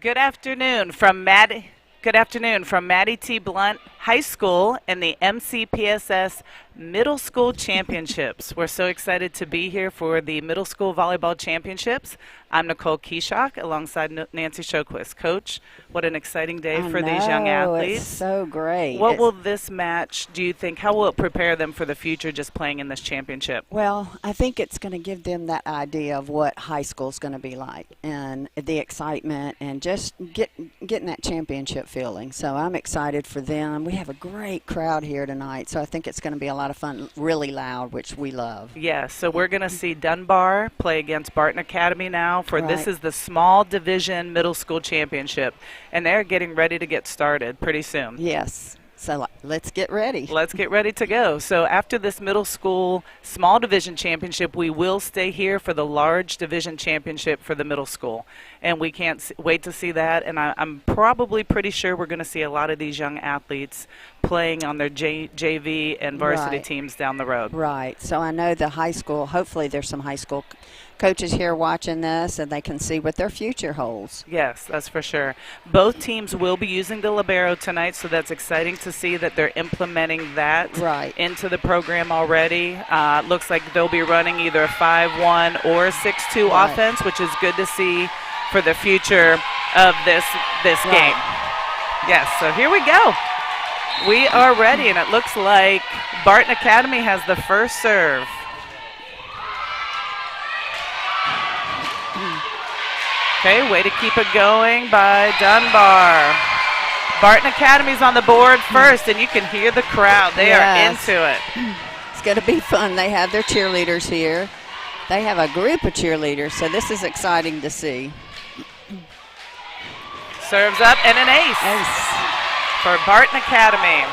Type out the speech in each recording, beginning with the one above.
Good afternoon from Maddie T. Blunt High School and the MCPSS Middle School Championships. We're so excited to be here for the Middle School Volleyball Championships. I'm Nicole Keyshock alongside Nancy Shoquist. Coach, what an exciting day for these young athletes. It's so great. What will this match, do you think, how will it prepare them for the future just playing in this championship? Well, I think it's going to give them that idea of what high school is going to be like and the excitement and just getting that championship feeling. So I'm excited for them. We have a great crowd here tonight, so I think it's going to be a lot of fun, really loud, which we love. Yes, so we're going to see Dunbar play against Barton Academy now for Right. This is the small division middle school championship, and they're getting ready to get started pretty soon. Yes. So let's get ready. Let's get ready to go. So after this middle school small division championship, we will stay here for the large division championship for the middle school. And we can't wait to see that. And I'm probably pretty sure we're going to see a lot of these young athletes playing on their JV and varsity Right. teams down the road. Right. So I know the high school, hopefully there's some high school coaches here watching this and they can see what their future holds. Yes, that's for sure. Both teams will be using the libero tonight, so that's exciting to see that they're implementing that Right. into the program already. Looks like they'll be running either a 5-1 or a 6-2 Right. offense, which is good to see for the future of this game. Yes, so here we go. We are ready, and it looks like Barton Academy has the first serve. Okay, way to keep it going by Dunbar. Barton Academy's on the board first, and you can hear the crowd. They Yes. are into it. It's going to be fun. They have their cheerleaders here. They have a group of cheerleaders, so this is exciting to see. Serves up and an ace for Barton Academy.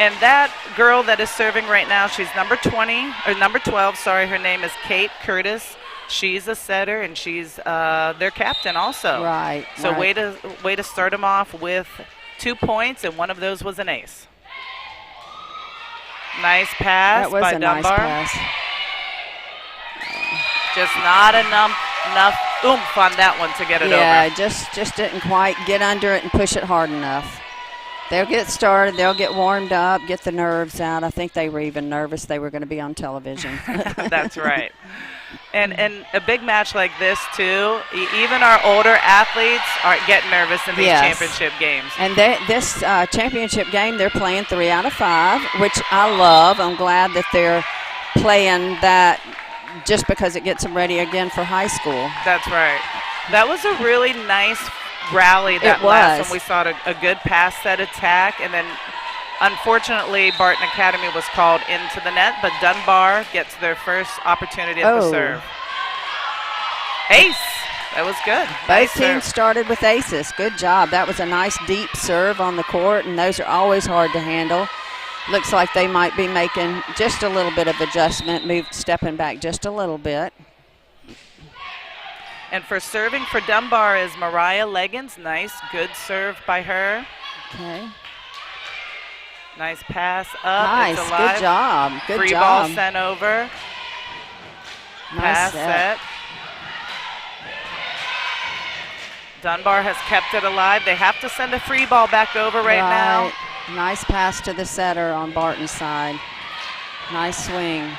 And that girl that is serving right now, she's number 12, sorry, her name is Kate Curtis. She's a setter, and she's their captain also. Right. So right. way to start them off with 2 points, and one of those was an ace. Nice pass That was by a Dunbar. nice pass. Just not enough oomph on that one to get it Yeah, over. just didn't quite get under it and push it hard enough. They'll get started. They'll get warmed up, get the nerves out. I think they were even nervous they were going to be on television. That's right. And a big match like this, too, even our older athletes are getting nervous in these Yes. championship games. And this championship game, they're playing 3 out of 5, which I love. I'm glad that they're playing that just because it gets them ready again for high school. That's right. That was a really nice rally, that It last was. one. We saw a good pass set attack, and then unfortunately Barton Academy was called into the net, but Dunbar gets their first opportunity at the serve. Ace! That was good. Both Nice teams serve. started with aces. Good job. That was a nice deep serve on the court, and those are always hard to handle. Looks like they might be making just a little bit of adjustment, stepping back just a little bit. And for serving for Dunbar is Mariah Leggins. Nice, good serve by her. Okay. Nice pass up. Nice. It's alive. Good job. Good Free job. ball sent over. Nice Pass set. set. Dunbar has kept it alive. They have to send a free ball back over right now. Nice pass to the setter on Barton's side. Nice swing.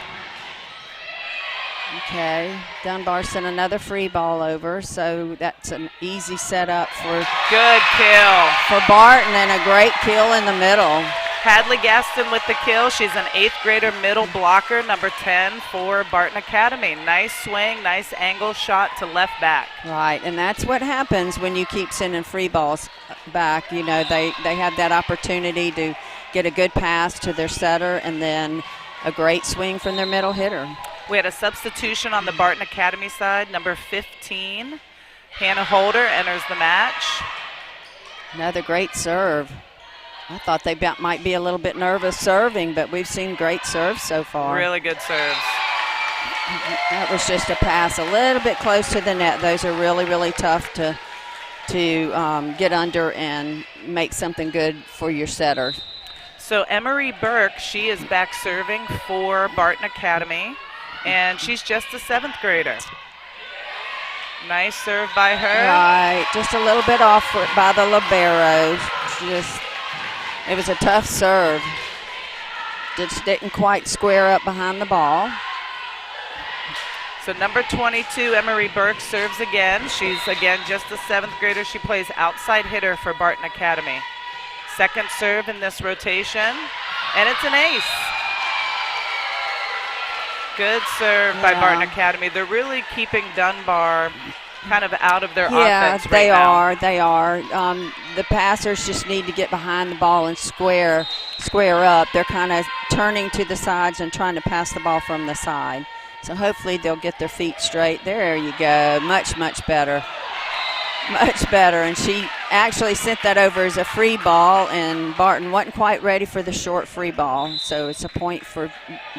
Okay, Dunbar sent another free ball over, so that's an easy setup for Good kill. Barton and a great kill in the middle. Hadley Gaston with the kill. She's an 8th grader middle blocker, number 10 for Barton Academy. Nice swing, nice angle shot to left back. Right, and that's what happens when you keep sending free balls back. You know, they have that opportunity to get a good pass to their setter and then a great swing from their middle hitter. We had a substitution on the Barton Academy side. Number 15, Hannah Holder, enters the match. Another great serve. I thought they might be a little bit nervous serving, but we've seen great serves so far. Really good serves. That was just a pass a little bit close to the net. Those are really, really tough to get under and make something good for your setter. So Emery Burke, she is back serving for Barton Academy, and she's just a 7th grader. Nice serve by her. Right, just a little bit off by the libero. It was a tough serve. Just didn't quite square up behind the ball. So number 22, Emery Burke, serves again. She's, again, just a 7th grader. She plays outside hitter for Barton Academy. Second serve in this rotation, and it's an ace. Good serve by Barton Academy. They're really keeping Dunbar kind of out of their offense right now. They are. The passers just need to get behind the ball and square up. They're kind of turning to the sides and trying to pass the ball from the side. So hopefully they'll get their feet straight. There you go. Much better. Much better. And she actually sent that over as a free ball, and Barton wasn't quite ready for the short free ball. So it's a point for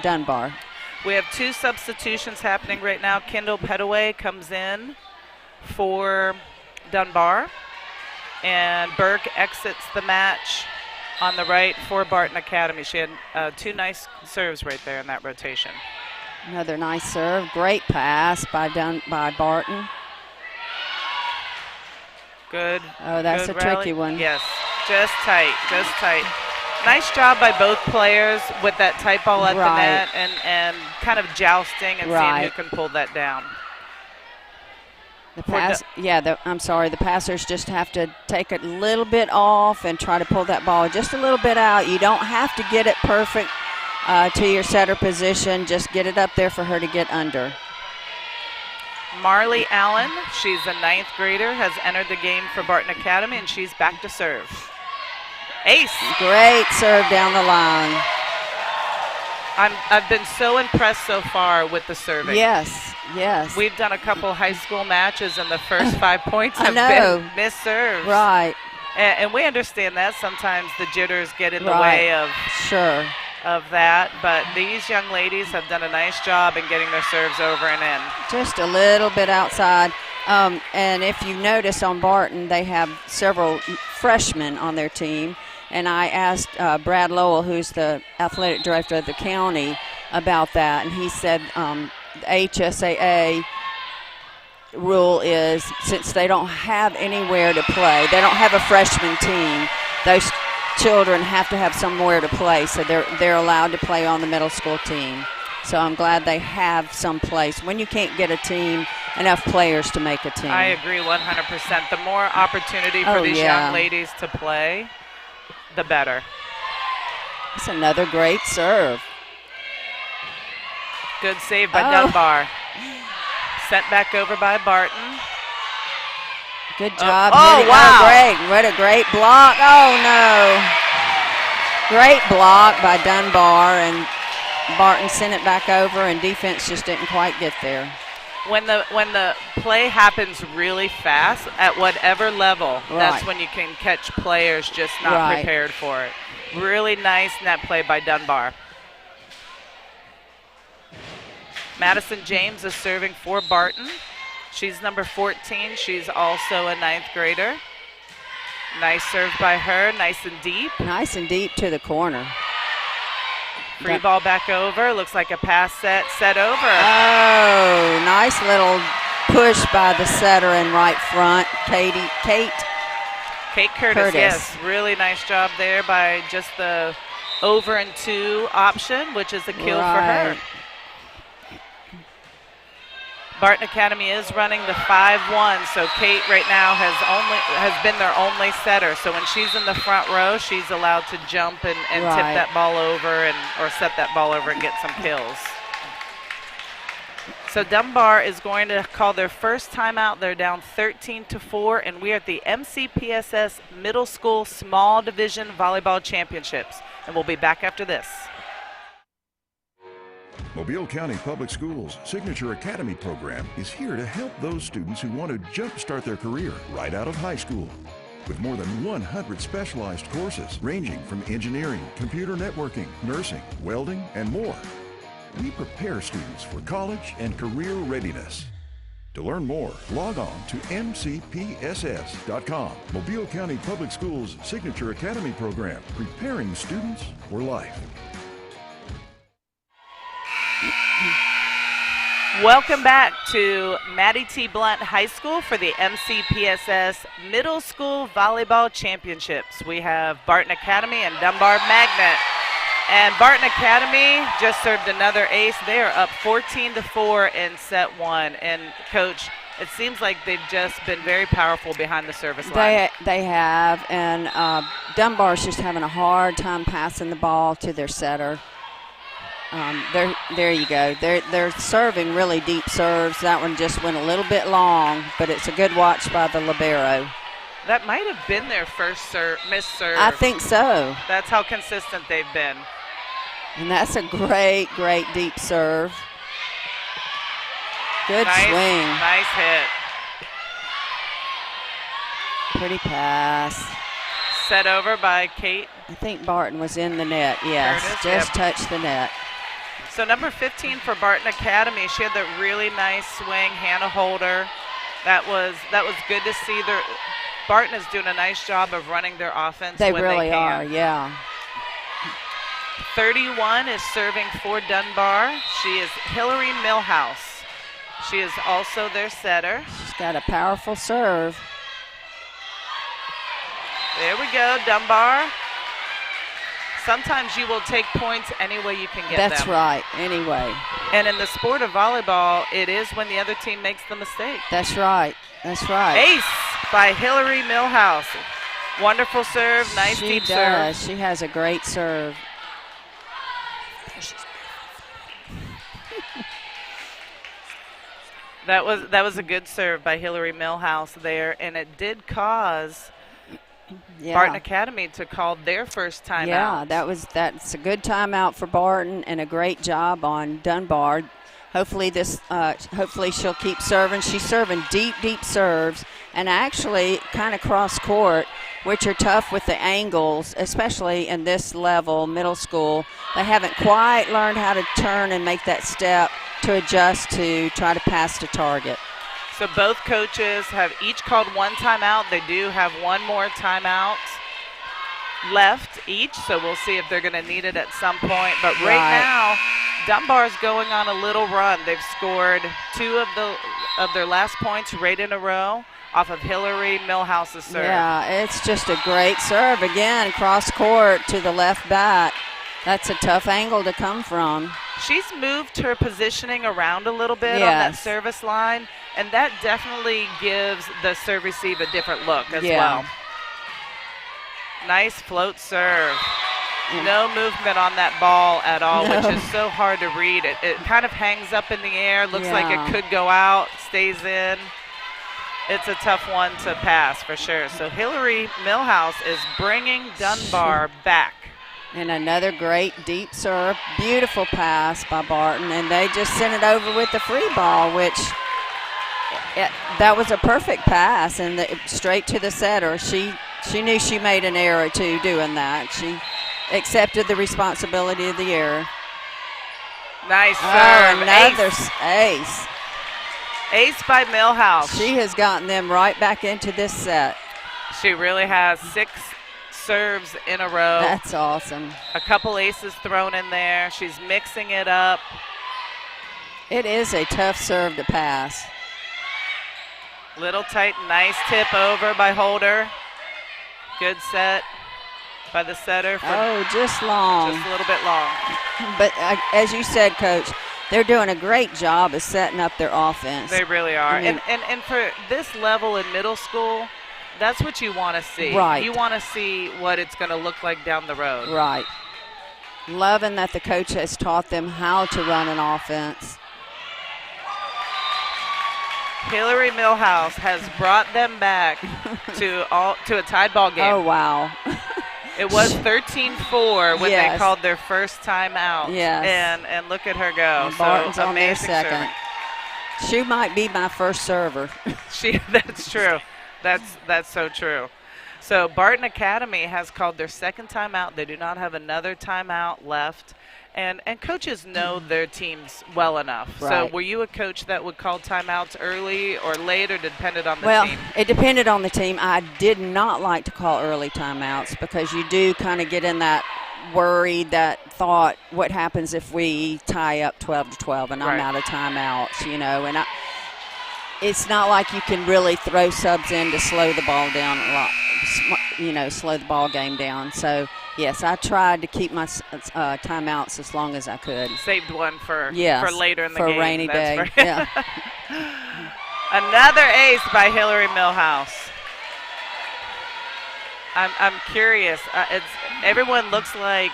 Dunbar. We have 2 substitutions happening right now. Kendall Petaway comes in for Dunbar, and Burke exits the match on the right for Barton Academy. She had 2 nice serves right there in that rotation. Another nice serve. Great pass by Barton. Good. Oh, that's good a rally. tricky one. Yes, just tight. Nice job by both players with that tight ball at the net and kind of jousting and seeing who can pull that down. The passers just have to take it a little bit off and try to pull that ball just a little bit out. You don't have to get it perfect to your setter position. Just get it up there for her to get under. Marley Allen, she's a 9th grader, has entered the game for Barton Academy, and she's back to serve. Ace. Great serve down the line. I've been so impressed so far with the serving. Yes. We've done a couple high school matches, and the first 5 points have been missed serves. Right. And we understand that sometimes the jitters get in the way of that, but these young ladies have done a nice job in getting their serves over and in. Just a little bit outside. And if you notice on Barton, they have several freshmen on their team. And I asked Brad Lowell, who's the athletic director of the county, about that. And he said the HSAA rule is, since they don't have anywhere to play, they don't have a freshman team, those children have to have somewhere to play. So they're allowed to play on the middle school team. So I'm glad they have some place when you can't get a team, enough players to make a team. I agree 100%. The more opportunity for these young ladies to play, the better. It's another great serve. Good save by Dunbar. Sent back over by Barton. Good job. Wow. Great. What a great block. Oh, no. Great block by Dunbar, and Barton sent it back over, and defense just didn't quite get there. When the play happens really fast at whatever level, that's when you can catch players just not prepared for it. Really nice net play by Dunbar. Madison James is serving for Barton. She's number 14. She's also a 9th grader. Nice serve by her, nice and deep. Nice and deep to the corner. Free ball back over. Looks like a pass set over. Oh, nice little push by the setter in right front, Kate Curtis. Yes, really nice job there by just the over and 2 option, which is a kill for her. Barton Academy is running the 5-1, so Kate right now has been their only setter. So when she's in the front row, she's allowed to jump and tip that ball over or set that ball over and get some kills. So Dunbar is going to call their first timeout. They're down 13-4, and we are at the MCPSS Middle School Small Division Volleyball Championships. And we'll be back after this. Mobile County Public Schools' Signature Academy program is here to help those students who want to jumpstart their career right out of high school. With more than 100 specialized courses ranging from engineering, computer networking, nursing, welding, and more, we prepare students for college and career readiness. To learn more, log on to MCPSS.com. Mobile County Public Schools' Signature Academy program, preparing students for life. Welcome back to Maddie T. Blunt High School for the MCPSS Middle School Volleyball Championships. We have Barton Academy and Dunbar Magnet. And Barton Academy just served another ace. They are up 14-4 in set one. And, Coach, it seems like they've just been very powerful behind the service line. They have, and Dunbar's just having a hard time passing the ball to their setter. There you go. They're serving really deep serves. That one just went a little bit long, but it's a good watch by the libero. That might have been their first missed serve. I think so. That's how consistent they've been. And that's a great, great deep serve. Good swing. Nice hit. Pretty pass. Set over by Kate. I think Barton was in the net, yes. Just touched the net. So number 15 for Barton Academy, she had that really nice swing, Hannah Holder. That was good to see. Barton is doing a nice job of running their offense. They when really they can. are, yeah. 31 is serving for Dunbar. She is Hillary Millhouse. She is also their setter. She's got a powerful serve. There we go, Dunbar. Sometimes you will take points any way you can get them. That's right, anyway. And in the sport of volleyball, it is when the other team makes the mistake. That's right, that's right. Ace by Hillary Millhouse. Wonderful serve, nice deep serve. She has a great serve. That was a good serve by Hillary Millhouse there, and it did cause Barton Academy to call their first timeout. Yeah, that's a good timeout for Barton and a great job on Dunbar. Hopefully she'll keep serving. She's serving deep, deep serves, and actually kind of cross court, which are tough with the angles, especially in this level, middle school. They haven't quite learned how to turn and make that step to adjust to try to pass to target. So both coaches have each called one timeout. They do have one more timeout left each, so we'll see if they're going to need it at some point. But right now, Dunbar's going on a little run. They've scored two of their last points right in a row off of Hillary Millhouse's serve. Yeah, it's just a great serve. Again, cross court to the left bat. That's a tough angle to come from. She's moved her positioning around a little bit on that service line, and that definitely gives the serve receive a different look as well. Nice float serve. No movement on that ball at all, which is so hard to read. It kind of hangs up in the air, looks like it could go out, stays in. It's a tough one to pass for sure. So Hillary Millhouse is bringing Dunbar back. And another great deep serve. Beautiful pass by Barton, and they just sent it over with the free ball, which that was a perfect pass, and straight to the setter. She knew she made an error, too, doing that. She accepted the responsibility of the error. Nice serve. Another ace. Ace by Millhouse. She has gotten them right back into this set. She really has 6 serves in a row. That's awesome. A couple aces thrown in there. She's mixing it up. It is a tough serve to pass. Little tight, nice tip over by Holder. Good set by the setter. Just long. Just a little bit long. But as you said, Coach, they're doing a great job of setting up their offense. They really are. I mean, and for this level in middle school, that's what you want to see. Right. You want to see what it's going to look like down the road. Right. Loving that the coach has taught them how to run an offense. Hillary Millhouse has brought them back to a tied ball game. Oh, wow. It was 13-4 when they called their first time out. Yes. And look at her go. And Barton's so on their amazing second. serving. She might be my first server. That's true. That's so true. So Barton Academy has called their second timeout. They do not have another timeout left. And coaches know their teams well enough. Right. So were you a coach that would call timeouts early or late, or depended on the team? Well, it depended on the team. I did not like to call early timeouts because you do kind of get in that worried that thought, what happens if we tie up 12-12 and I'm Right. out of timeouts, you know, and it's not like you can really throw subs in to slow the ball down a lot, you know, slow the ball game down. So, yes, I tried to keep my timeouts as long as I could. Saved one for Yes, later in the for game. a rainy That's day. for- Yeah. Another ace by Hillary Millhouse. I'm curious. Everyone looks like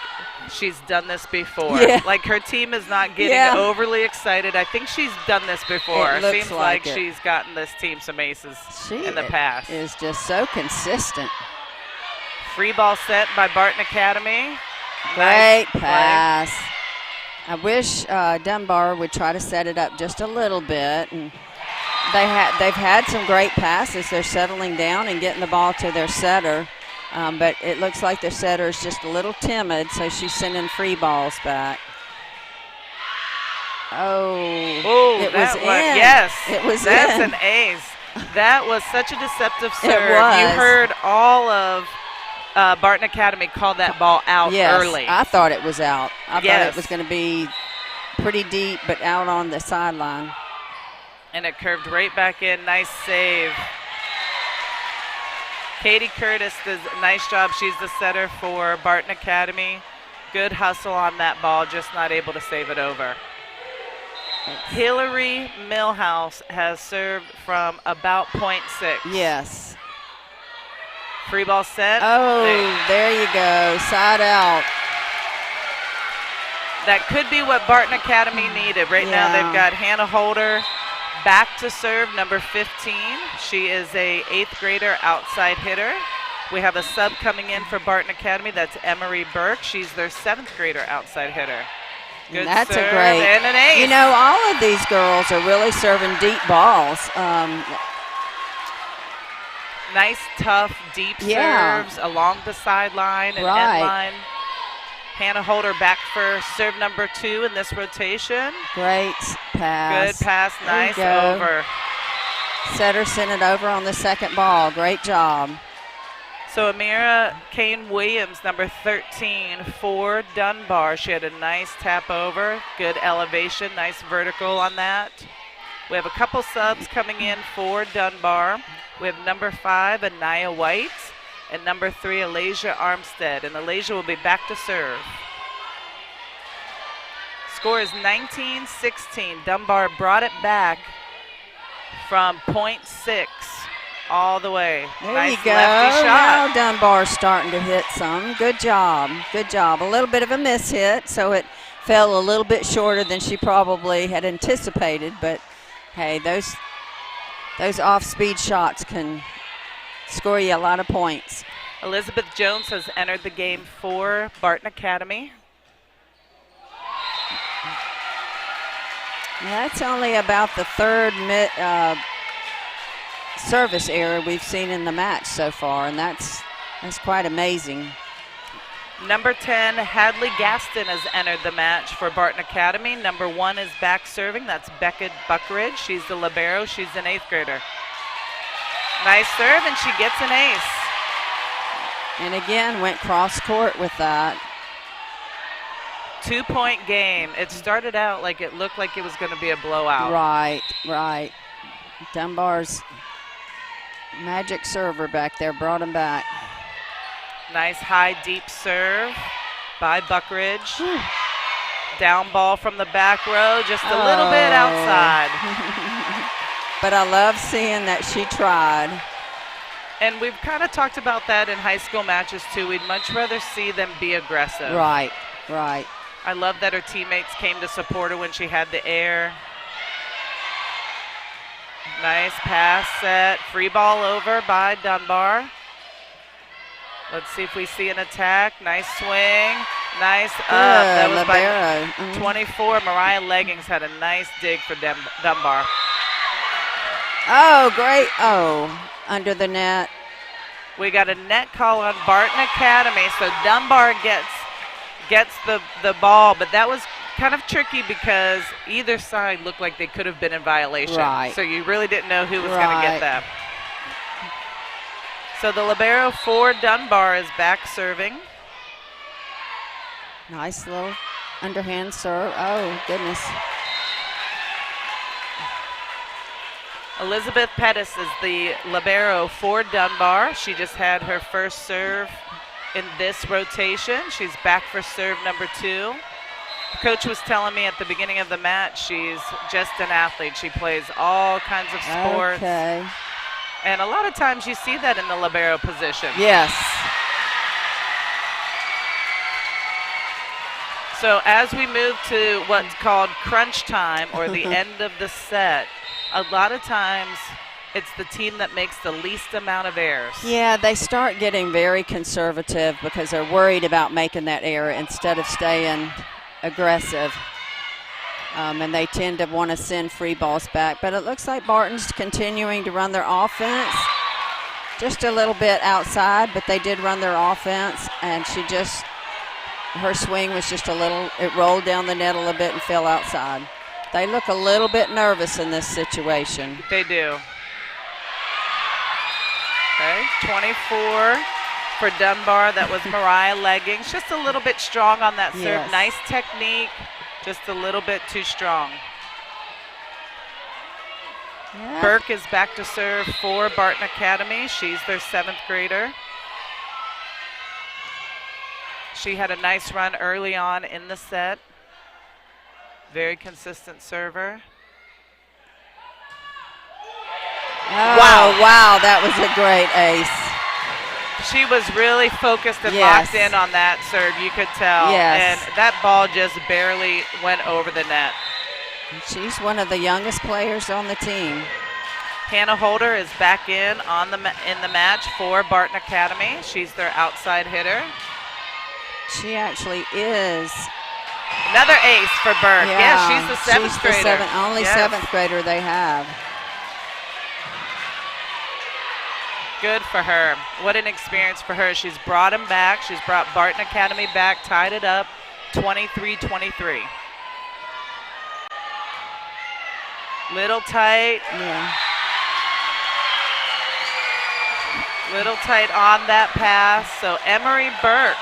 she's done this before. Yeah. Like her team is not getting Yeah. overly excited. I think she's done this before. It looks Seems like it. she's gotten this team some aces She in the past. is just so consistent. Free ball set by Barton Academy. Great Nice play. pass. I wish Dunbar would try to set it up just a little bit. And they've had some great passes. They're settling down and getting the ball to their setter. But it looks like their setter is just a little timid, so she's sending free balls back. Oh, it was in. Yes, it was that's in. an ace. That was such a deceptive serve. It was. You heard all of Barton Academy call that ball out Yes, early. I thought it was out. I thought Yes. it was going to be pretty deep, but out on the sideline. And it curved right back in. Nice save. Katie Curtis does a nice job. She's the setter for Barton Academy. Good hustle on that ball, just not able to save it over. Hillary Millhouse has served from about .6. Yes. Free ball set. Oh, there you go. Side out. That could be what Barton Academy needed. Right now Yeah. they've got Hannah Holder back to serve, number 15. She is a 8th grader outside hitter. We have a sub coming in for Barton Academy. That's Emery Burke. She's their 7th grader outside hitter. Good That's serve a great. and an ace. You know, all of these girls are really serving deep balls. Nice, tough, deep Yeah. serves along the sideline and Right. end line. Hannah Holder back for serve number 2 in this rotation. Great pass. Good pass, There you nice go. over. Setter sent it over on the second ball. Great job. So Amira Kane Williams, number 13 for Dunbar. She had a nice tap over, good elevation, nice vertical on that. We have a couple subs coming in for Dunbar. We have number 5, Anaya White, and number 3, Alasia Armstead. And Alasia will be back to serve. Score is 19-16. Dunbar brought it back from .6 all the way. There nice you go. lefty Now shot. Dunbar's starting to hit some. Good job. Good job. A little bit of a miss hit, so it fell a little bit shorter than she probably had anticipated. But, hey, those off-speed shots can score you a lot of points. Elizabeth Jones has entered the game for Barton Academy. That's only about the third service error we've seen in the match so far, and that's quite amazing. Number 10, Hadley Gaston has entered the match for Barton Academy. Number 1 is back serving. That's Becca Buckridge. She's the libero. She's an 8th grader. Nice serve, and she gets an ace. And again, went cross court with that. 2-point game. It started out like it looked like it was going to be a blowout. Right, right. Dunbar's magic server back there brought him back. Nice high, deep serve by Buckridge. Down ball from the back row, just a little bit outside. But I love seeing that she tried. And we've kind of talked about that in high school matches too. We'd much rather see them be aggressive. Right, right. I love that her teammates came to support her when she had the air. Nice pass set. Free ball over by Dunbar. Let's see if we see an attack. Nice swing. Nice up. That was libero. by 24. Mariah Leggings had a nice dig for Dunbar. Oh, great. Oh, under the net. We got a net call on Barton Academy, so Dunbar gets the ball, but that was kind of tricky because either side looked like they could have been in violation. Right. So you really didn't know who was going to Right. get that. So the libero for Dunbar is back serving. Nice little underhand serve. Oh, goodness. Elizabeth Pettis is the libero for Dunbar. She just had her first serve in this rotation. She's back for serve number 2. Coach was telling me at the beginning of the match she's just an athlete. She plays all kinds of sports. Okay. And a lot of times you see that in the libero position. Yes. So as we move to what's called crunch time, or the end of the set, a lot of times it's the team that makes the least amount of errors. Yeah, they start getting very conservative because they're worried about making that error instead of staying aggressive. And they tend to want to send free balls back. But it looks like Barton's continuing to run their offense. Just a little bit outside, but they did run their offense. And her swing was just a little, it rolled down the net a little bit and fell outside. They look a little bit nervous in this situation. They do. Okay, 24 for Dunbar. That was Mariah Leggings. Just a little bit strong on that serve. Yes. Nice technique, just a little bit too strong. Yeah. Burke is back to serve for Barton Academy. She's their 7th grader. She had a nice run early on in the set. Very consistent server. Oh, wow, that was a great ace. She was really focused and Yes. locked in on that serve, you could tell. Yes. And that ball just barely went over the net. She's one of the youngest players on the team. Hannah Holder is back in the match for Barton Academy. She's their outside hitter. She actually is. Another ace for Burke. Yeah, she's the 7th grader. Only Yes. 7th grader they have. Good for her. What an experience for her. She's brought him back. She's brought Barton Academy back, tied it up 23-23. Little tight. Yeah. Little tight on that pass. So Emery Burke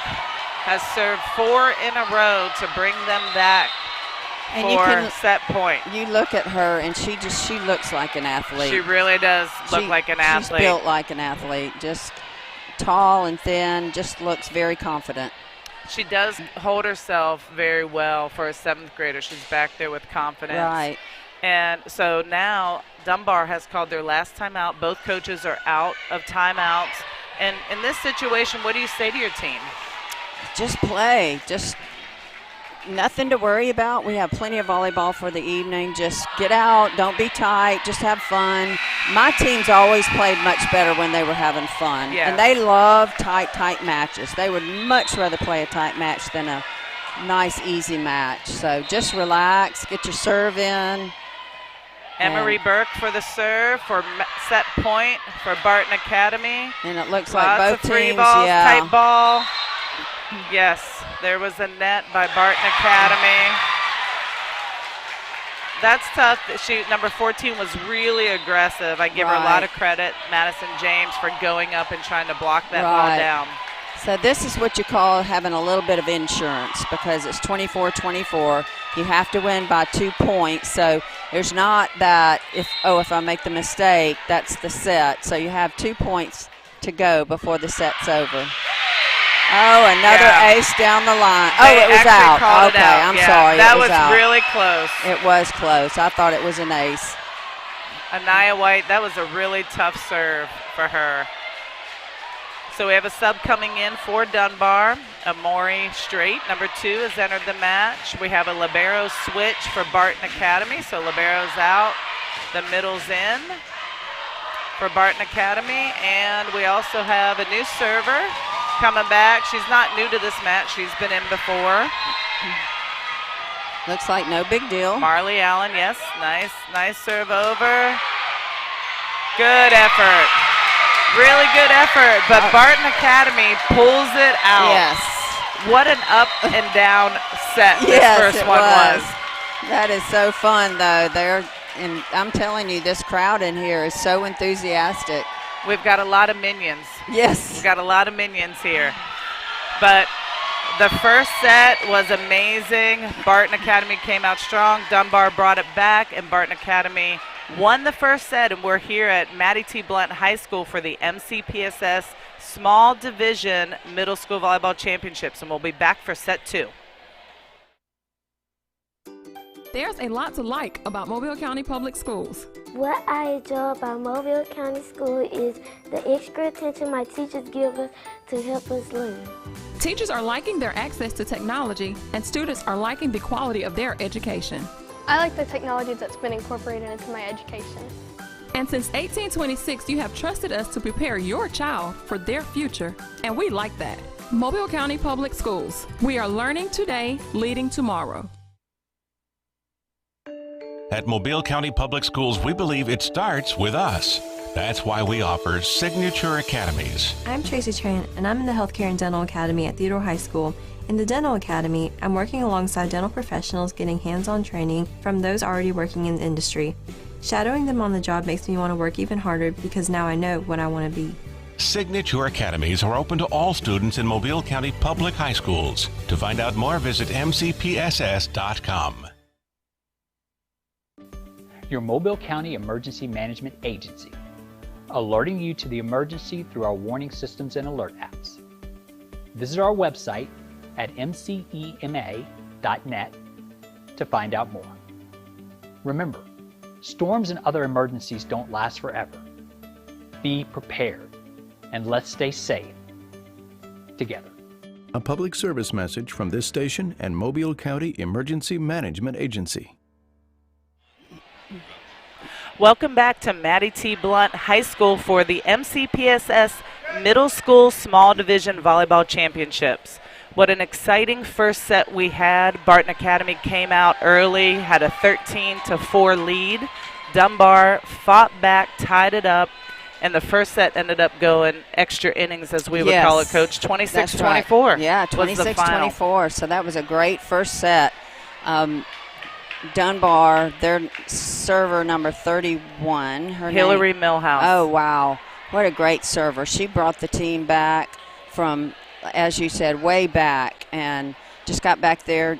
has served 4 in a row to bring them back And for set point. You look at her, and she looks like an athlete. She really does look like an athlete. She's built like an athlete, just tall and thin, just looks very confident. She does hold herself very well for a 7th grader. She's back there with confidence. Right. And so now Dunbar has called their last timeout. Both coaches are out of timeouts. And in this situation, what do you say to your team? Just play. Just nothing to worry about. We have plenty of volleyball for the evening. Just get out. Don't be tight. Just have fun. My team's always played much better when they were having fun. Yes. And they love tight matches. They would much rather play a tight match than a nice, easy match. So just relax. Get your serve in. Emery Burke for the serve for set point for Barton Academy. And it looks Lots like both of free teams, balls, yeah. tight ball. Yes, there was a net by Barton Academy. That's tough. Number 14 was really aggressive. I give her a lot of credit, Madison James, for going up and trying to block that ball down. So this is what you call having a little bit of insurance, because it's 24-24. You have to win by 2 points. So there's not that if I make the mistake, that's the set. So you have 2 points to go before the set's over. Oh, another ace down the line. They it was actually called out. it out. I'm sorry. That it was out. really close. It was close. I thought it was an ace. Anaya White, that was a really tough serve for her. So we have a sub coming in for Dunbar. Amori Strait, number 2, has entered the match. We have a libero switch for Barton Academy. So libero's out, the middle's in for Barton Academy. And we also have a new server coming back. She's not new to this match. She's been in before. Looks like no big deal. Marley Allen, yes. Nice serve over. Good effort. Really good effort, but Barton Academy pulls it out. Yes. What an up and down set this first one was. That is so fun, though. And I'm telling you, this crowd in here is so enthusiastic. We've got a lot of minions. Yes. We've got a lot of minions here. But The first set was amazing. Barton Academy came out strong. Dunbar brought it back, and Barton Academy won the first set. And we're here at Maddie T. Blunt High School for the MCPSS Small Division Middle School Volleyball Championships, and we'll be back for set 2. There's a lot to like about Mobile County Public Schools. What I enjoy about Mobile County School is the extra attention my teachers give us to help us learn. Teachers are liking their access to technology, and students are liking the quality of their education. I like the technology that's been incorporated into my education. And since 1826, you have trusted us to prepare your child for their future, and we like that. Mobile County Public Schools. We are learning today, leading tomorrow. At Mobile County Public Schools, we believe it starts with us. That's why we offer Signature Academies. I'm Tracy Tran, and I'm in the Healthcare and Dental Academy at Theodore High School. In the Dental Academy, I'm working alongside dental professionals getting hands-on training from those already working in the industry. Shadowing them on the job makes me want to work even harder because now I know what I want to be. Signature Academies are open to all students in Mobile County Public High Schools. To find out more, visit mcpss.com. Your Mobile County Emergency Management Agency, alerting you to the emergency through our warning systems and alert apps. Visit our website at mcema.net to find out more. Remember, storms and other emergencies don't last forever. Be prepared, and let's stay safe together. A public service message from this station and Mobile County Emergency Management Agency. Welcome back to Maddie T. Blunt High School for the MCPSS Middle School Small Division Volleyball Championships. What an exciting first set we had. Barton Academy came out early, had a 13-4 lead. Dunbar fought back, tied it up, and the first set ended up going extra innings, as we would call it, Coach. 26-24. Right. Yeah, 26-24. So that was a great first set. Dunbar, their server number 31. Hillary Millhouse. Oh, wow. What a great server. She brought the team back from, as you said, way back and just got back there.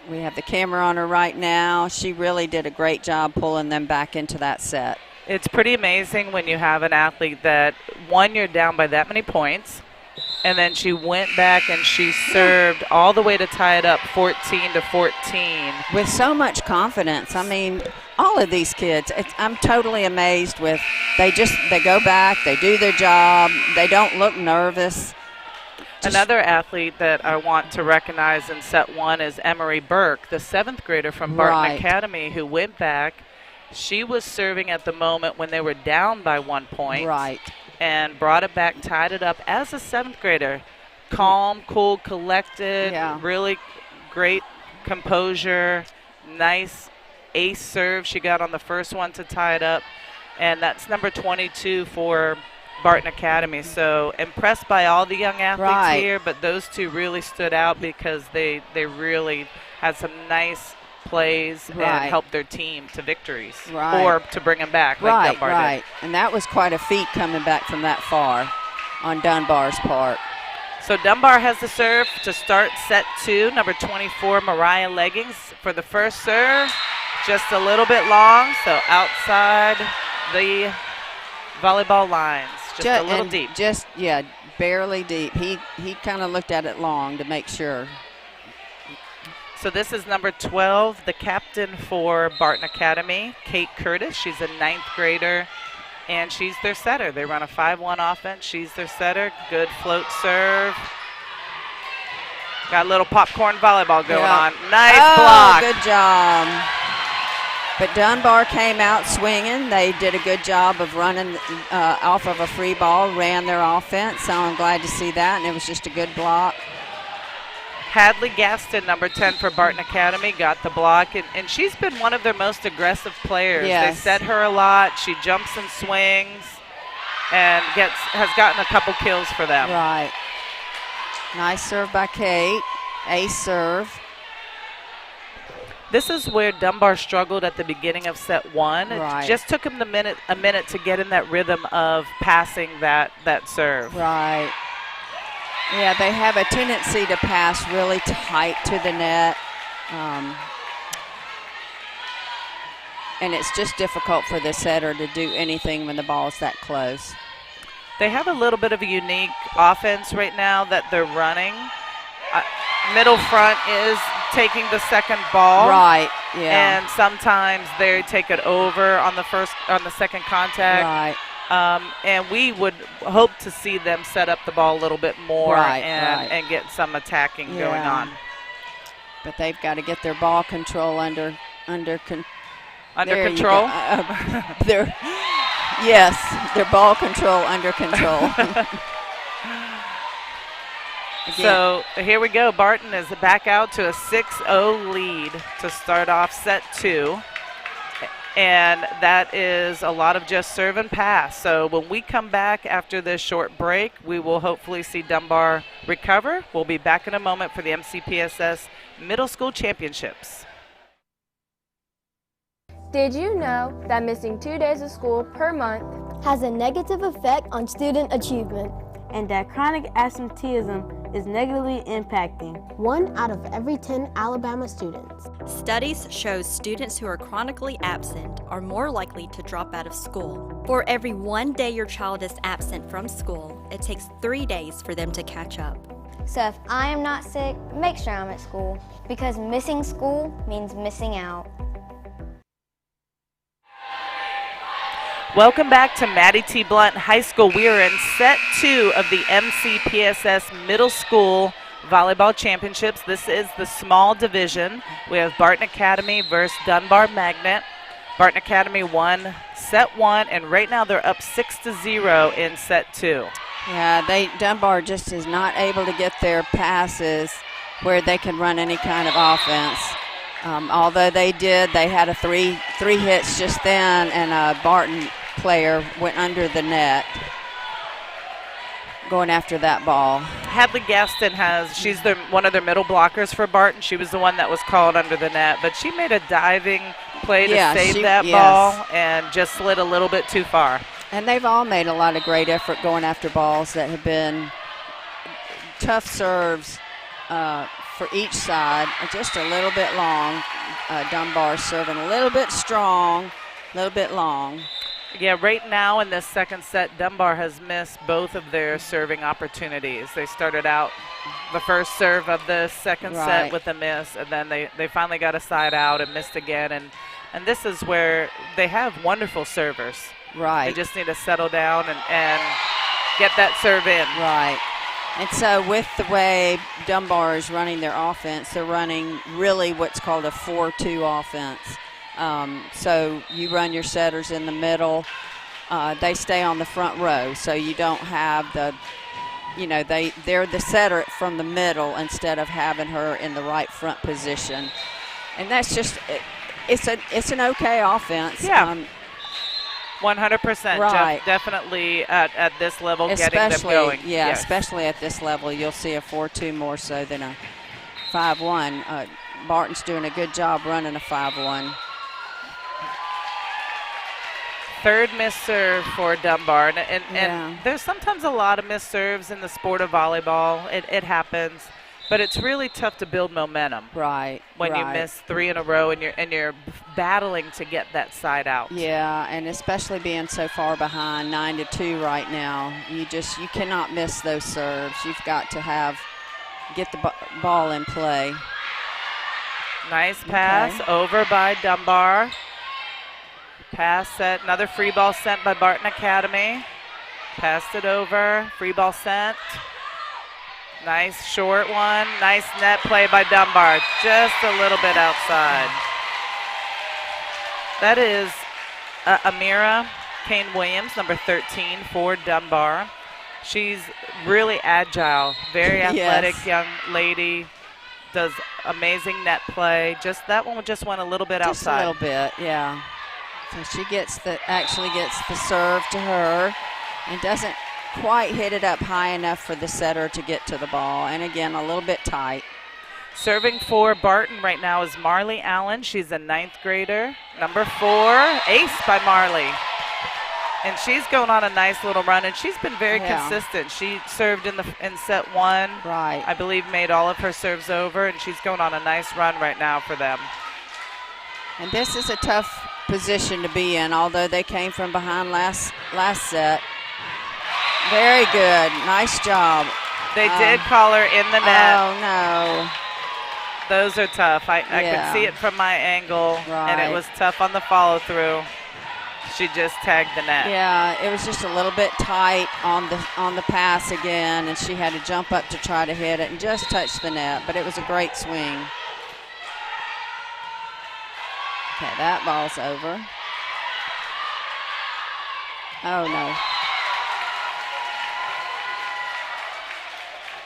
We have the camera on her right now. She really did a great job pulling them back into that set. It's pretty amazing when you have an athlete that, one, you're down by that many points, and then she went back and she served all the way to tie it up 14-14. With so much confidence. I mean, all of these kids, I'm totally amazed with, they go back, they do their job, they don't look nervous. Another athlete that I want to recognize in set 1 is Emery Burke, the 7th grader from Barton Academy, who went back. She was serving at the moment when they were down by 1 point. Right. And brought it back, tied it up as a 7th grader. Calm, cool, collected, really great composure, nice ace serve she got on the first one to tie it up. And that's number 22 for Barton Academy. So impressed by all the young athletes here, but those two really stood out because they really had some nice plays and help their team to victories or to bring them back like Dunbar did. And that was quite a feat coming back from that far on Dunbar's part. So Dunbar has the serve to start set 2. Number 24, Mariah Leggings for the first serve. Just a little bit long, so outside the volleyball lines. Just a little deep. Barely deep. He kind of looked at it long to make sure. So this is number 12, the captain for Barton Academy, Kate Curtis. She's a 9th grader, and she's their setter. They run a 5-1 offense. She's their setter. Good float serve. Got a little popcorn volleyball going on. Nice block. Good job. But Dunbar came out swinging. They did a good job of running off of a free ball, ran their offense, so I'm glad to see that, and it was just a good block. Hadley Gaston, number 10 for Barton Academy, got the block, and she's been one of their most aggressive players. They set her a lot. She jumps and swings and has gotten a couple kills for them. Right. Nice serve by Kate. Ace serve. This is where Dunbar struggled at the beginning of set 1. It just took him a minute to get in that rhythm of passing that serve. Right. Yeah, they have a tendency to pass really tight to the net. And it's just difficult for the setter to do anything when the ball's that close. They have a little bit of a unique offense right now that they're running. Middle front is taking the second ball. Right, yeah. And sometimes they take it over on the second contact. Right. And we would hope to see them set up the ball a little bit more and get some attacking going on. But they've got to get their ball control under control. Their ball control under control. So here we go. Barton is back out to a 6-0 lead to start off set 2. And that is a lot of just serve and pass. So when we come back after this short break, we will hopefully see Dunbar recover. We'll be back in a moment for the MCPSS Middle School Championships. Did you know that missing 2 days of school per month has a negative effect on student achievement? And that chronic absenteeism is negatively impacting 1 out of every 10 Alabama students. Studies show students who are chronically absent are more likely to drop out of school. For every 1 day your child is absent from school, it takes 3 days for them to catch up. So if I am not sick, make sure I'm at school, because missing school means missing out. Welcome back to Maddie T. Blunt High School. We are in set 2 of the MCPSS Middle School Volleyball Championships. This is the small division. We have Barton Academy versus Dunbar Magnet. Barton Academy won set 1, and right now they're up 6-0 in set 2. Yeah, Dunbar just is not able to get their passes where they can run any kind of offense. Although they had a three hits just then, and a Barton player went under the net going after that ball. Hadley Gaston she's one of their middle blockers for Barton. She was the one that was called under the net, but she made a diving play to save that ball and just slid a little bit too far. And they've all made a lot of great effort going after balls that have been tough serves for each side, just a little bit long. Dunbar serving a little bit strong, a little bit long. Yeah, right now in this second set, Dunbar has missed both of their serving opportunities. They started out the first serve of the second set with a miss, and then they finally got a side out and missed again. And this is where they have wonderful servers. Right. They just need to settle down and get that serve in. Right. And so with the way Dunbar is running their offense, they're running really what's called a 4-2 offense. So you run your setters in the middle. They stay on the front row, so you don't have they're the setter from the middle instead of having her in the right front position. And that's just, it's an okay offense. Yeah. 100%. Right. Definitely at this level, getting them going. Yeah, yes. Especially at this level, you'll see a 4-2 more so than a 5-1. Barton's doing a good job running a 5-1. Third miss serve for Dunbar. And there's sometimes a lot of miss serves in the sport of volleyball. It happens. But it's really tough to build momentum. Right. When you miss 3 in a row and you're battling to get that side out. Yeah, and especially being so far behind, 9-2 right now, you cannot miss those serves. You've got to get the ball in play. Nice pass over by Dunbar. Pass set, another free ball sent by Barton Academy. Passed it over, free ball sent. Nice short one, nice net play by Dunbar, just a little bit outside. That is Amira Kane-Williams, number 13 for Dunbar. She's really agile, very athletic young lady, does amazing net play. That one just went a little bit outside. Just a little bit, yeah. So she actually gets the serve to her and doesn't quite hit it up high enough for the setter to get to the ball. And again, a little bit tight. Serving for Barton right now is Marley Allen. She's a 9th grader. Number 4, ace by Marley. And she's going on a nice little run, and she's been very Yeah. consistent. She served in set 1. Right. I believe made all of her serves over, and she's going on a nice run right now for them. And this is a tough position to be in, although they came from behind last set. Very good. Nice job. They did call her in the net. Oh, no. Those are tough. I Yeah. could see it from my angle, and it Right. was tough on the follow-through. She just tagged the net. Yeah, it was just a little bit tight on the pass again, and she had to jump up to try to hit it and just touch the net, but it was a great swing. Okay, that ball's over. Oh, no.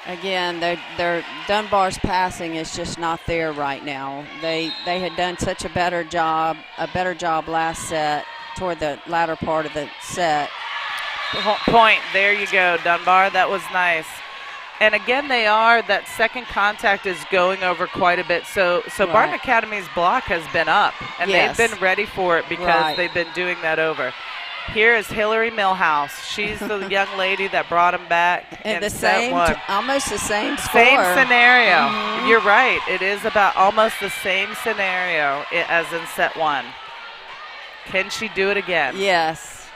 Again, their Dunbar's passing is just not there right now. They had done such a better job last set, toward the latter part of the set. Point. There you go, Dunbar. That was nice. And again, that second contact is going over quite a bit. So Right. Barton Academy's block has been up, and Yes. they've been ready for it because Right. they've been doing that over. Here is Hillary Millhouse. She's the young lady that brought him back And in the set same, 1. almost the same score. Same scenario. Mhm. You're right. It is about almost the same scenario as in set 1. Can she do it again? Yes.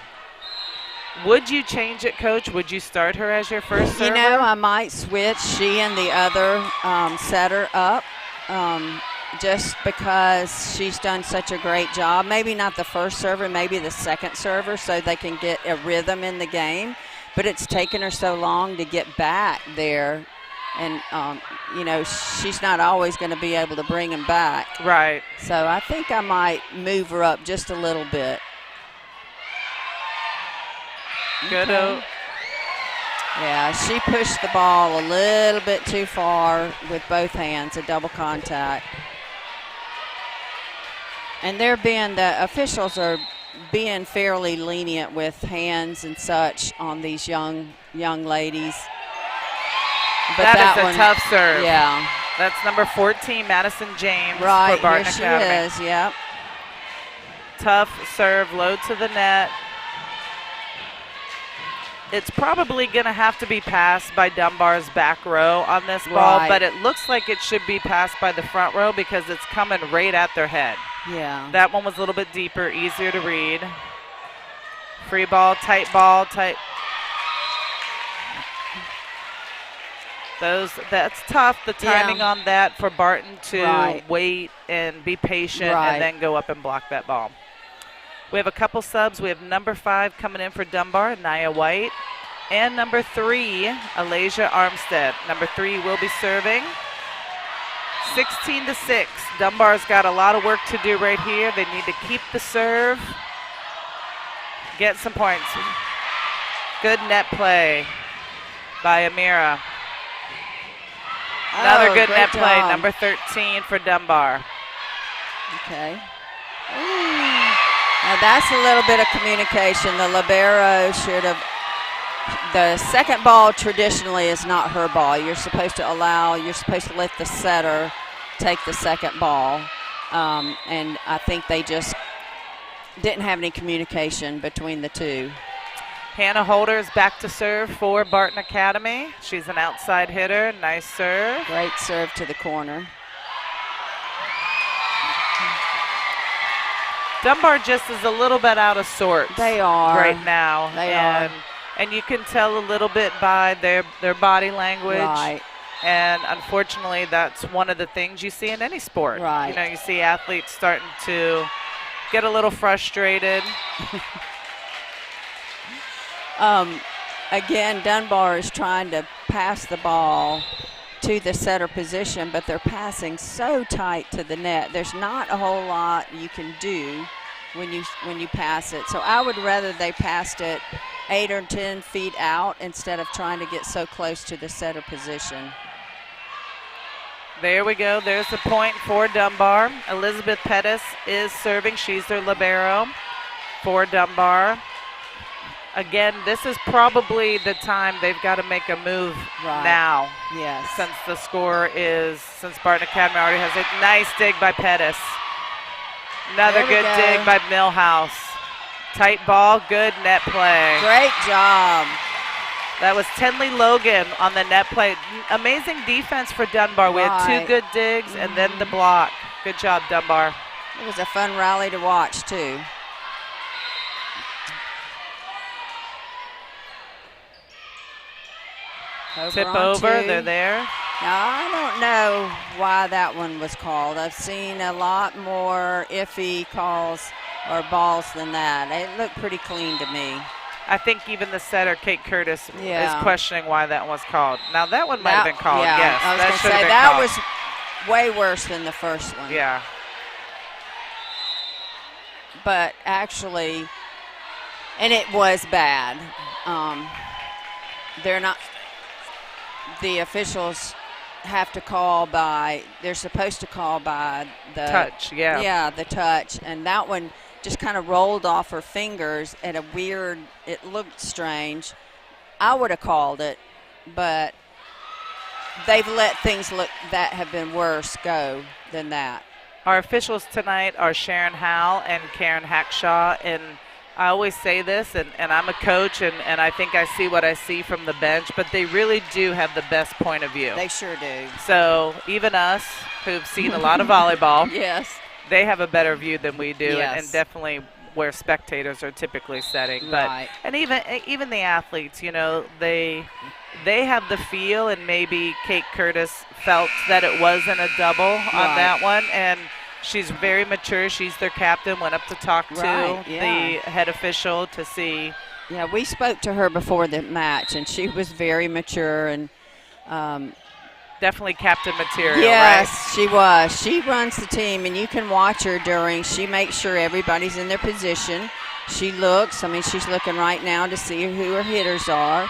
Would you change it, Coach? Would you start her as your first server? You know, I might switch she and the other setter up just because she's done such a great job. Maybe not the first server, maybe the second server, so they can get a rhythm in the game. But it's taken her so long to get back there. And, you know, she's not always going to be able to bring him back. Right. So I think I might move her up just a little bit. Good. Okay. Yeah, she pushed the ball a little bit too far with both hands, a double contact. And the officials are being fairly lenient with hands and such on these young ladies. But that is one, a tough serve. Yeah. That's number 14, Madison James Right, for Barton here she Academy. is, yep. Tough serve, low to the net. It's probably going to have to be passed by Dunbar's back row on this ball, Right. but it looks like it should be passed by the front row because it's coming right at their head. Yeah. That one was a little bit deeper, easier to read. Free ball, tight ball, tight. That's tough, the timing on that for Barton to wait and be patient and then go up and block that ball. We have a couple subs. We have number 5 coming in for Dunbar, Nia White, and number 3, Alasia Armstead. Number 3 will be serving. 16-6. Dunbar's got a lot of work to do right here. They need to keep the serve, get some points. Good net play by Amira. Another good great net play, job. number 13 for Dunbar. Okay. Now that's a little bit of communication. The libero should have. The second ball traditionally is not her ball. You're supposed to let the setter take the second ball. And I think they just didn't have any communication between the two. Hannah Holder is back to serve for Barton Academy. She's an outside hitter. Nice serve. Great serve to the corner. Dunbar just is a little bit out of sorts. They are. Right now. They are. And you can tell a little bit by their body language. Right. And unfortunately, that's one of the things you see in any sport. Right. You know, you see athletes starting to get a little frustrated. Again, Dunbar is trying to pass the ball to the setter position, but they're passing so tight to the net. There's not a whole lot you can do when you pass it. So I would rather they passed it 8 or 10 feet out instead of trying to get so close to the setter position. There we go. There's the point for Dunbar. Elizabeth Pettis is serving. She's their libero for Dunbar. Again, this is probably the time they've got to make a move now. Yes. Since Barton Academy already has a nice dig by Pettis. Another good dig by Millhouse. Tight ball, good net play. Great job. That was Tenley Logan on the net play. Amazing defense for Dunbar. We had 2 good digs and then the block. Good job, Dunbar. It was a fun rally to watch, too. Tip over, they're there. Now, I don't know why that one was called. I've seen a lot more iffy calls or balls than that. It looked pretty clean to me. I think even the setter, Kate Curtis, is questioning why that was called. Now, that one might have been called, yeah, yes. I was that going to say, that was way worse than the first one. Yeah. But actually, and it was bad. They're not, the officials have to call by, they're supposed to call by the touch, Yeah, the touch. And that one just kind of rolled off her fingers at a weird, it looked strange. I would have called it, but they've let things look that have been worse go than that. Our officials tonight are Sharon Howell and Karen Hackshaw, and I always say this, and I'm a coach, and I think I see what I see from the bench, but they really do have the best point of view. They sure do. So even us, who've seen a lot of volleyball, yes, they have a better view than we do, yes. and definitely where spectators are typically setting. Right. But and even the athletes, you know, they have the feel, and maybe Kate Curtis felt that it wasn't a double on that one, and she's very mature. She's their captain, went up to talk to the head official to see. Yeah, we spoke to her before the match, and she was very mature and definitely captain material, yes, right? She was. She runs the team, and you can watch her during. She makes sure everybody's in their position. She looks. I mean, she's looking right now to see who her hitters are.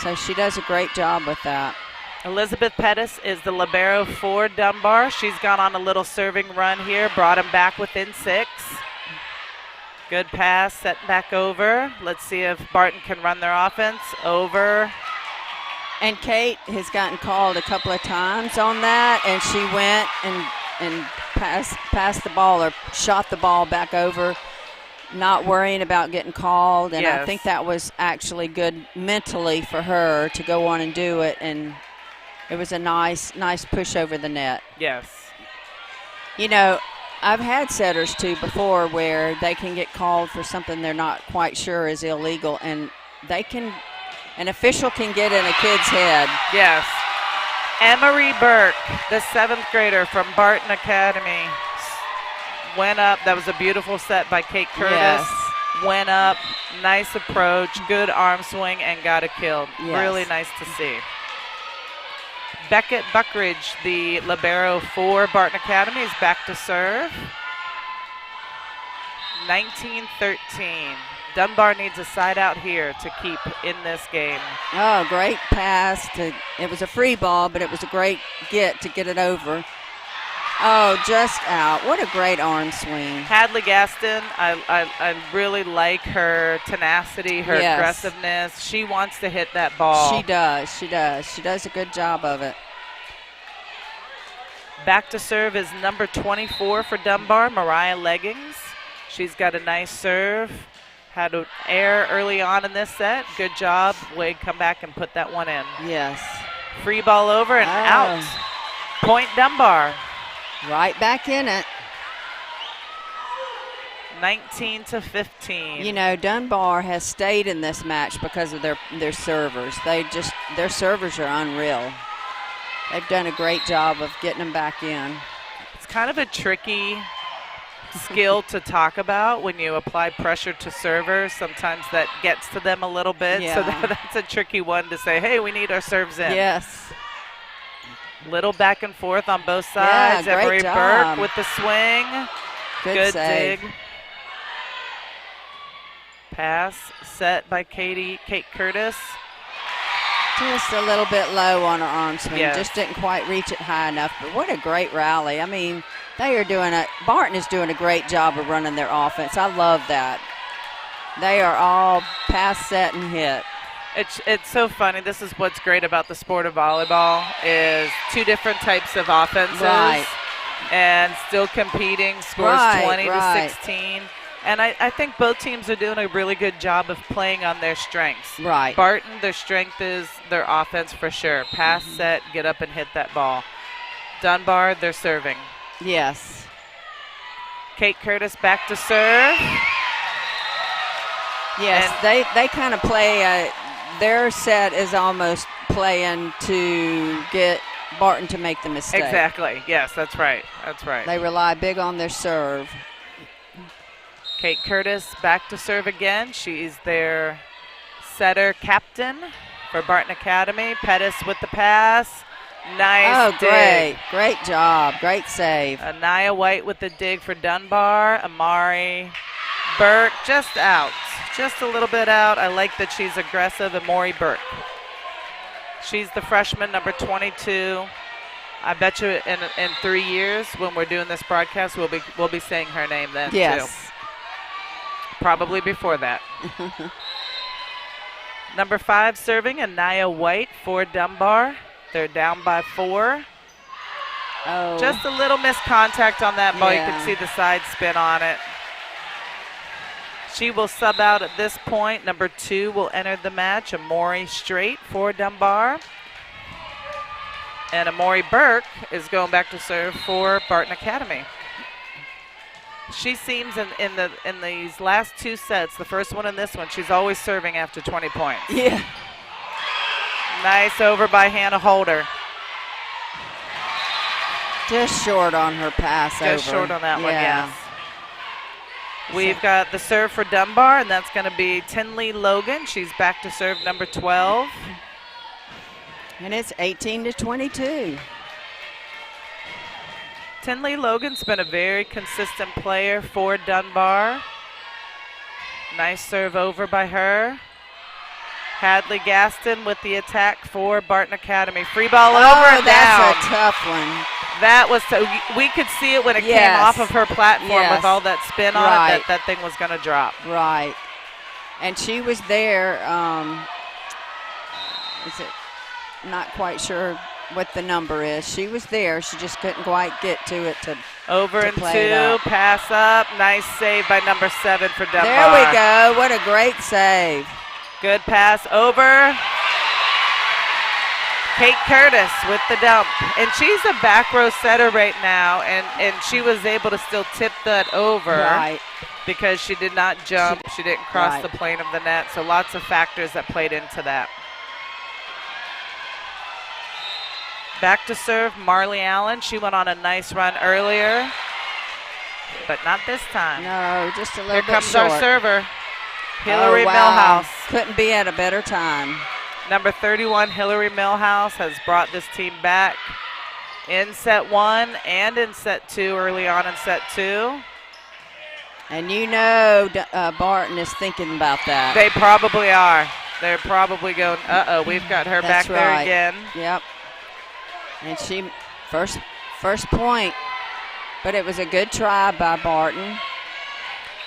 So she does a great job with that. Elizabeth Pettis is the libero for Dunbar. She's gone on a little serving run here, brought him back within 6. Good pass, set back over. Let's see if Barton can run their offense. Over. And Kate has gotten called a couple of times on that, and she went and passed the ball or shot the ball back over, not worrying about getting called. And I think that was actually good mentally for her to go on and do it, and it was a nice push over the net. Yes. You know, I've had setters too before where they can get called for something they're not quite sure is illegal, and an official can get in a kid's head. Yes. Emery Burke, the 7th grader from Barton Academy, went up. That was a beautiful set by Kate Curtis. Yes. Went up, nice approach, good arm swing, and got a kill. Yes. Really nice to see. Beckett Buckridge, the libero for Barton Academy, is back to serve. 19-13. Dunbar needs a side out here to keep in this game. Oh, great pass. It was a free ball, but it was a great get to get it over. Oh, just out. What a great arm swing. Hadley Gaston, I really like her tenacity, her aggressiveness. She wants to hit that ball. She does. She does. She does a good job of it. Back to serve is number 24 for Dunbar, Mariah Leggings. She's got a nice serve. Had an error early on in this set. Good job. Wade, come back and put that one in. Yes. Free ball over and out. Point Dunbar. Right back in it. 19-15. You know, Dunbar has stayed in this match because of their servers. Their servers are unreal. They've done a great job of getting them back in. It's kind of a tricky skill to talk about when you apply pressure to servers. Sometimes that gets to them a little bit. Yeah. So that's a tricky one to say, hey, we need our serves in. Yes. Little back and forth on both sides. Yeah, Emery great job. Burke with the swing. Good save. dig. Pass set by Kate Curtis. Just a little bit low on her arm swing. Yes. Just didn't quite reach it high enough. But what a great rally. I mean, Barton is doing a great job of running their offense. I love that. They are all pass, set, and hit. It's so funny. This is what's great about the sport of volleyball is 2 different types of offenses. Right. And still competing. Scores 20-16. And I think both teams are doing a really good job of playing on their strengths. Right. Barton, their strength is their offense for sure. Pass, set, get up and hit that ball. Dunbar, they're serving. Yes. Kate Curtis back to serve. Yes, And they kind of play, their set is almost playing to get Barton to make the mistake. Exactly. Yes, that's right. That's right. They rely big on their serve. Kate Curtis back to serve again. She's their setter captain for Barton Academy. Pettis with the pass. Nice dig. Great. Great job. Great save. Anaya White with the dig for Dunbar. Amari Burke just out. Just a little bit out. I like that she's aggressive. Amari Burke. She's the freshman, number 22. I bet you in 3 years when we're doing this broadcast, we'll be saying her name then yes. too. Probably before that. Number 5 serving, Anaya White for Dunbar. They're down by 4. Oh. Just a little miscontact on that ball. Yeah. You can see the side spin on it. She will sub out at this point. Number 2 will enter the match, Amori Straight for Dunbar. And Amori Burke is going back to serve for Barton Academy. She seems in these last 2 sets, the first one and this one, she's always serving after 20 points. Yeah. Nice over by Hannah Holder. Just short on her pass over. Just short on that one, yes. We've got the serve for Dunbar, and that's going to be Tinley Logan. She's back to serve number 12. And it's 18-22. Tinley Logan's been a very consistent player for Dunbar. Nice serve over by her. Hadley Gaston with the attack for Barton Academy. Free ball over and down. That's a tough one. That was we could see it when it came off of her platform with all that spin on it, that thing was going to drop. Right. And she was there. Is it not quite sure what the number is? She was there. She just couldn't quite get to it to over to and play 2, pass up. Nice save by number 7 for Dunbar. There we go. What a great save. Good pass over. Kate Curtis with the dump. And she's a back row setter right now, and she was able to still tip that over because she did not jump. She didn't cross the plane of the net, so lots of factors that played into that. Back to serve, Marley Allen. She went on a nice run earlier, but not this time. No, just a little bit short. Here comes our server, Hillary Millhouse. Couldn't be at a better time. Number 31, Hillary Millhouse, has brought this team back in set 1 and in set 2, early on in set 2. And you know Barton is thinking about that. They probably are. They're probably going, uh-oh, we've got her back there again. Yep. And she, first point, but it was a good try by Barton.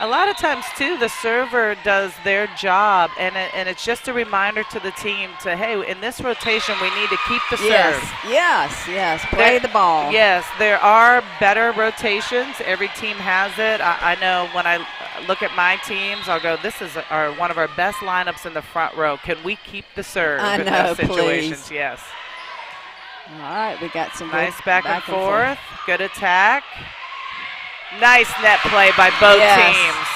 A lot of times, too, the server does their job, and it's just a reminder to the team to, hey, in this rotation, we need to keep the serve. Yes, play the ball. Yes, there are better rotations. Every team has it. I know when I look at my teams, I'll go, this is one of our best lineups in the front row. Can we keep the serve in those situations? Please. Yes. All right, we got some nice back and forth. Good attack. Nice net play by both teams.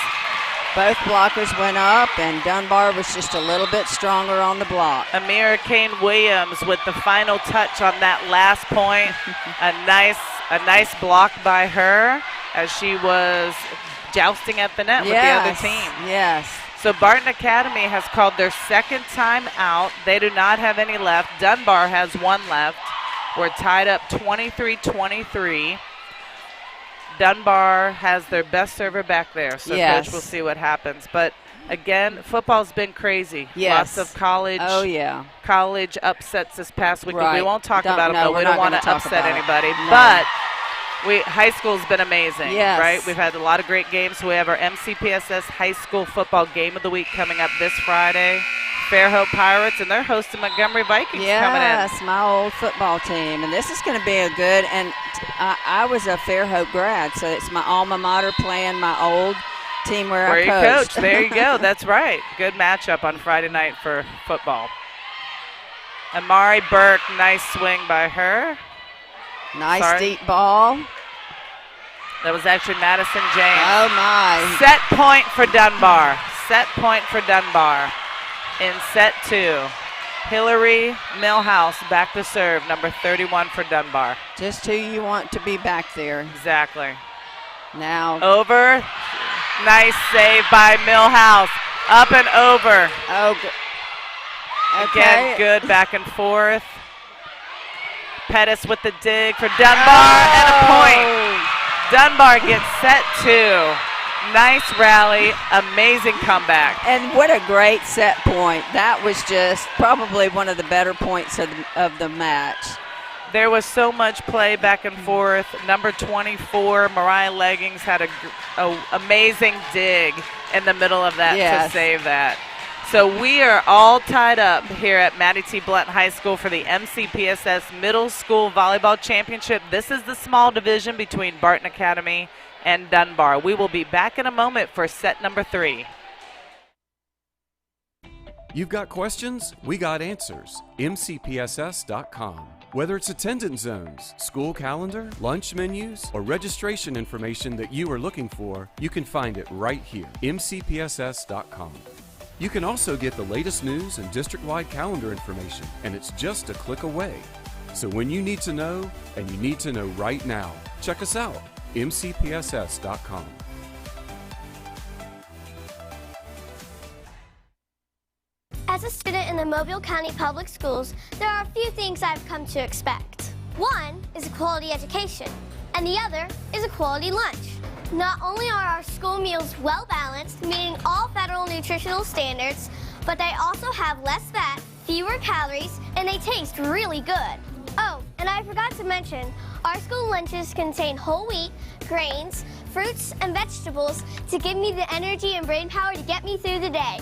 Both blockers went up, and Dunbar was just a little bit stronger on the block. Amira Kane Williams with the final touch on that last point. a nice block by her as she was jousting at the net with the other team. Yes. So Barton Academy has called their second time out. They do not have any left. Dunbar has 1 left. We're tied up 23-23. Dunbar has their best server back there, so Coach will see what happens. But again, football's been crazy. Yes. Lots of college. Oh, yeah. College upsets this past week. Right. We won't talk about them. No, we don't want to upset anybody. No. But high school's been amazing, yes. right? We've had a lot of great games. We have our MCPSS High School Football Game of the Week coming up this Friday. Fairhope Pirates, and they're hosting Montgomery Vikings coming in. Yes, my old football team. And this is going to be a good, and I was a Fairhope grad, so it's my alma mater playing my old team where Where I you coached. coach. There you go. That's right. Good matchup on Friday night for football. Amari Burke, nice swing by her. Nice deep ball. That was actually Madison James. Oh, my. Set point for Dunbar. Set point for Dunbar in set 2. Hillary Millhouse back to serve, number 31 for Dunbar. Just who you want to be back there. Exactly. Now. Over. Nice save by Millhouse. Up and over. Oh, good. Okay. Again, good back and forth. Pettis with the dig for Dunbar and a point. Dunbar gets set 2. Nice rally, amazing comeback. And what a great set point. That was just probably one of the better points of the match. There was so much play back and forth. Number 24, Mariah Leggings, had a amazing dig in the middle of that to save that. So we are all tied up here at Maddie T. Blunt High School for the MCPSS Middle School Volleyball Championship. This is the small division between Barton Academy and Dunbar. We will be back in a moment for set number 3. You've got questions? We got answers. MCPSS.com. Whether it's attendance zones, school calendar, lunch menus, or registration information that you are looking for, you can find it right here. MCPSS.com. You can also get the latest news and district-wide calendar information, and it's just a click away. So when you need to know, and you need to know right now, check us out, mcpss.com. As a student in the Mobile County Public Schools, there are a few things I've come to expect. One is a quality education, and the other is a quality lunch. Not only are our school meals well balanced, meeting all federal nutritional standards, but they also have less fat, fewer calories, and they taste really good. Oh, and I forgot to mention, our school lunches contain whole wheat, grains, fruits, and vegetables to give me the energy and brain power to get me through the day.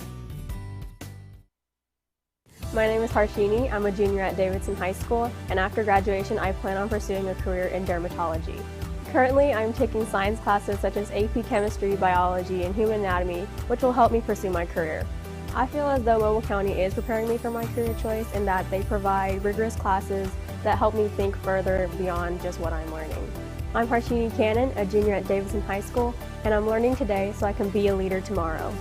My name is Harshini. I'm a junior at Davidson High School, and after graduation, I plan on pursuing a career in dermatology. Currently, I'm taking science classes such as AP Chemistry, Biology, and Human Anatomy, which will help me pursue my career. I feel as though Mobile County is preparing me for my career choice in that they provide rigorous classes that help me think further beyond just what I'm learning. I'm Harshini Cannon, a junior at Davidson High School, and I'm learning today so I can be a leader tomorrow.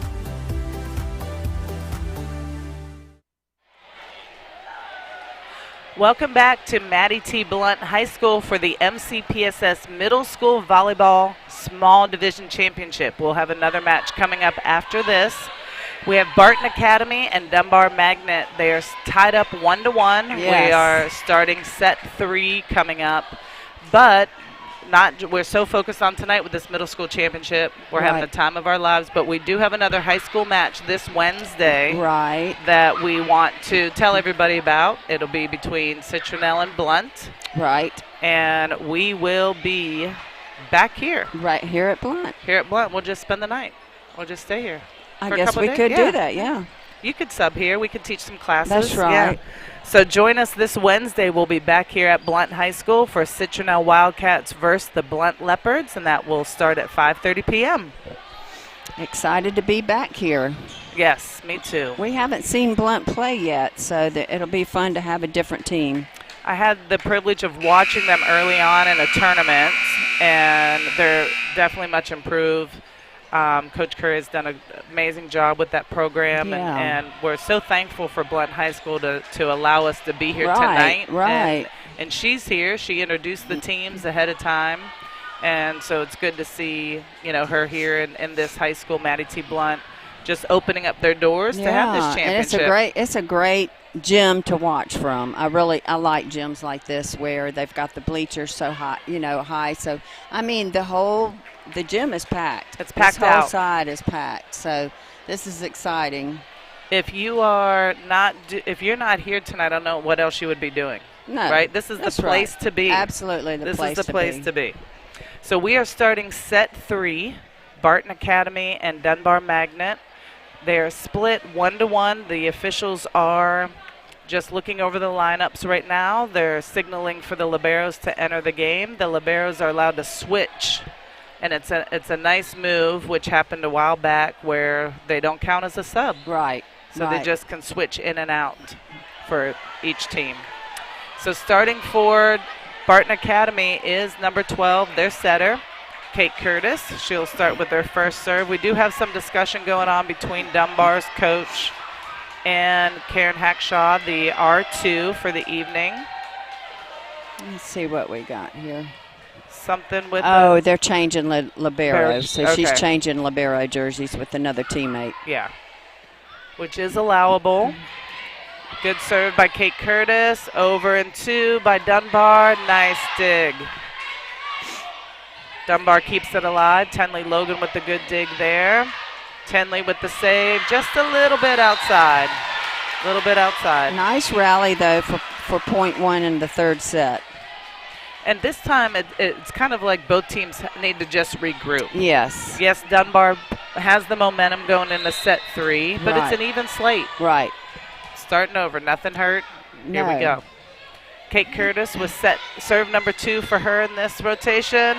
Welcome back to Maddie T. Blunt High School for the MCPSS Middle School Volleyball Small Division Championship. We'll have another match coming up after this. We have Barton Academy and Dunbar Magnet. They are tied up 1-1. Yes. We are starting set 3 coming up, but we're so focused on tonight with this middle school championship. We're having the time of our lives, but we do have another high school match this Wednesday that we want to tell everybody about. It'll be between Citronelle and Blunt. And we will be back here. Right here at Blunt. Here at Blunt. We'll just spend the night. We'll just stay here. I guess we could do that, yeah. You could sub here. We could teach some classes. That's right. Yeah. So join us this Wednesday. We'll be back here at Blunt High School for Citronelle Wildcats versus the Blunt Leopards, and that will start at 5:30 p.m. Excited to be back here. Yes, me too. We haven't seen Blunt play yet, so it'll be fun to have a different team. I had the privilege of watching them early on in a tournament, and they're definitely much improved. Coach Curry has done an amazing job with that program, and we're so thankful for Blunt High School to allow us to be here tonight. And she's here. She introduced the teams ahead of time, and so it's good to see her here in this high school, Maddie T. Blunt, just opening up their doors to have this championship. And it's a great gym to watch from. I like gyms like this where they've got the bleachers so high, high. So I mean the gym is packed. It's packed out. This whole side is packed. So this is exciting. If you're not here tonight, I don't know what else you would be doing. No. Right? This is the place to be. Absolutely This is the place to be. So we are starting set 3, Barton Academy and Dunbar Magnet. They're split 1-1. The officials are just looking over the lineups right now. They're signaling for the liberos to enter the game. The liberos are allowed to switch And it's a nice move, which happened a while back, where they don't count as a sub. Right. So they just can switch in and out for each team. So starting for Barton Academy is number 12, their setter, Kate Curtis. She'll start with their first serve. We do have some discussion going on between Dunbar's coach and Karen Hackshaw, the R2 for the evening. Let's see what we got here. Something with they're changing libero. So okay. She's changing libero jerseys with another teammate. Yeah, which is allowable. Good serve by Kate Curtis. Over and 2 by Dunbar. Nice dig. Dunbar keeps it alive. Tenley Logan with the good dig there. Tenley with the save. Just a little bit outside. A little bit outside. Nice rally, though, for point 1 in the third set. And this time, it's kind of like both teams need to just regroup. Yes. Yes, Dunbar has the momentum going into set 3, but it's an even slate. Right. Starting over. Nothing hurt. Here we go. Kate Curtis with serve number 2 for her in this rotation.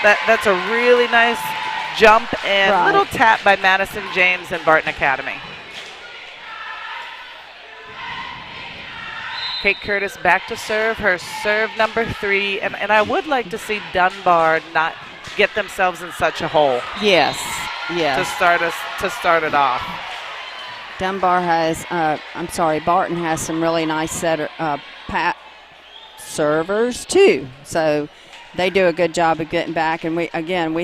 That's a really nice jump and little tap by Madison James and Barton Academy. Kate Curtis back to serve, her serve number 3. And I would like to see Dunbar not get themselves in such a hole. Yes, yes. To start it off. Dunbar has, Barton has some really nice servers too. So they do a good job of getting back. And we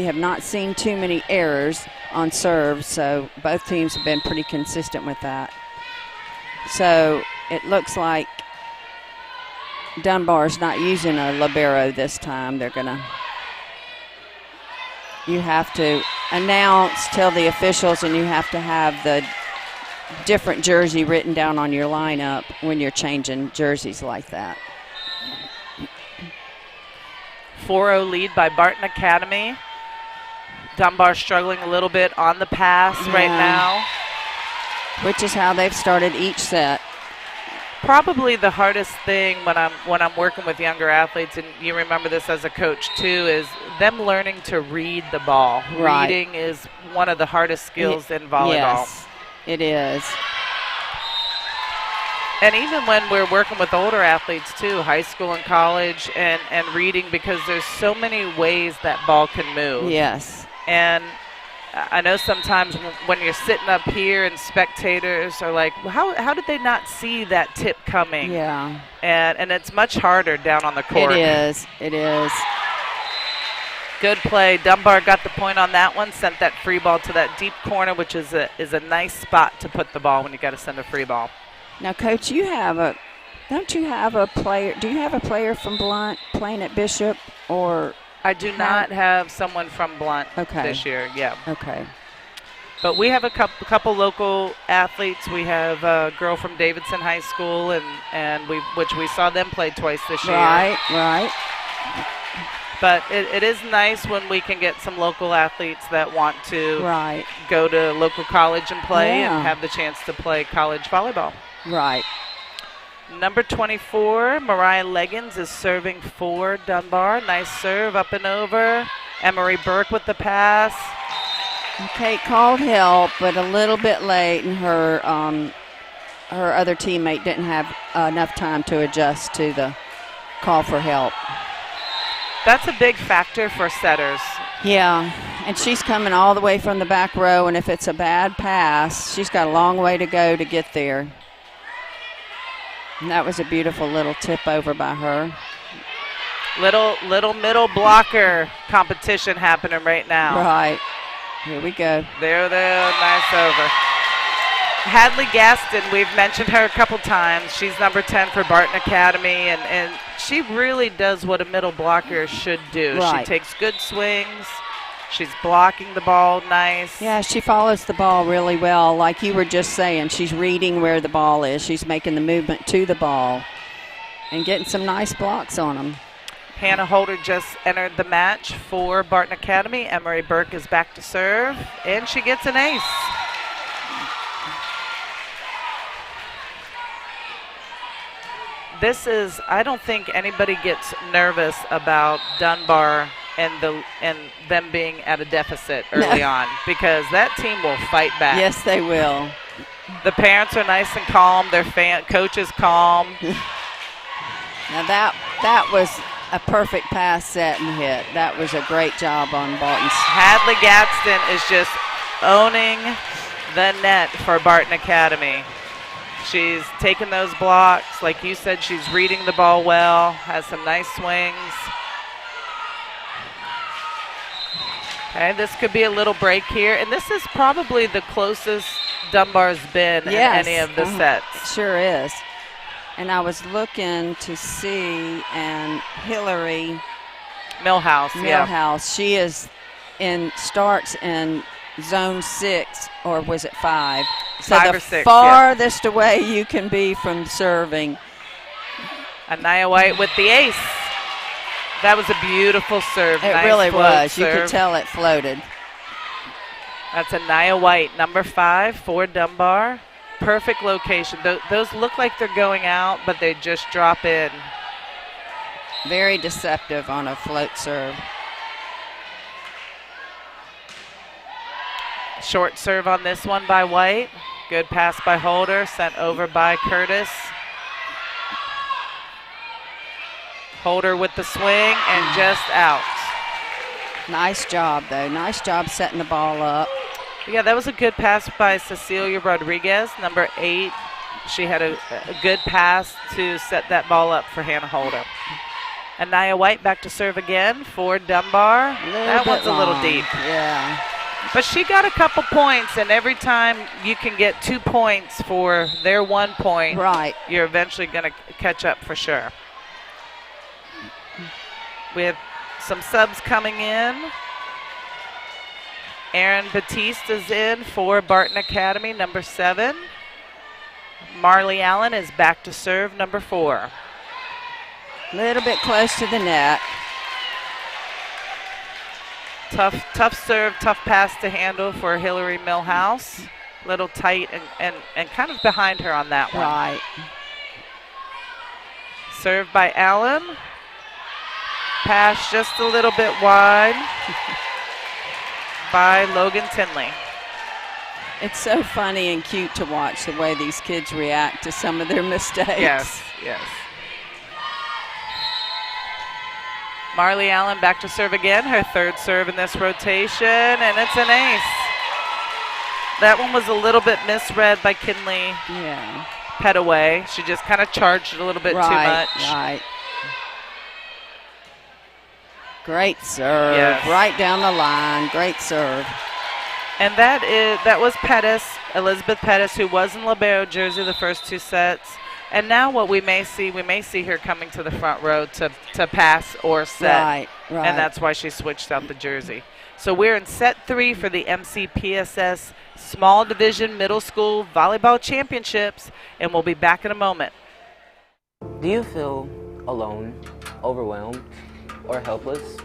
have not seen too many errors on serve. So both teams have been pretty consistent with that. So it looks like Dunbar's not using a libero this time. You have to announce, tell the officials, and you have to have the different jersey written down on your lineup when you're changing jerseys like that. 4-0 lead by Barton Academy. Dunbar struggling a little bit on the pass right now. Which is how they've started each set. Probably the hardest thing when I'm working with younger athletes, and you remember this as a coach too, is them learning to read the ball. Right. Reading is one of the hardest skills in volleyball. Yes, it is. And even when we're working with older athletes too, high school and college, and reading, because there's so many ways that ball can move. Yes. And I know sometimes when you're sitting up here and spectators are like, well, how did they not see that tip coming? Yeah. And it's much harder down on the court. It is. It is. Good play. Dunbar got the point on that one, sent that free ball to that deep corner, which is a nice spot to put the ball when you got to send a free ball. Now, Coach, don't you have a player? Do you have a player from Blunt playing at Bishop, or? I do not have someone from Blunt this year. Yeah. Okay. But we have a couple local athletes. We have a girl from Davidson High School, and which we saw them play twice this year. Right. But it is nice when we can get some local athletes that want to go to local college and play and have the chance to play college volleyball. Right. Number 24, Mariah Leggins, is serving for Dunbar. Nice serve up and over. Emery Burke with the pass. Kate called help, but a little bit late, and her other teammate didn't have enough time to adjust to the call for help. That's a big factor for setters. Yeah, and she's coming all the way from the back row, and if it's a bad pass, she's got a long way to go to get there. And that was a beautiful little tip over by her. Little middle blocker competition happening right now. Right. Here we go. There, nice over. Hadley Gaston, we've mentioned her a couple times. She's number 10 for Barton Academy, and she really does what a middle blocker should do. Right. She takes good swings. She's blocking the ball nice. Yeah, she follows the ball really well. Like you were just saying, she's reading where the ball is. She's making the movement to the ball and getting some nice blocks on them. Hannah Holder just entered the match for Barton Academy. Emery Burke is back to serve, and she gets an ace. I don't think anybody gets nervous about Dunbar and them being at a deficit early on, because that team will fight back. Yes, they will. The parents are nice and calm. Their coach is calm. Now that was a perfect pass, set, and hit. That was a great job on Barton's. Hadley Gadsden is just owning the net for Barton Academy. She's taking those blocks. Like you said, she's reading the ball well, has some nice swings. Okay, this could be a little break here. And this is probably the closest Dunbar's been in any of the sets. Sure is. And I was looking to see, and Hillary Millhouse, she is starts in zone 6, or was it 5? So 5 the or 6, farthest away you can be from serving. Anaya White with the ace. That was a beautiful serve. It nice really was. serve. You could tell it floated. That's Anaya White, number 5 for Dunbar. Perfect location. Those look like they're going out, but they just drop in. Very deceptive on a float serve. Short serve on this one by White. Good pass by Holder, sent over by Curtis. Holder with the swing and just out. Nice job, though. Nice job setting the ball up. Yeah, that was a good pass by Cecilia Rodriguez, number 8. She had a good pass to set that ball up for Hannah Holder. Anaya White back to serve again for Dunbar. That one's a little deep. Yeah. But she got a couple points, and every time you can get 2 points for their 1 point, right, you're eventually going to catch up for sure. We have some subs coming in. Aaron Batiste is in for Barton Academy, number 7. Marley Allen is back to serve, number 4. A little bit close to the net. Tough serve, tough pass to handle for Hillary Millhouse. Little tight and kind of behind her on that one. Right. Served by Allen. Pass just a little bit wide by Logan Tinley. It's so funny and cute to watch the way these kids react to some of their mistakes. Yes, yes. Marley Allen back to serve again, her 3rd serve in this rotation, and it's an ace. That one was a little bit misread by Kinley. Yeah. Petaway. She just kind of charged it a little bit too much. Right. Great serve. Yes. Right down the line. Great serve. And that was Pettis, Elizabeth Pettis, who was in libero jersey the first 2 sets. And now what we may see her coming to the front row to pass or set. Right. And that's why she switched out the jersey. So we're in set 3 for the MCPSS Small Division Middle School Volleyball Championships, and we'll be back in a moment. Do you feel alone, overwhelmed, or helpless?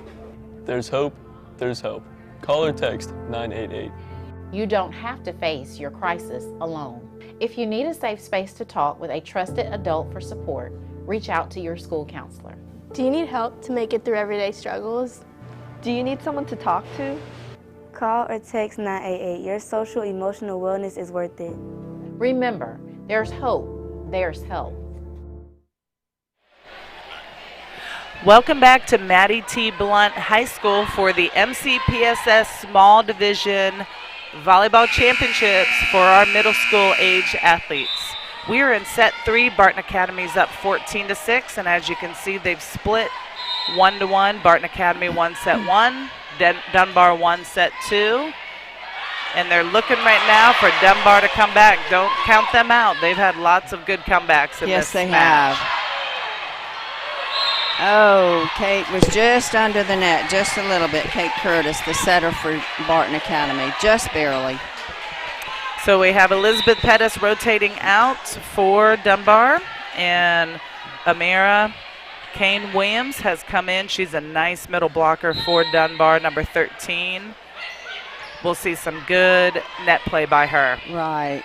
There's hope. There's hope. Call or text 988. You don't have to face your crisis alone. If you need a safe space to talk with a trusted adult for support, reach out to your school counselor. Do you need help to make it through everyday struggles? Do you need someone to talk to? Call or text 988. Your social emotional wellness is worth it. Remember, there's hope, there's help. Welcome back to Maddie T. Blunt High School for the MCPSS Small Division Volleyball Championships for our middle school age athletes. We are in set 3. Barton Academy's up 14-6, and as you can see, they've split 1-1. Barton Academy won set 1, Dunbar won set 2, and they're looking right now for Dunbar to come back. Don't count them out. They've had lots of good comebacks in this match. Yes, they have. Oh, Kate was just under the net, just a little bit. Kate Curtis, the setter for Barton Academy, just barely. So we have Elizabeth Pettis rotating out for Dunbar, and Amira Kane Williams has come in. She's a nice middle blocker for Dunbar, number 13. We'll see some good net play by her. Right.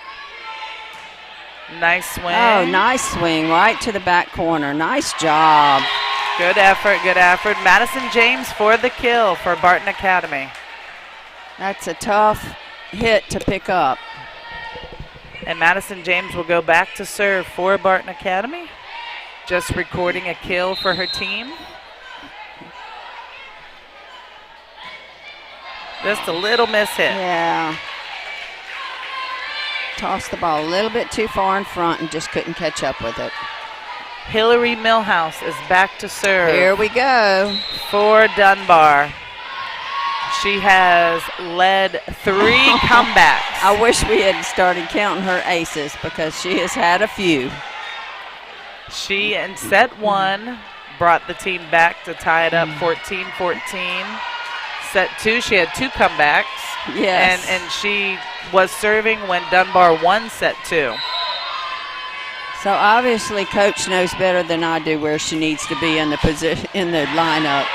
Nice swing. Oh, nice swing right to the back corner. Nice job. Good effort, good effort. Madison James for the kill for Barton Academy. That's a tough hit to pick up. And Madison James will go back to serve for Barton Academy. Just recording a kill for her team. Just a little miss hit. Yeah. Tossed the ball a little bit too far in front and just couldn't catch up with it. Hillary Millhouse is back to serve. Here we go. For Dunbar. She has led 3 comebacks. I wish we had started counting her aces because she has had a few. She, in set 1, brought the team back to tie it up 14-14. Set 2, she had 2 comebacks. Yes. And she was serving when Dunbar won set 2. So obviously Coach knows better than I do where she needs to be in the position in the lineup.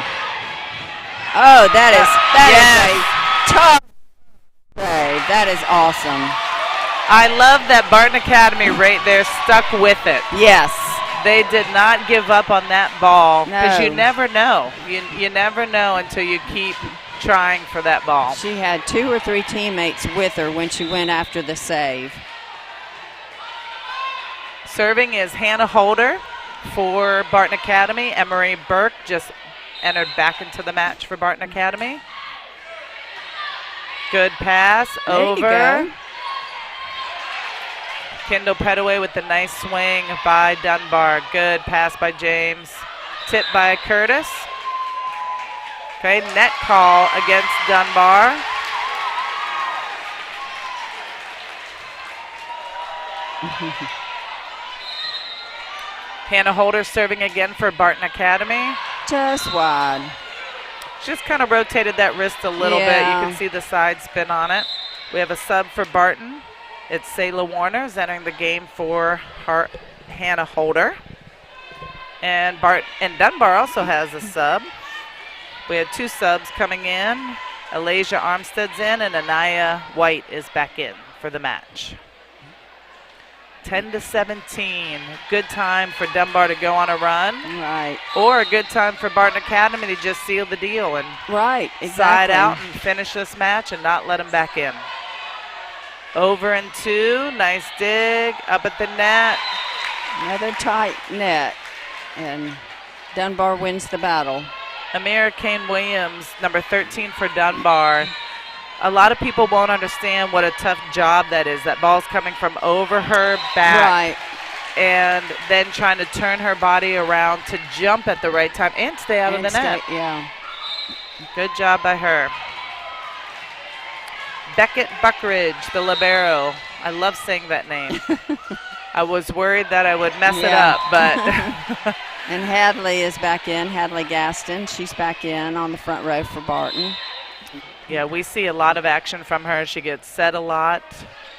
Oh, that is a tough save. That is awesome. I love that Barton Academy right there stuck with it. Yes. They did not give up on that ball because No. you never know. You never know until you keep trying for that ball. She had 2 or 3 teammates with her when she went after the save. Serving is Hannah Holder for Barton Academy. Emery Burke just entered back into the match for Barton Academy. Good pass There you over. go. Kendall Petaway with the nice swing by Dunbar. Good pass by James. Tip by Curtis. Okay, net call against Dunbar. Hannah Holder serving again for Barton Academy. Just wide. Just kind of rotated that wrist a little bit. You Yeah. can see the side spin on it. We have a sub for Barton. It's Sayla Warner is entering the game for Hannah Holder. And Dunbar also has a sub. We had 2 subs coming in. Alasia Armstead's in and Anaya White is back in for the match. 10-17. Good time for Dunbar to go on a run. Right. Or a good time for Barton Academy to just seal the deal and Right, side exactly. out and finish this match and not let them back in. Over and 2. Nice dig. Up at the net. Another tight net. And Dunbar wins the battle. Amira Kane Williams, number 13 for Dunbar. A lot of people won't understand what a tough job that is. That ball's coming from over her back. Right. And then trying to turn her body around to jump at the right time and stay out of the net. Yeah. Good job by her. Beckett Buckridge, the libero. I love saying that name. I was worried that I would mess it up, but. And Hadley is back in, Hadley Gaston. She's back in on the front row for Barton. Yeah, we see a lot of action from her. She gets set a lot.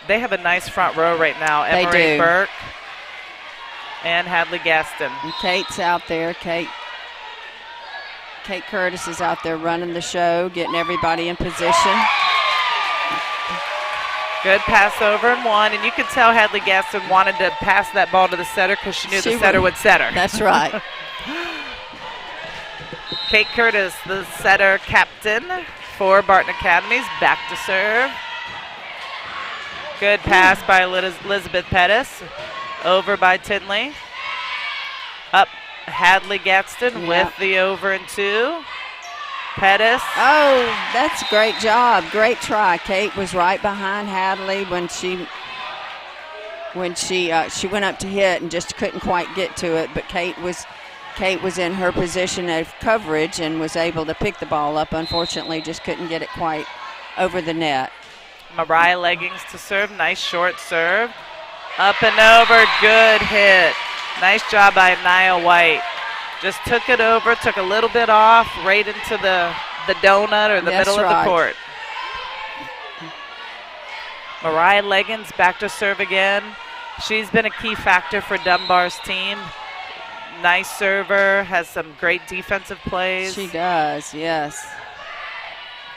They have a nice front row right now. They Emery do. Burke and Hadley Gaston. And Kate's out there. Kate Curtis is out there running the show, getting everybody in position. Good pass over and 1, and you could tell Hadley Gaston wanted to pass that ball to the setter because she knew the setter would set her. That's right. Kate Curtis, the setter captain for Barton Academy, is back to serve. Good pass by Elizabeth Pettis. Over by Tinley. Up Hadley Gaston with the over and 2. Pettis. Oh, that's a great job. Great try. Kate was right behind Hadley when she went up to hit and just couldn't quite get to it. But Kate was in her position of coverage and was able to pick the ball up. Unfortunately, just couldn't get it quite over the net. Mariah Leggings to serve. Nice short serve. Up and over. Good hit. Nice job by Nia White. Just took it over, took a little bit off, right into the donut or the middle of the court. Mariah Leggins back to serve again. She's been a key factor for Dunbar's team. Nice server, has some great defensive plays. She does, yes.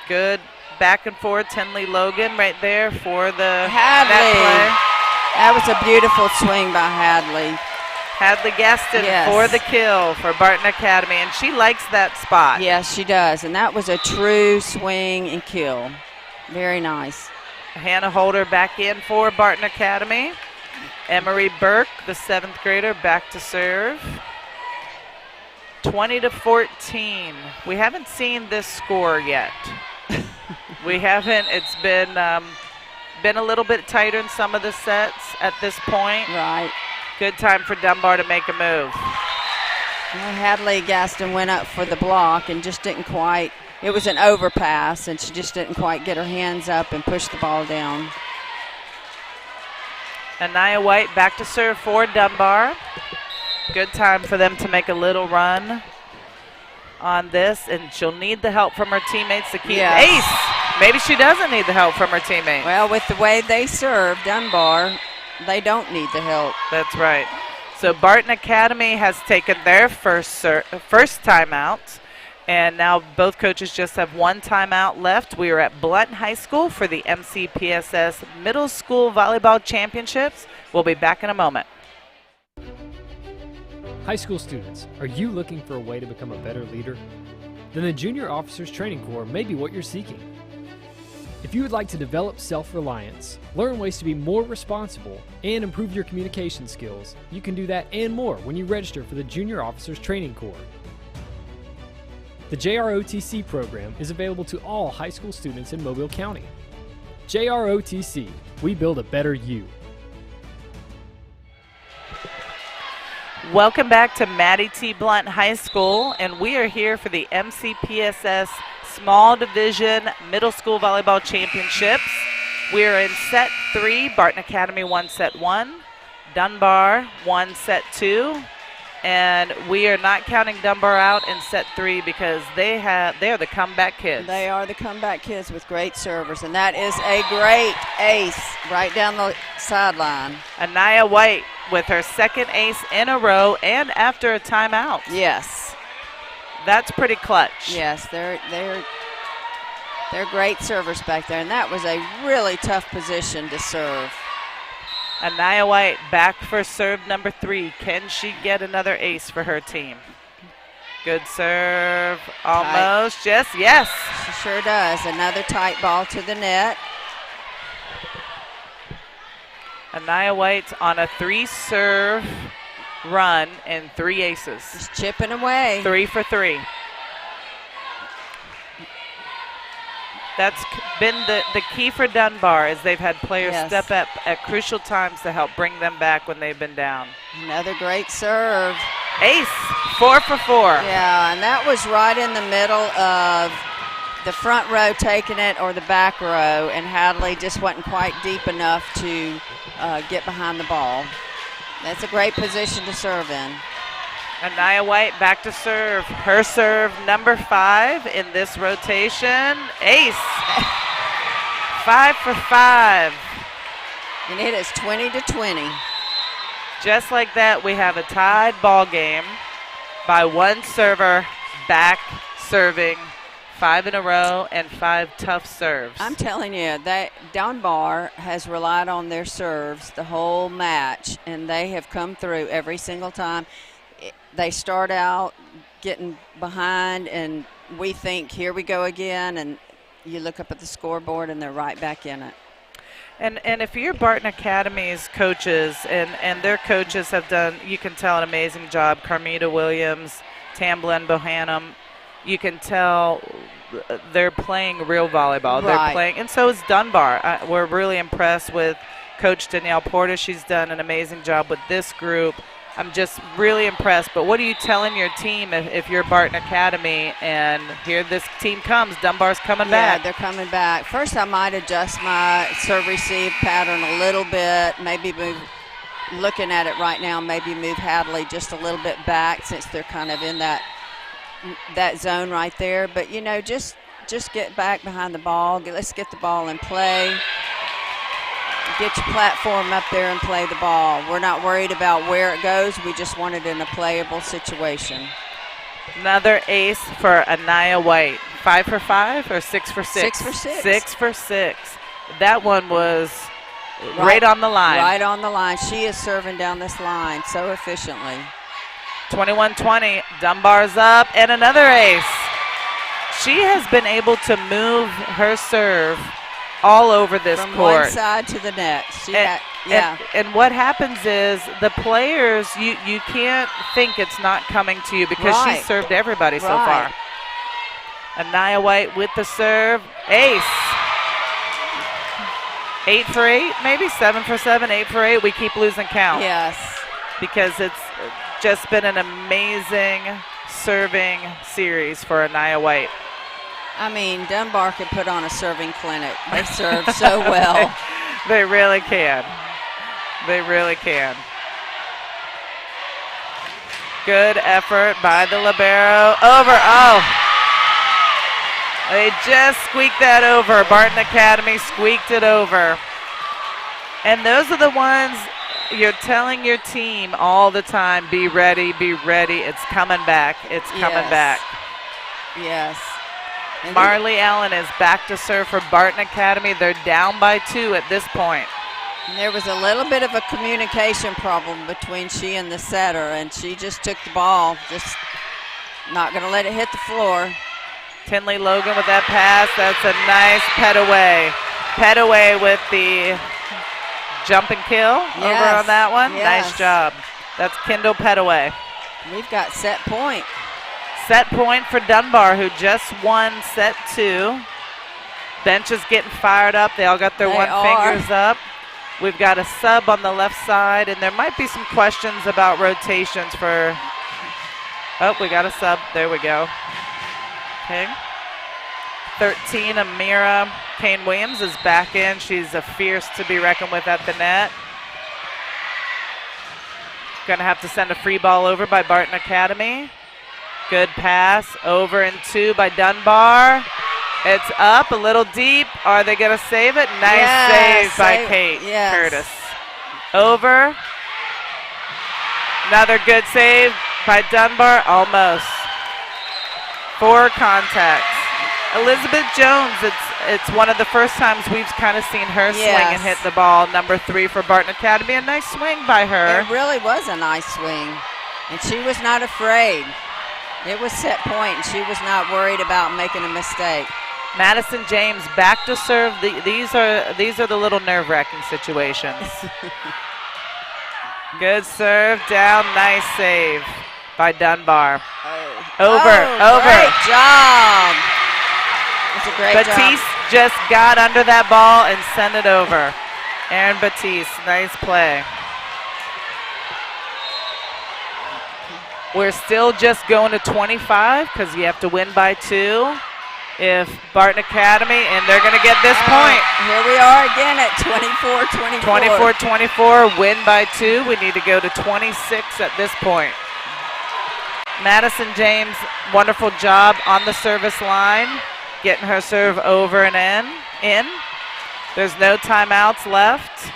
Good back and forth. Tinley Logan right there for the Hadley. net play. That was a beautiful swing by Hadley. Hadley Gaston for the kill for Barton Academy, and she likes that spot. Yes, she does, and that was a true swing and kill. Very nice. Hannah Holder back in for Barton Academy. Emery Burke, the 7th grader, back to serve. 20-14. We haven't seen this score yet. We haven't. It's been a little bit tighter in some of the sets at this point. Right. Good time for Dunbar to make a move. Well, Hadley Gaston went up for the block and just didn't quite. It was an overpass, and she just didn't quite get her hands up and push the ball down. Anaya White back to serve for Dunbar. Good time for them to make a little run on this, and she'll need the help from her teammates to keep ace. Maybe she doesn't need the help from her teammates. Well, with the way they serve, Dunbar, they don't need the help. That's right. So Barton Academy has taken their first timeout, and now both coaches just have one timeout left. We are at Blunt High School for the MCPSS Middle School Volleyball Championships. We'll be back in a moment. High school students, are you looking for a way to become a better leader? Then the Junior Officers Training Corps may be what you're seeking. If you would like to develop self-reliance, learn ways to be more responsible, and improve your communication skills, you can do that and more when you register for the Junior Officers Training Corps. The JROTC program is available to all high school students in Mobile County. JROTC, we build a better you. Welcome back to Maddie T. Blunt High School, and we are here for the MCPSS Small Division Middle School Volleyball Championships. We are in set 3. Barton Academy won set 1. Dunbar won set 2. And we are not counting Dunbar out in set 3 because they are the comeback kids. They are the comeback kids with great servers, and that is a great ace right down the sideline. Anaya White with her second ace in a row and after a timeout. Yes. That's pretty clutch. Yes, they're great servers back there, and that was a really tough position to serve. Anaya White back for serve number 3. Can she get another ace for her team? Good serve. Almost. Just yes. She sure does. Another tight ball to the net. Anaya White's on a 3-serve run and 3 aces. Just chipping away. 3 for 3. That's been the key for Dunbar, is they've had players step up at crucial times to help bring them back when they've been down. Another great serve. Ace, 4 for 4. Yeah, and that was right in the middle of the front row taking it or the back row, and Hadley just wasn't quite deep enough to get behind the ball. That's a great position to serve in. Anaya White back to serve. Her serve number 5 in this rotation. Ace. 5 for 5. And it is 20-20. Just like that, we have a tied ball game by one server back serving 5 in a row and 5 tough serves. I'm telling you, that Dunbar has relied on their serves the whole match, and they have come through every single time. They start out getting behind, and we think, here we go again, and you look up at the scoreboard, and they're right back in it. And if you're Barton Academy's coaches, and their coaches have done, you can tell, an amazing job. Carmita Williams, Tamblin Bohannon, you can tell they're playing real volleyball. Right. They're playing, and so is Dunbar. We're really impressed with Coach Danielle Porter. She's done an amazing job with this group. I'm just really impressed. But what are you telling your team if you're Barton Academy and here this team comes? Dunbar's coming back. Yeah, they're coming back. First, I might adjust my serve-receive pattern a little bit, maybe move, looking at it right now, maybe move Hadley just a little bit back since they're kind of in that zone right there. But, you know, just get back behind the ball. Let's get the ball in play. Get your platform up there and play the ball. We're not worried about where it goes. We just want it in a playable situation. Another ace for Anaya White. 5 for 5 or 6 for 6? 6 for 6. 6 for 6. That one was right on the line. Right on the line. She is serving down this line so efficiently. 21-20, Dunbar's up, and another ace. She has been able to move her serve all over this From court. one side to the next. And what happens is the players, you can't think it's not coming to you because she's served everybody so far. Anaya White with the serve. Ace. 8 for 8, maybe 7 for 7, 8 for 8. We keep losing count. Yes. Because it's just been an amazing serving series for Anaya White. I mean, Dunbar could put on a serving clinic. They serve so well. They really can. They really can. Good effort by the libero. Over. Oh. They just squeaked that over. Barton Academy squeaked it over. And those are the ones you're telling your team all the time, be ready, be ready. It's coming back. It's coming back. Yes. And Marley Allen is back to serve for Barton Academy. They're down by 2 at this point. There was a little bit of a communication problem between she and the setter, and she just took the ball, just not going to let it hit the floor. Tinley Logan with that pass. That's a nice pet away. Pet away with the jump and kill over on that one. Yes. Nice job. That's Kendall Petaway. We've got set point. Set point for Dunbar, who just won set 2. Bench is getting fired up. They all got their fingers up. We've got a sub on the left side, and there might be some questions about rotations for. Oh, we got a sub. There we go. Okay. 13, Amira Kane Williams is back in. She's a fierce to be reckoned with at the net. Going to have to send a free ball over by Barton Academy. Good pass over and 2 by Dunbar. It's up a little deep. Are they going to save it? Nice save by Kate Curtis. Over. Another good save by Dunbar. Almost. 4 contacts. Elizabeth Jones, it's one of the first times we've kind of seen her swing and hit the ball. Number 3 for Barton Academy. A nice swing by her. It really was a nice swing. And she was not afraid. It was set point, and she was not worried about making a mistake. Madison James back to serve. These are the little nerve-wracking situations. Good serve down. Nice save by Dunbar. Over. Great job. That's a great Batiste job. just got under that ball and sent it over. Aaron Batiste, nice play. We're still just going to 25 because you have to win by 2. If Barton Academy, and they're going to get this point. Here we are again at 24-24. 24-24, win by 2. We need to go to 26 at this point. Madison James, wonderful job on the service line, getting her serve over and in. There's no timeouts left.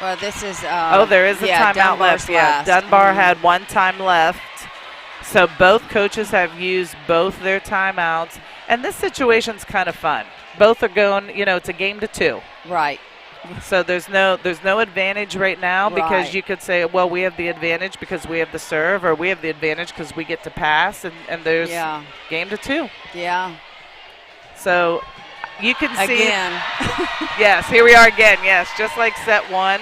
Well, this is. There is a timeout Dunbar's left. Yeah, last. Dunbar had 1 time left. So both coaches have used both their timeouts. And this situation's kind of fun. Both are going, it's a game to 2. Right. So there's no advantage right now because you could say, well, we have the advantage because we have the serve, or we have the advantage because we get to pass, and there's game to 2. Yeah. So you can see. Again. Yes, here we are again. Yes, just like set 1.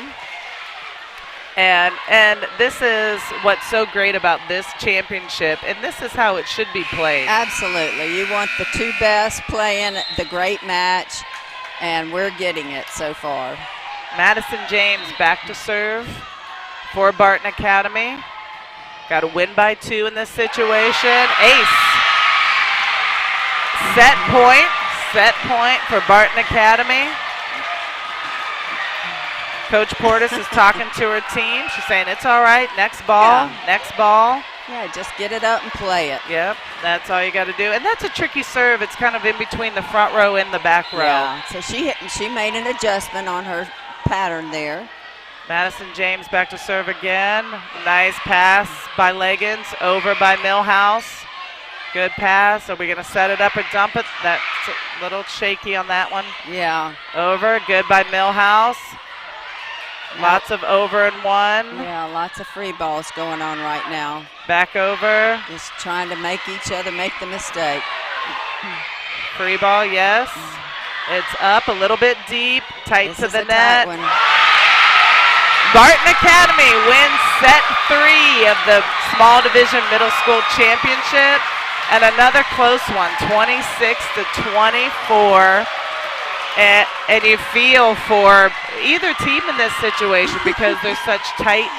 And this is what's so great about this championship, and this is how it should be played. Absolutely. You want the 2 best playing the great match, and we're getting it so far. Madison James back to serve for Barton Academy. Got to win by 2 in this situation. Ace. Set point for Barton Academy. Coach Portis is talking to her team. She's saying, it's all right, next ball, next ball. Yeah, just get it up and play it. Yep, that's all you got to do. And that's a tricky serve. It's kind of in between the front row and the back row. Yeah, so she made an adjustment on her pattern there. Madison James back to serve again. Nice pass by Leggins, over by Millhouse. Good pass. Are we going to set it up or dump it? That's a little shaky on that one. Yeah. Over, good by Millhouse. Lots of over and one. Yeah, lots of free balls going on right now. Back over. Just trying to make each other make the mistake. Free ball, yes. It's up a little bit deep, tight to the net. Barton Academy wins set 3 of the small division middle school championship. And another close one, 26-24. And you feel for either team in this situation because there's such tight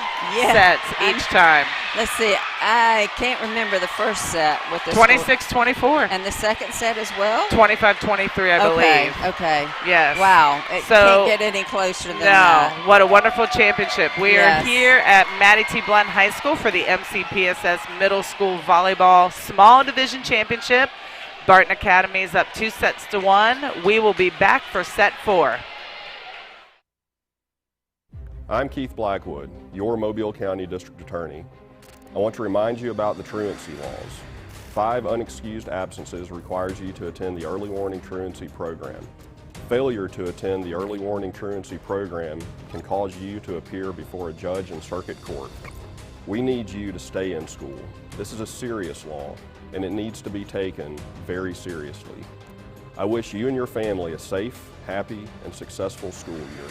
sets each time. Let's see. I can't remember the first set with the 26-24. And the second set as well? 25-23, I believe. Okay. Yes. Wow. It can't get any closer than that. No. What a wonderful championship. We are here at Maddie T. Blunt High School for the MCPSS Middle School Volleyball Small Division Championship. Barton Academy is up 2-1. We will be back for set 4. I'm Keith Blackwood, your Mobile County District Attorney. I want to remind you about the truancy laws. 5 unexcused absences requires you to attend the early warning truancy program. Failure to attend the early warning truancy program can cause you to appear before a judge in circuit court. We need you to stay in school. This is a serious law, and it needs to be taken very seriously. I wish you and your family a safe, happy, and successful school year.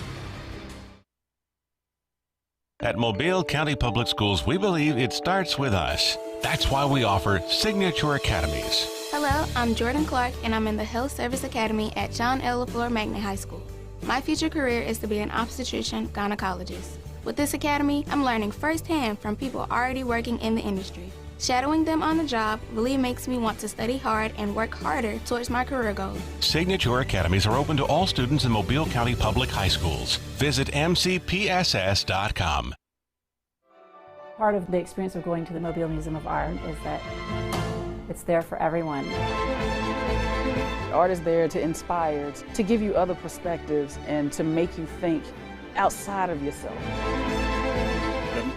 At Mobile County Public Schools, we believe it starts with us. That's why we offer Signature Academies. Hello, I'm Jordan Clark, and I'm in the Health Service Academy at John L. LaFleur Magnet High School. My future career is to be an obstetrician-gynecologist. With this academy, I'm learning firsthand from people already working in the industry. Shadowing them on the job really makes me want to study hard and work harder towards my career goals. Signature Academies are open to all students in Mobile County Public High Schools. Visit MCPSS.com. Part of the experience of going to the Mobile Museum of Art is that it's there for everyone. Art is there to inspire, to give you other perspectives, and to make you think outside of yourself.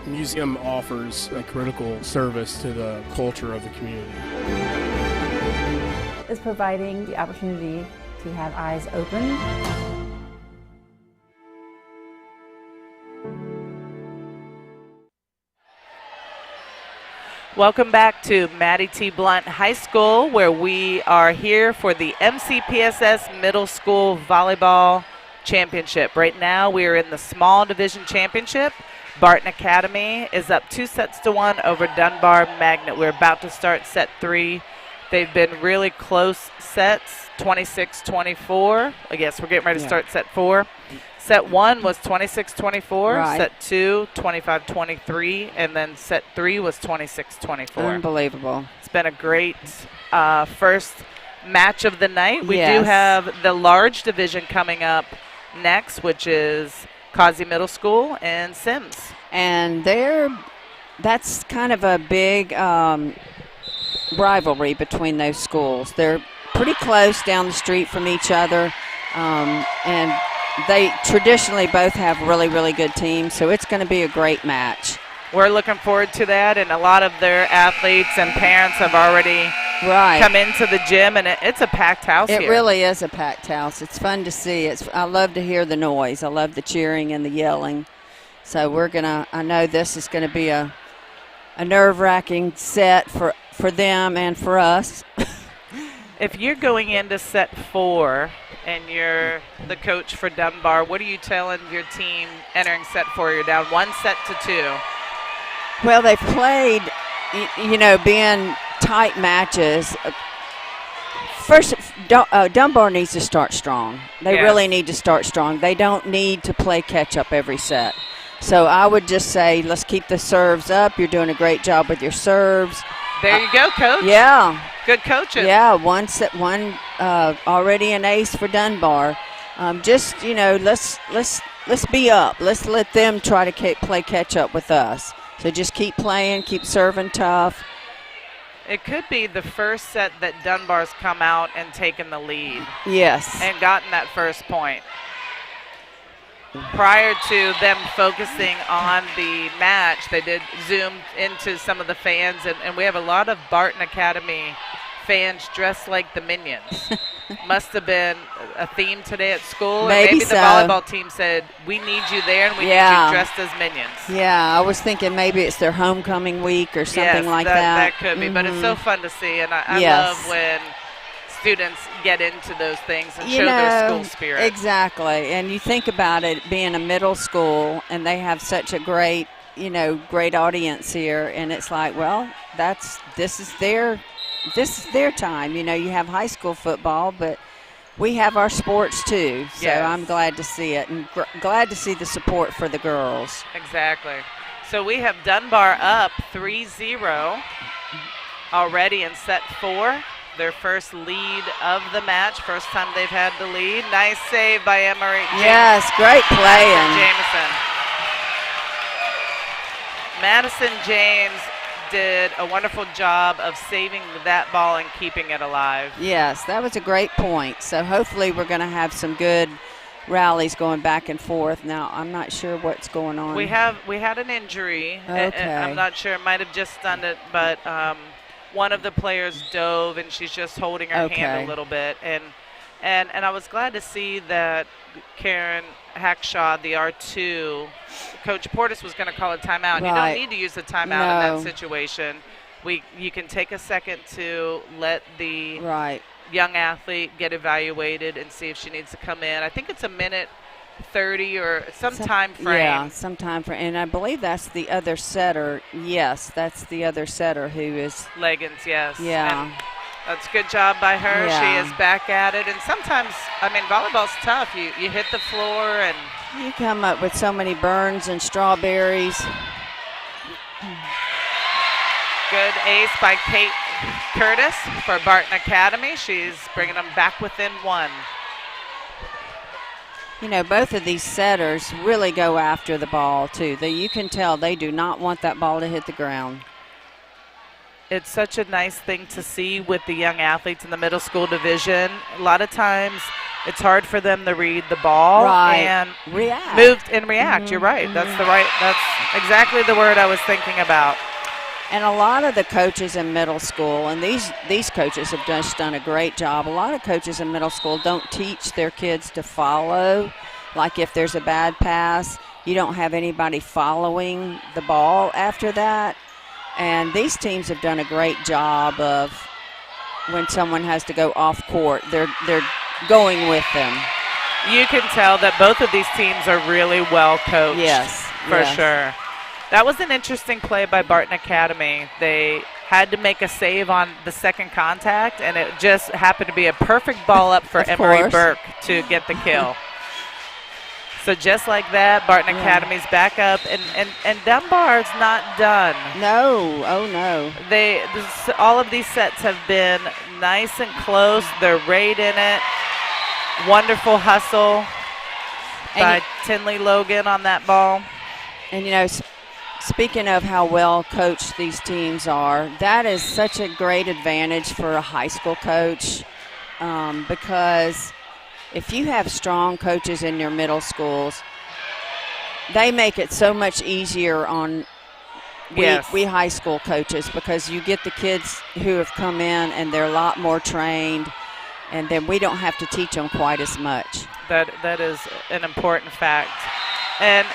The museum offers a critical service to the culture of the community. It's providing the opportunity to have eyes open. Welcome back to Maddie T. Blunt High School, where we are here for the MCPSS Middle School Volleyball Championship. Right now we are in the Small Division Championship. Barton Academy is up 2-1 over Dunbar Magnet. We're about to start set 3. They've been really close sets, 26-24. I guess we're getting ready to start set 4. Set 1 was 26-24, Right. set 2, 25-23, and then set 3 was 26-24. Unbelievable. It's been a great first match of the night. We do Yes. have the large division coming up next, which is Causey Middle School and Semmes. And that's kind of a big rivalry between those schools. They're pretty close down the street from each other, and they traditionally both have really, really good teams, so it's going to be a great match. We're looking forward to that, and a lot of their athletes and parents have already come into the gym, and it's a packed house here. It really is a packed house. It's fun to see. I love to hear the noise. I love the cheering and the yelling. So I know this is going to be a nerve-wracking set for them and for us. If you're going into set 4 and you're the coach for Dunbar, what are you telling your team entering set 4? You're down 1-2. Well, they've played, being tight matches. First, Dunbar needs to start strong. They really need to start strong. They don't need to play catch-up every set. So I would just say, let's keep the serves up. You're doing a great job with your serves. There you go, Coach. Yeah. Good coaching. Yeah, one already an ace for Dunbar. Let's be up. Let's let them try to play catch up with us. So just keep playing, keep serving tough. It could be the first set that Dunbar's come out and taken the lead. Yes. And gotten that first point. Prior to them focusing on the match, they did zoom into some of the fans, and we have a lot of Barton Academy fans dressed like the Minions. Must have been a theme today at school. Maybe or maybe the so. volleyball team said, we need you there and we need you dressed as minions. Yeah, I was thinking maybe it's their homecoming week or something like that. That could be, but it's so fun to see, and I love when students get into those things and show their school spirit. Exactly, and you think about it being a middle school, and they have such a great, great audience here, and it's like, well, this is their time. You have high school football, but we have our sports too. So I'm glad to see it, and glad to see the support for the girls. Exactly. So we have Dunbar up 3-0 already in set 4. Their first lead of the match, first time they've had the lead. Nice save by Emery. Yes, great playing. Madison James did a wonderful job of saving that ball and keeping it alive. Yes, that was a great point. So hopefully we're going to have some good rallies going back and forth. Now, I'm not sure what's going on. We had an injury. Okay. I'm not sure. It might have just done it, but one of the players dove, and she's just holding her hand a little bit. And I was glad to see that Karen Hackshaw, the R2, Coach Portis was going to call a timeout. Right. You don't need to use a timeout in that situation. You can take a second to let the young athlete get evaluated and see if she needs to come in. I think it's a minute 30 or some time frame. Yeah, some time frame. And I believe that's the other setter. Yes, that's the other setter who is. Leggins, yes. Yeah. And that's a good job by her. Yeah. She is back at it. And sometimes, volleyball's tough. You hit the floor and you come up with so many burns and strawberries. Good ace by Kate Curtis for Barton Academy. She's bringing them back within 1. Both of these setters really go after the ball, too. You can tell they do not want that ball to hit the ground. It's such a nice thing to see with the young athletes in the middle school division. A lot of times it's hard for them to read the ball and react. You're right. That's exactly the word I was thinking about. And a lot of the coaches in middle school, and these coaches have just done a great job. A lot of coaches in middle school don't teach their kids to follow. Like if there's a bad pass, you don't have anybody following the ball after that. And these teams have done a great job of when someone has to go off court, they're going with them. You can tell that both of these teams are really well coached. Yes, for sure. That was an interesting play by Barton Academy. They had to make a save on the second contact, and it just happened to be a perfect ball up for Emery Burke to get the kill. So just like that, Barton Academy's back up, and Dunbar's not done. No, oh no. All of these sets have been nice and close. They're right in it. Wonderful hustle by Tinley Logan on that ball. And speaking of how well coached these teams are, that is such a great advantage for a high school coach because if you have strong coaches in your middle schools, they make it so much easier on we high school coaches because you get the kids who have come in and they're a lot more trained, and then we don't have to teach them quite as much. That is an important fact. And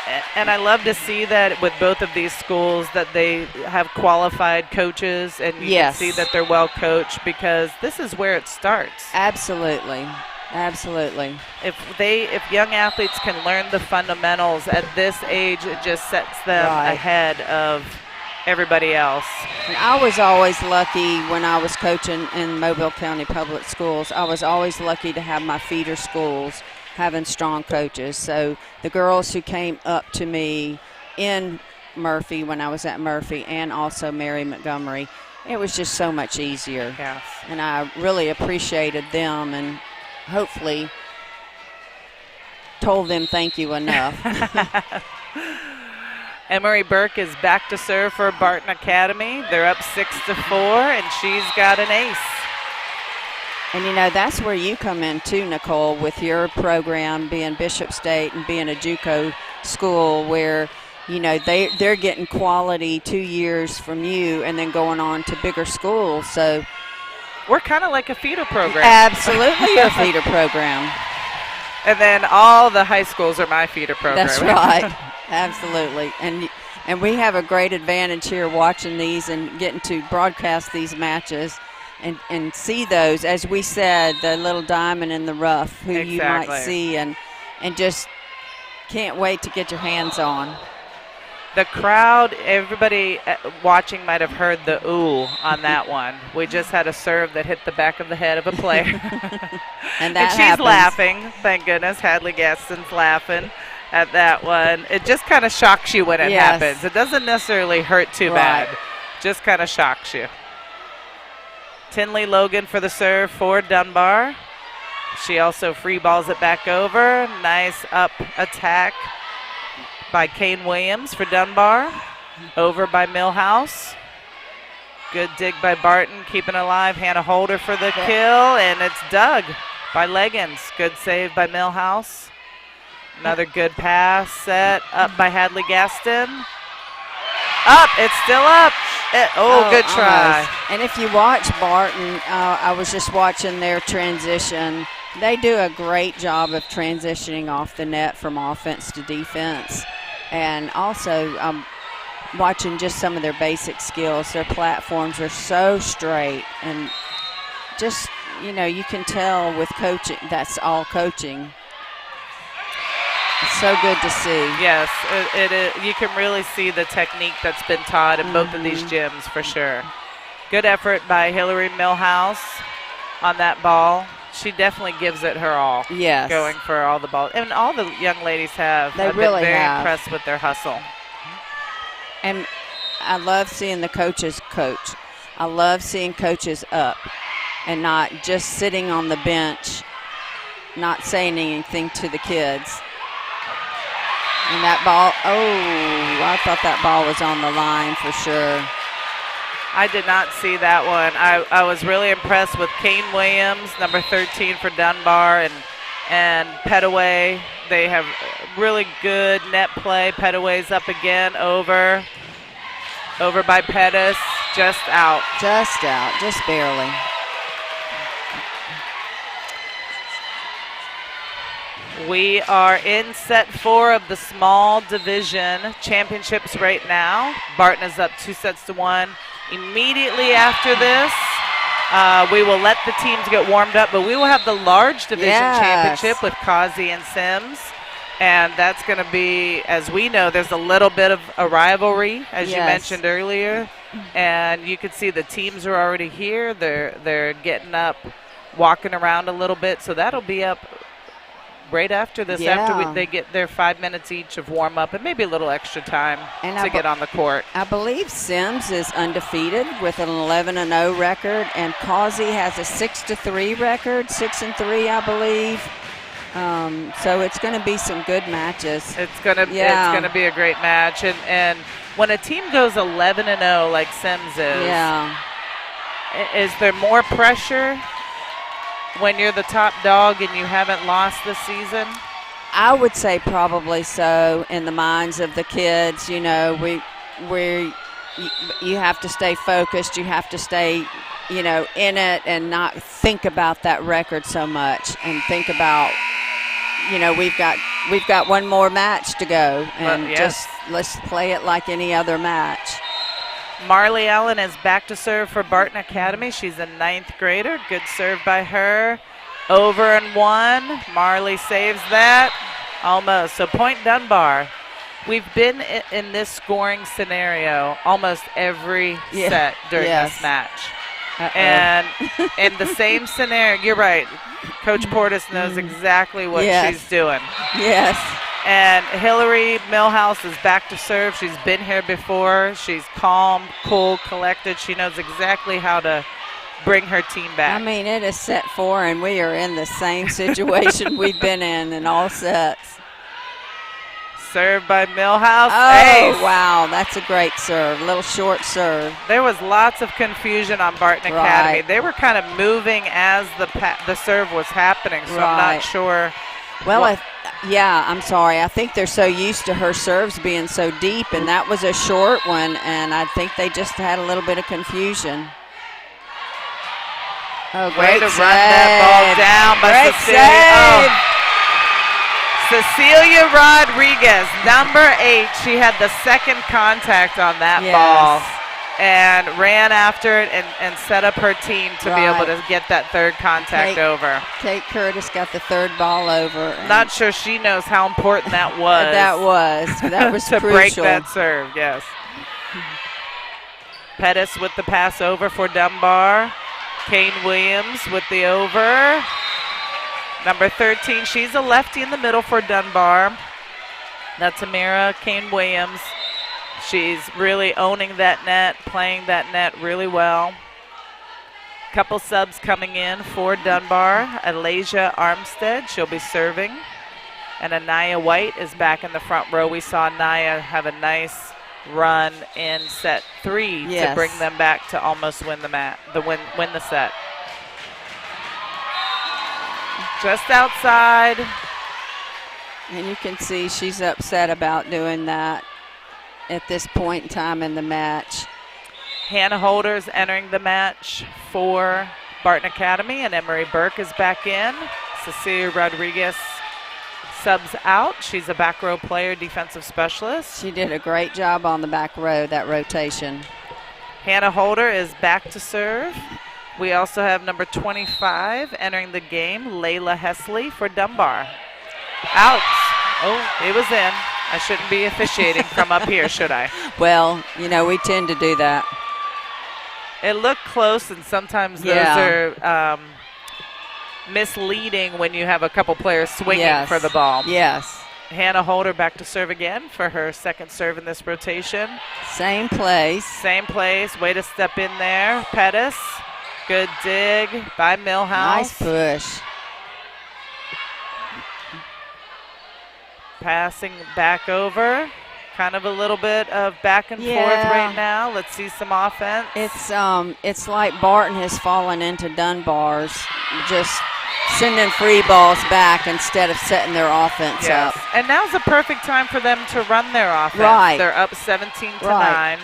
I love to see that with both of these schools that they have qualified coaches, and you can see that they're well coached because this is where it starts. Absolutely. Absolutely. If young athletes can learn the fundamentals at this age, it just sets them ahead of everybody else. And I was always lucky when I was coaching in Mobile County Public Schools. I was always lucky to have my feeder schools having strong coaches. So the girls who came up to me in Murphy when I was at Murphy and also Mary Montgomery, it was just so much easier. Yes. And I really appreciated them and hopefully told them thank you enough. Emery Burke is back to serve for Barton Academy. They're up 6-4, and she's got an ace. And, that's where you come in, too, Nicole, with your program being Bishop State and being a JUCO school where, they're getting quality 2 years from you and then going on to bigger schools. So We're kind of like a feeder program. Absolutely a feeder program. And then all the high schools are my feeder program. That's right. Absolutely. And we have a great advantage here watching these and getting to broadcast these matches and see those, as we said, the little diamond in the rough who you might see and just can't wait to get your hands on. The crowd, everybody watching might have heard the ooh on that one. We just had a serve that hit the back of the head of a player. and she's happens. Laughing. Thank goodness. Hadley Gaston's laughing at that one. It just kind of shocks you when it happens. It doesn't necessarily hurt too bad. Just kind of shocks you. Tinley Logan for the serve for Dunbar. She also free balls it back over. Nice up attack by Kane Williams for Dunbar. Over by Millhouse. Good dig by Barton, keeping alive. Hannah Holder for the kill, and it's dug by Leggins. Good save by Millhouse. Another good pass set up by Hadley Gaston. Up, it's still up. Good try. Almost. And if you watch Barton, I was just watching their transition. They do a great job of transitioning off the net from offense to defense. And also watching just some of their basic skills. Their platforms are so straight. And just, you can tell with coaching, that's all coaching. It's so good to see. Yes, it is. You can really see the technique that's been taught in both of these gyms for sure. Good effort by Hillary Millhouse on that ball. She definitely gives it her all. Yes. Going for all the balls. And all the young ladies have. They I've really been very have. impressed with their hustle. And I love seeing the coaches coach. I love seeing coaches up and not just sitting on the bench, not saying anything to the kids. And that ball, I thought that ball was on the line for sure. I did not see that one. I was really impressed with Kane Williams, number 13 for Dunbar, and Petaway. They have really good net play. Petaway's up again, over by Pettis, just out. Just out, just barely. We are in set 4 of the small division championships right now. Barton is up 2-1. Immediately after this, we will let the teams get warmed up, but we will have the large division championship with Causey and Semmes. And that's going to be, as we know, there's a little bit of a rivalry, as you mentioned earlier. And you can see the teams are already here. They're getting up, walking around a little bit. So that'll be up right after this, after they get their 5 minutes each of warm-up and maybe a little extra time to get on the court. I believe Semmes is undefeated with an 11-0 record, and Causey has a 6-3 record, 6-3, I believe. So it's going to be some good matches. It's going to be a great match, and when a team goes 11-0 like Semmes is there more pressure when you're the top dog and you haven't lost this season? I would say probably so in the minds of the kids. You have to stay focused. You have to stay, in it and not think about that record so much and think about, we've got one more match to go and just let's play it like any other match. Marley Allen is back to serve for Barton Academy. She's a 9th grader. Good serve by her. Over and 1. Marley saves that. Almost. So point Dunbar. We've been in this scoring scenario almost every set during this match. And in the same scenario, you're right. Coach Portis knows exactly what she's doing. Yes. And Hillary Millhouse is back to serve. She's been here before. She's calm, cool, collected. She knows exactly how to bring her team back. I mean, it is set 4, and we are in the same situation we've been in all sets. Serve by Millhouse. Oh, Ace. Wow, that's a great serve. A little short serve. There was lots of confusion on Barton Academy. They were kind of moving as the serve was happening, so I'm not sure. Well, I'm sorry. I think they're so used to her serves being so deep, and that was a short one, and I think they just had a little bit of confusion. Oh, Way great to save. run that ball down by Great Cecilia. save. Cecilia Rodriguez, number 8. She had the second contact on that Yes. ball and ran after it and set up her team to be able to get that third contact over. Kate Curtis got the third ball over. Not sure she knows how important that was. That was to crucial. break that serve, yes. Pettis with the pass over for Dunbar. Kane Williams with the over. Number 13, she's a lefty in the middle for Dunbar. That's Amira Kane Williams. She's really owning that net, playing that net really well. Couple subs coming in for Dunbar. Alasia Armstead, she'll be serving. And Anaya White is back in the front row. We saw Anaya have a nice run in set 3 to bring them back to almost win the set. Just outside. And you can see she's upset about doing that at this point in time in the match. Hannah Holder is entering the match for Barton Academy, and Emery Burke is back in. Cecilia Rodriguez subs out. She's a back row player, defensive specialist. She did a great job on the back row, that rotation. Hannah Holder is back to serve. We also have number 25 entering the game, Layla Hesley for Dunbar. Out. Oh, it was in. I shouldn't be officiating from up here, should I? Well, you know, we tend to do that. It looked close, and sometimes those are misleading when you have a couple players swinging for the ball. Yes. Hannah Holder back to serve again for her second serve in this rotation. Same place. Same place. Way to step in there. Pettis. Good dig by Millhouse. Nice push. Passing back over. Kind of a little bit of back and forth right now. Let's see some offense. It's like Barton has fallen into Dunbar's, just sending free balls back instead of setting their offense up. And now's the perfect time for them to run their offense. Right. They're up 17-9.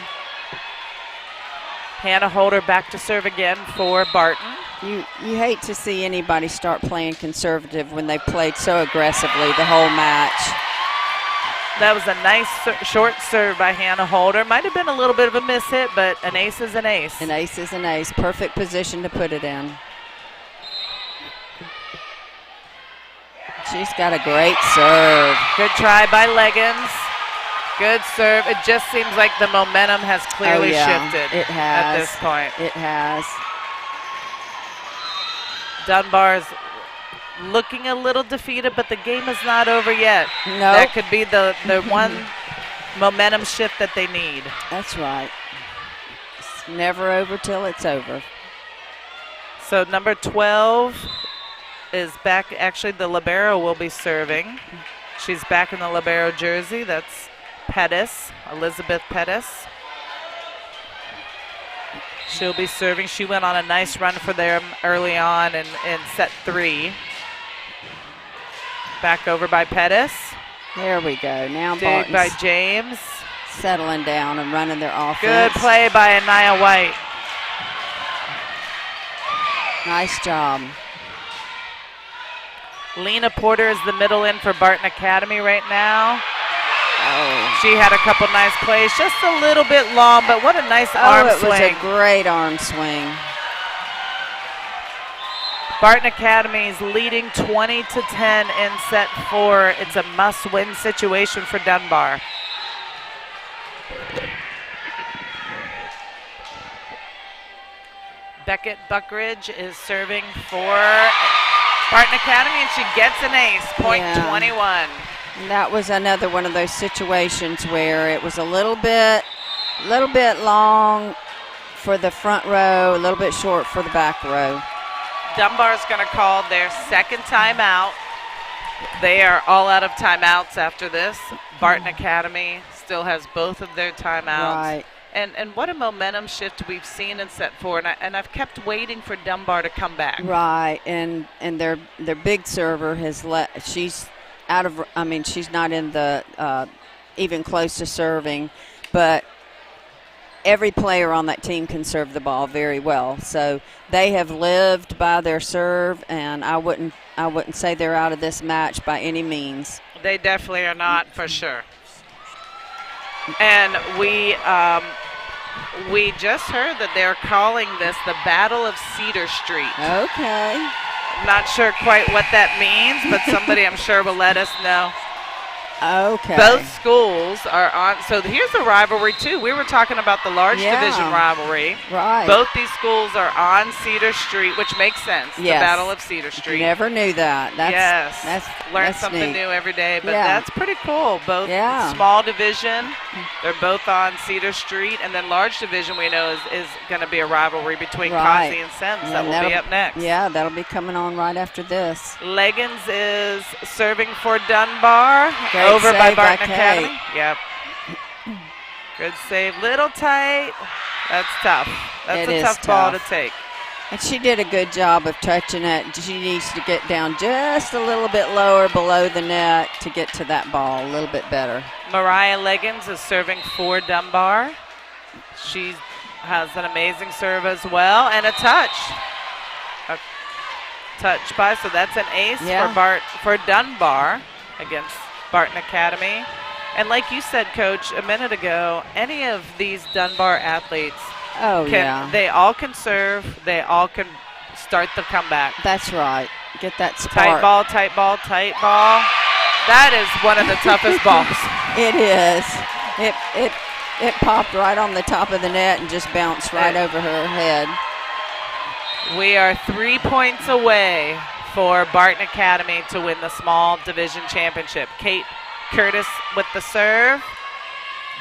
Hannah Holder back to serve again for Barton. You hate to see anybody start playing conservative when they played so aggressively the whole match. That was a nice short serve by Hannah Holder. Might have been a little bit of a miss hit, but an ace is an ace. An ace is an ace. Perfect position to put it in. She's got a great serve. Good try by Leggins. Good serve. It just seems like the momentum has clearly shifted it has. at this point. It has. Dunbar's looking a little defeated, but the game is not over yet. No. That could be the one momentum shift that they need. That's right. It's never over till it's over. So number 12 is back. Actually, the libero will be serving. She's back in the libero jersey. That's Pettis, Elizabeth Pettis. She'll be serving. She went on a nice run for them early on in set 3. Back over by Pettis. There we go. Now Dig by Barton's James. settling down and running their offense. Good play by Anaya White. Nice job. Lena Porter is the middle in for Barton Academy right now. Oh. She had a couple nice plays, just a little bit long, but what a nice arm swing. It was a great arm swing. Barton Academy is leading 20-10 in set 4. It's a must-win situation for Dunbar. Beckett Buckridge is serving for Barton Academy, and she gets an ace, point 21. And that was another one of those situations where it was a little bit long for the front row, a little bit short for the back row. Dunbar's going to call their second timeout. They are all out of timeouts after this. Barton Academy still has both of their timeouts. Right. And what a momentum shift we've seen in set 4. And I've kept waiting for Dunbar to come back. Right, and their big server has she's out of, I mean, she's not in the even close to serving, but every player on that team can serve the ball very well. So they have lived by their serve, and I wouldn't say they're out of this match by any means. They definitely are not, for sure. And we just heard that they're calling this the Battle of Cedar Street. Okay. I'm not sure quite what that means, but somebody I'm sure will let us know. Okay. Both schools are on. So here's the rivalry, too. We were talking about the large division rivalry. Right. Both these schools are on Cedar Street, which makes sense. Yes. The Battle of Cedar Street. Never knew that. Learn something new every day. But Yeah. that's pretty cool. Both small division, they're both on Cedar Street. And then large division, we know, is going to be a rivalry between Causey and Semmes. That will be up next. Yeah, that'll be coming on right after this. Leggins is serving for Dunbar. Great over by save Barton by Academy. Kate. Yep. Good save. Little tight. That's tough. That's a tough ball to take. And she did a good job of touching it. She needs to get down just a little bit lower below the net to get to that ball a little bit better. Mariah Leggins is serving for Dunbar. She has an amazing serve as well, and a touch. A touch by, so that's an ace for Dunbar against Barton Academy. And like you said, Coach, a minute ago, any of these Dunbar athletes, they all can serve, they all can start the comeback. That's right. Get that spark. Tight ball, tight ball, tight ball. That is one of the toughest balls. It is. It popped right on the top of the net and just bounced right over her head. We are 3 points away for Barton Academy to win the small division championship. Kate Curtis with the serve.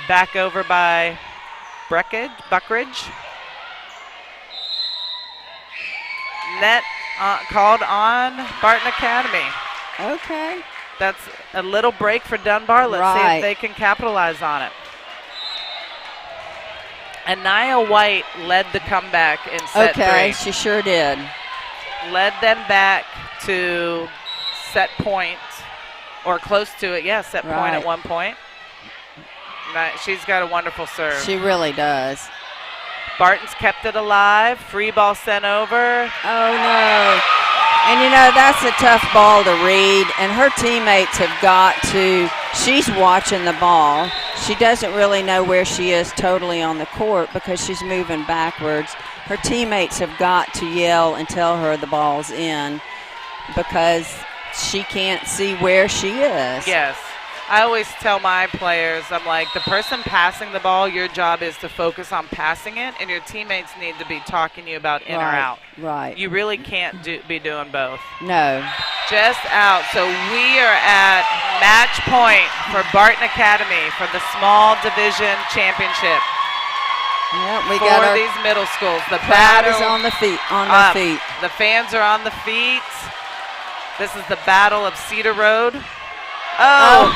Back over by Buckridge. Net called on Barton Academy. Okay. That's a little break for Dunbar. Let's see if they can capitalize on it. And Nia White led the comeback in set 3. Okay, she sure did. Led them back to set point, or close to it. Yeah, set point at one point. She's got a wonderful serve. She really does. Barton's kept it alive. Free ball sent over. Oh, no. And, you know, that's a tough ball to read, and her teammates have got to – she's watching the ball. She doesn't really know where she is totally on the court because she's moving backwards. Her teammates have got to yell and tell her the ball's in because she can't see where she is. Yes. I always tell my players, I'm like, the person passing the ball, your job is to focus on passing it, and your teammates need to be talking to you about in or out. Right. You really can't be doing both. No. Just out. So we are at match point for Barton Academy for the small division championship. Yep, we for got these middle schools. The crowd battle is on the feet. On their feet. The fans are on the feet. This is the Battle of Cedar Road. Oh,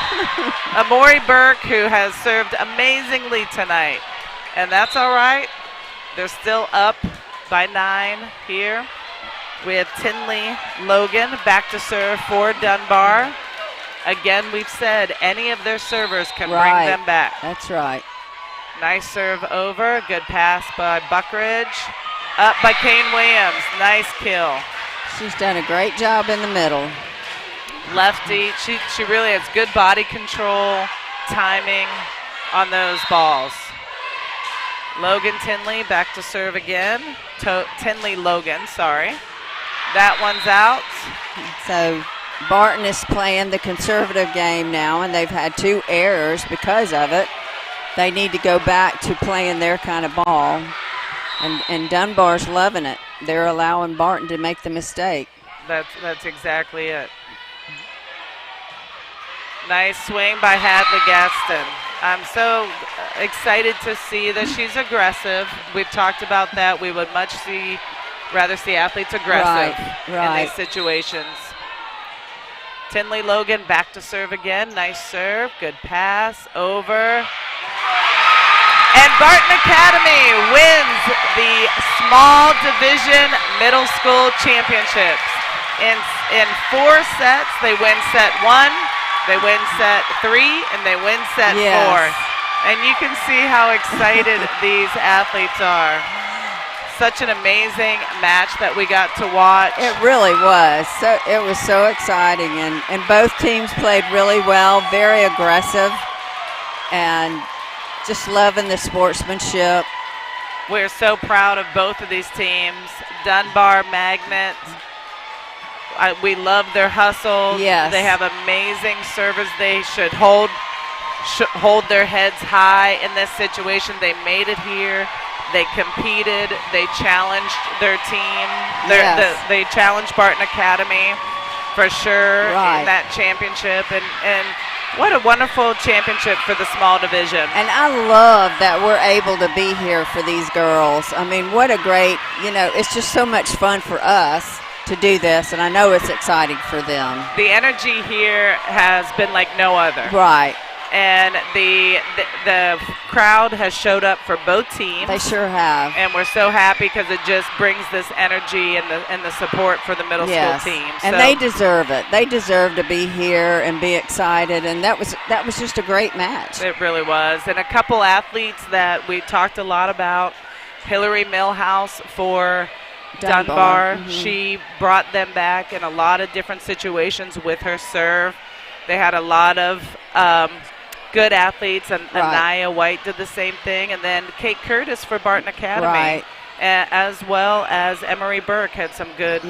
Amori Burke, who has served amazingly tonight. And that's all right. They're still up by 9 here. We have Tinley Logan back to serve for Dunbar. Again, we've said any of their servers can bring them back. That's right. Nice serve over. Good pass by Buckridge. Up by Kane Williams. Nice kill. She's done a great job in the middle. Lefty. She really has good body control, timing on those balls. Logan Tinley back to serve again. Tinley Logan, sorry. That one's out. So Barton is playing the conservative game now, and they've had 2 errors because of it. They need to go back to playing their kind of ball. And Dunbar's loving it. They're allowing Barton to make the mistake. That's exactly it. Nice swing by Hadley Gaston. I'm so excited to see that she's aggressive. We've talked about that. We would rather see athletes aggressive in these situations. Tinley Logan back to serve again. Nice serve. Good pass. Over. And Barton Academy wins the small division middle school championships. In 4 sets, they win set 1. They win set 3, and they win set 4. And you can see how excited these athletes are. Such an amazing match that we got to watch. It really was. It was so exciting, and both teams played really well, very aggressive, and just loving the sportsmanship. We're so proud of both of these teams. Dunbar Magnet. We love their hustle. Yes. They have amazing service. They should hold their heads high in this situation. They made it here. They competed. They challenged their team. They challenged Barton Academy for sure in that championship. And what a wonderful championship for the small division. And I love that we're able to be here for these girls. I mean, what a great, it's just so much fun for us to do this, and I know it's exciting for them. The energy here has been like no other. Right. And the crowd has showed up for both teams. They sure have. And we're so happy because it just brings this energy and the support for the middle school team. And they deserve it. They deserve to be here and be excited, and that was just a great match. It really was. And a couple athletes that we talked a lot about. Hillary Millhouse for Dunbar. Mm-hmm. She brought them back in a lot of different situations with her serve. They had a lot of good athletes, and Anaya White did the same thing, and then Kate Curtis for Barton Academy, as well as Emery Burke had some good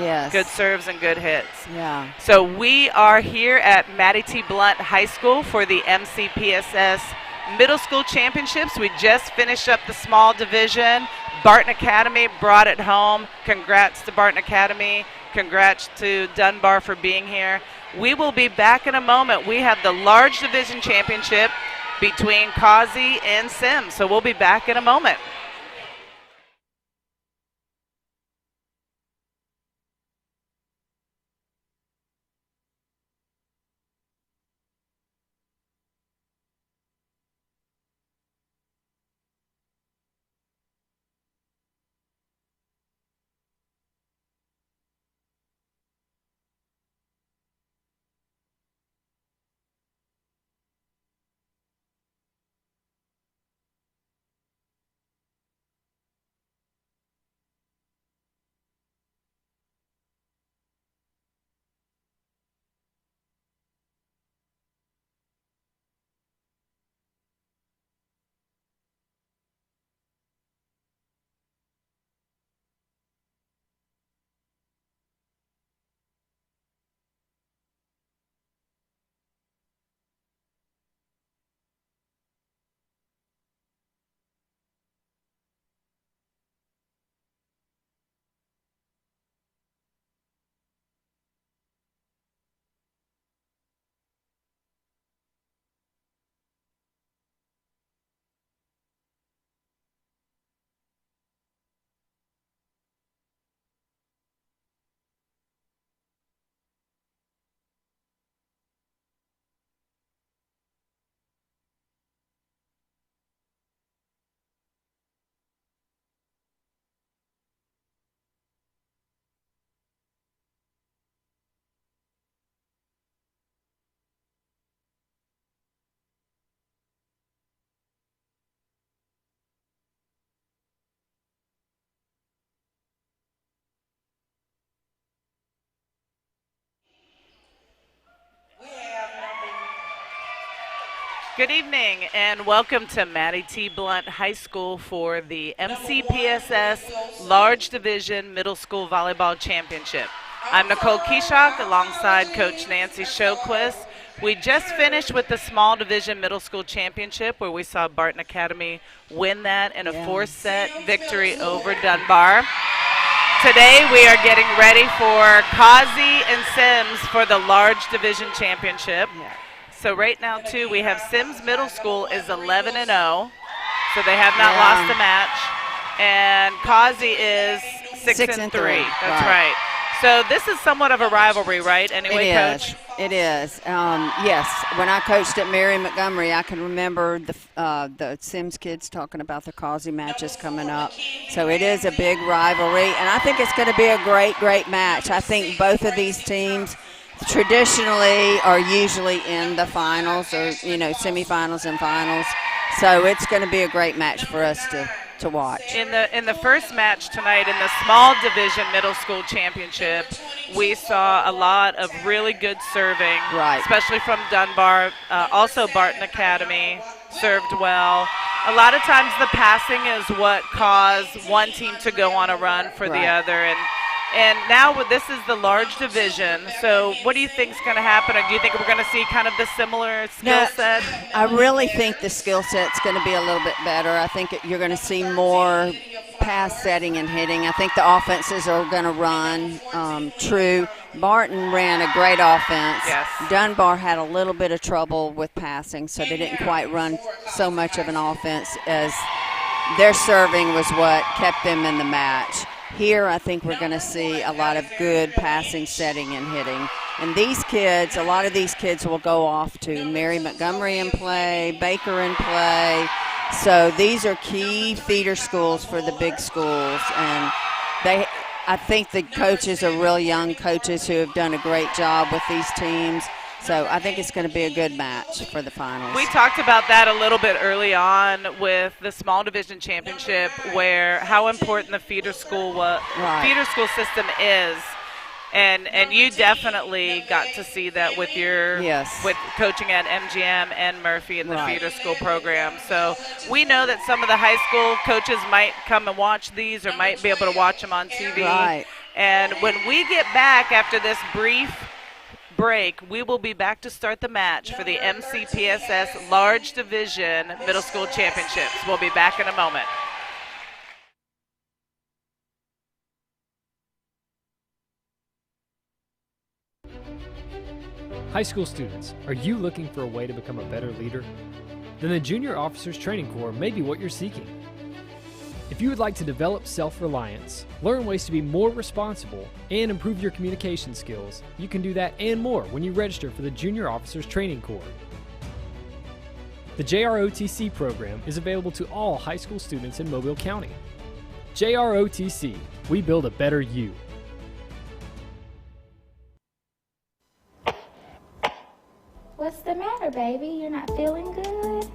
serves and good hits. Yeah. So we are here at Mattie T. Blunt High School for the MCPSS Middle School Championships. We just finished up the small division. Barton Academy brought it home. Congrats to Barton Academy. Congrats to Dunbar for being here. We will be back in a moment. We have the large division championship between Causey and Semmes, so we'll be back in a moment. Good evening and welcome to Mattie T. Blunt High School for the MCPSS Large Division Middle School Volleyball Championship. I'm Nicole Keyshock alongside Coach Nancy Shoquist. We just finished with the Small Division Middle School Championship where we saw Barton Academy win that in a 4-set victory over Dunbar. Today we are getting ready for Causey and Semmes for the Large Division Championship. So right now, too, we have Semmes Middle School is 11-0, so they have not lost a match. And Causey is 6-3. That's right. So this is somewhat of a rivalry, right? Anyway, Coach? It is. Yes, when I coached at Mary Montgomery, I can remember the Semmes kids talking about the Causey matches coming up. So it is a big rivalry, and I think it's going to be a great, great match. I think both of these teams traditionally are usually in the finals or, semifinals and finals. So it's going to be a great match for us to watch. In the first match tonight in the small division middle school championship, we saw a lot of really good serving, especially from Dunbar. Also Barton Academy served well. A lot of times the passing is what caused one team to go on a run for the other. And now this is the large division, so what do you think is going to happen? Or do you think we're going to see kind of the similar skill set? I really think the skill set's going to be a little bit better. I think you're going to see more pass setting and hitting. I think the offenses are going to run true. Barton ran a great offense. Yes. Dunbar had a little bit of trouble with passing, so they didn't quite run so much of an offense as their serving was what kept them in the match. Here, I think we're going to see a lot of good passing, setting, and hitting. And these kids, a lot of these kids will go off to Mary Montgomery and play, Baker and play. So these are key feeder schools for the big schools. And I think the coaches are real young coaches who have done a great job with these teams. So I think it's going to be a good match for the finals. We talked about that a little bit early on with the small division championship, where how important the feeder school system is, and you definitely got to see that with your with coaching at MGM and Murphy in the feeder school program. So we know that some of the high school coaches might come and watch these or might be able to watch them on TV. Right. And when we get back after this brief break, we will be back to start the match for the MCPSS Large Division Middle School Championships. We'll be back in a moment. High school students, are you looking for a way to become a better leader? Then the Junior Officers Training Corps may be what you're seeking. If you would like to develop self-reliance, learn ways to be more responsible, and improve your communication skills, you can do that and more when you register for the Junior Officers Training Corps. The JROTC program is available to all high school students in Mobile County. JROTC, we build a better you. What's the matter, baby? You're not feeling good?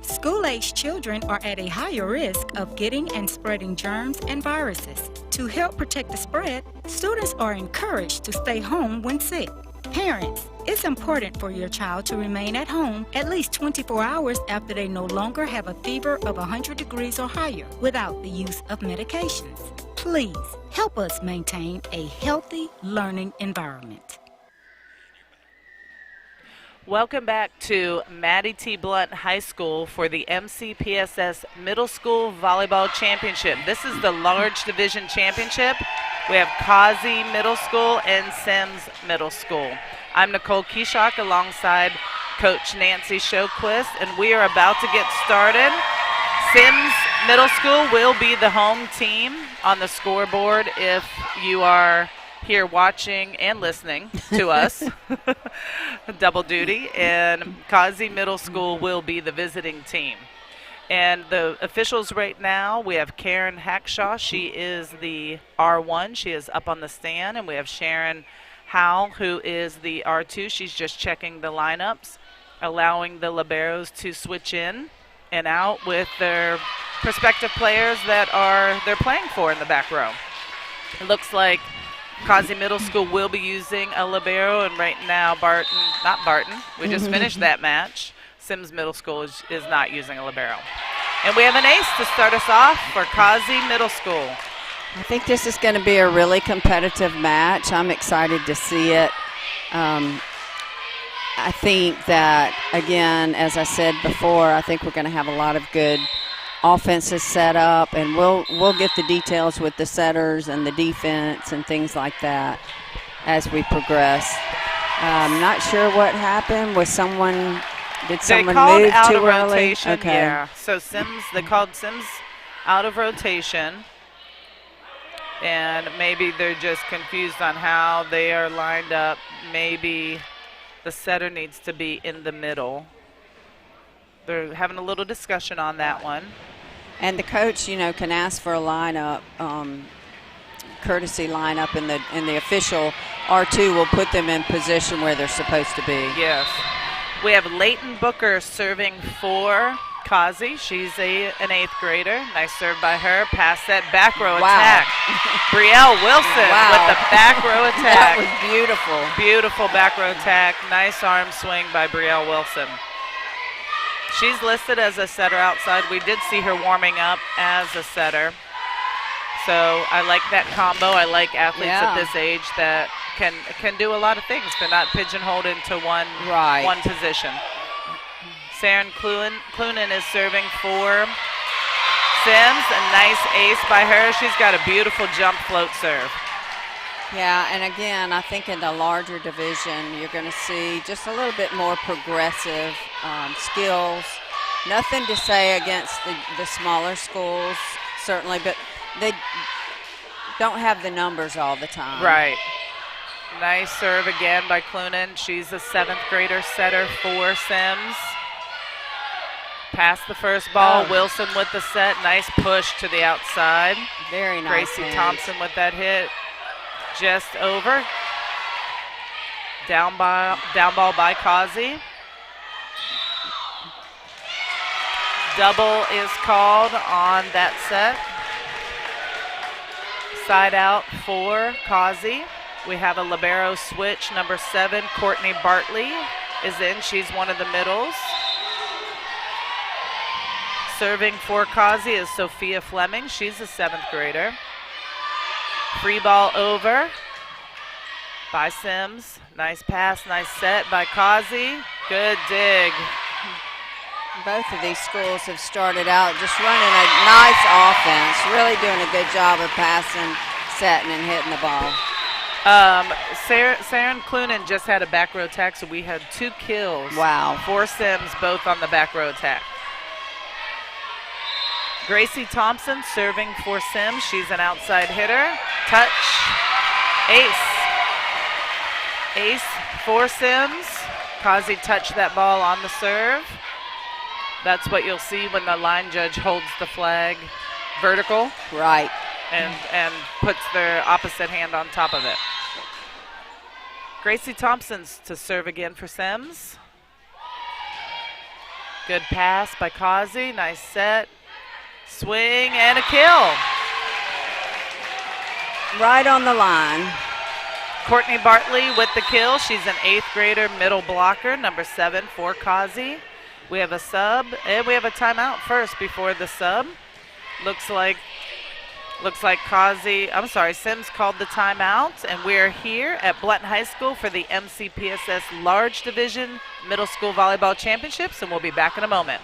School-aged children are at a higher risk of getting and spreading germs and viruses. To help protect the spread, students are encouraged to stay home when sick. Parents, it's important for your child to remain at home at least 24 hours after they no longer have a fever of 100 degrees or higher without the use of medications. Please help us maintain a healthy learning environment. Welcome back to Maddie T. Blunt High School for the MCPSS Middle School Volleyball Championship. This is the large division championship. We have Causey Middle School and Semmes Middle School. I'm Nicole Kishak alongside Coach Nancy Shoquist, and we are about to get started. Semmes Middle School will be the home team on the scoreboard if you are here watching and listening to us. Double duty. And Causey Middle School will be the visiting team. And the officials right now, we have Karen Hackshaw. She is the R1. She is up on the stand. And we have Sharon Howell, who is the R2. She's just checking the lineups, allowing the liberos to switch in and out with their prospective players that they're playing for in the back row. It looks like Causey Middle School will be using a libero, and right now we just finished that match. Semmes Middle School is not using a libero. And we have an ace to start us off for Causey Middle School. I think this is going to be a really competitive match. I'm excited to see it. I think that, again, as I said before, I think we're going to have a lot of good offenses set up, and we'll get the details with the setters and the defense and things like that as we progress. I'm not sure what happened. Was someone move too early? Rotation, okay. Yeah. So they called Semmes out of rotation, and maybe they're just confused on how they are lined up. Maybe the setter needs to be in the middle. They're having a little discussion on that one. And the coach, can ask for a lineup, courtesy lineup, and the official R2 will put them in position where they're supposed to be. Yes. We have Leighton Booker serving for Causey, she's an 8th grader. Nice serve by her. Pass set, back row attack. Brielle Wilson with the back row attack. That was beautiful. Beautiful back row attack. Nice arm swing by Brielle Wilson. She's listed as a setter outside. We did see her warming up as a setter. So I like that combo. I like athletes at this age that can do a lot of things. They're not pigeonholed into one position. Saren Clunan is serving for Semmes. A nice ace by her. She's got a beautiful jump float serve. Yeah, and again, I think in the larger division, you're going to see just a little bit more progressive skills. Nothing to say against the smaller schools, certainly, but they don't have the numbers all the time. Right. Nice serve again by Clunan. She's a 7th grader setter for Semmes. Past the first ball, Wilson with the set. Nice push to the outside. Very nice. Gracie Thompson with that hit. Just over. Down ball by Causey. Double is called on that set. Side out for Causey. We have a libero switch. Number 7, Courtney Bartley is in. She's one of the middles. Serving for Causey is Sophia Fleming. She's a 7th grader. Free ball over by Semmes. Nice pass, nice set by Causey. Good dig. Both of these schools have started out just running a nice offense, really doing a good job of passing, setting, and hitting the ball. Saren Clunan just had a back row attack, so we had 2 kills for Semmes, both on the back row attack. Gracie Thompson serving for Semmes. She's an outside hitter. Touch. Ace. Ace for Semmes. Causey touched that ball on the serve. That's what you'll see when the line judge holds the flag vertical. Right. And puts their opposite hand on top of it. Gracie Thompson's to serve again for Semmes. Good pass by Causey. Nice set. Swing and a kill. Right on the line. Courtney Bartley with the kill. She's an 8th grader middle blocker, number 7 for Causey. We have a sub and we have a timeout first before the sub. Looks like Semmes called the timeout, and we're here at Blunt High School for the MCPSS Large Division Middle School Volleyball Championships, and we'll be back in a moment.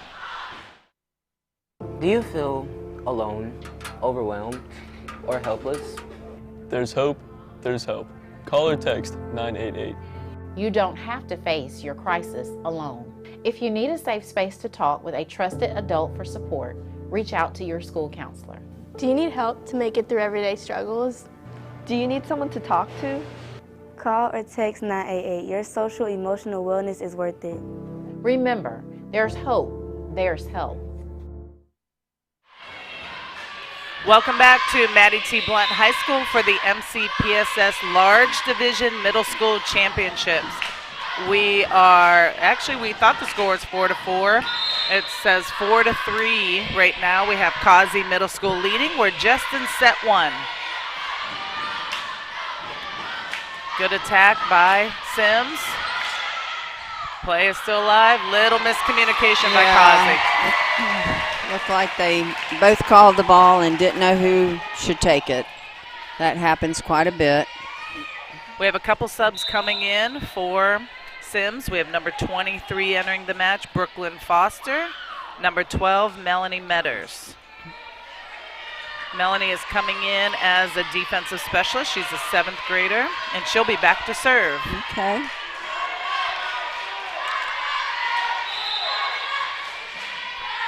Do you feel alone, overwhelmed, or helpless? There's hope. There's hope. Call or text 988. You don't have to face your crisis alone. If you need a safe space to talk with a trusted adult for support, reach out to your school counselor. Do you need help to make it through everyday struggles? Do you need someone to talk to? Call or text 988. Your social emotional wellness is worth it. Remember, there's hope, there's help. Welcome back to Maddie T. Blunt High School for the MCPSS Large Division Middle School Championships. We thought the score was 4-4. It says 4-3 right now. We have Causey Middle School leading. We're just in set 1. Good attack by Semmes. Play is still alive. Little miscommunication by Causey. Looked like they both called the ball and didn't know who should take it. That happens quite a bit. We have a couple subs coming in for Semmes. We have number 23 entering the match, Brooklyn Foster. Number 12, Melanie Metters. Melanie is coming in as a defensive specialist. She's a 7th grader, and she'll be back to serve. Okay.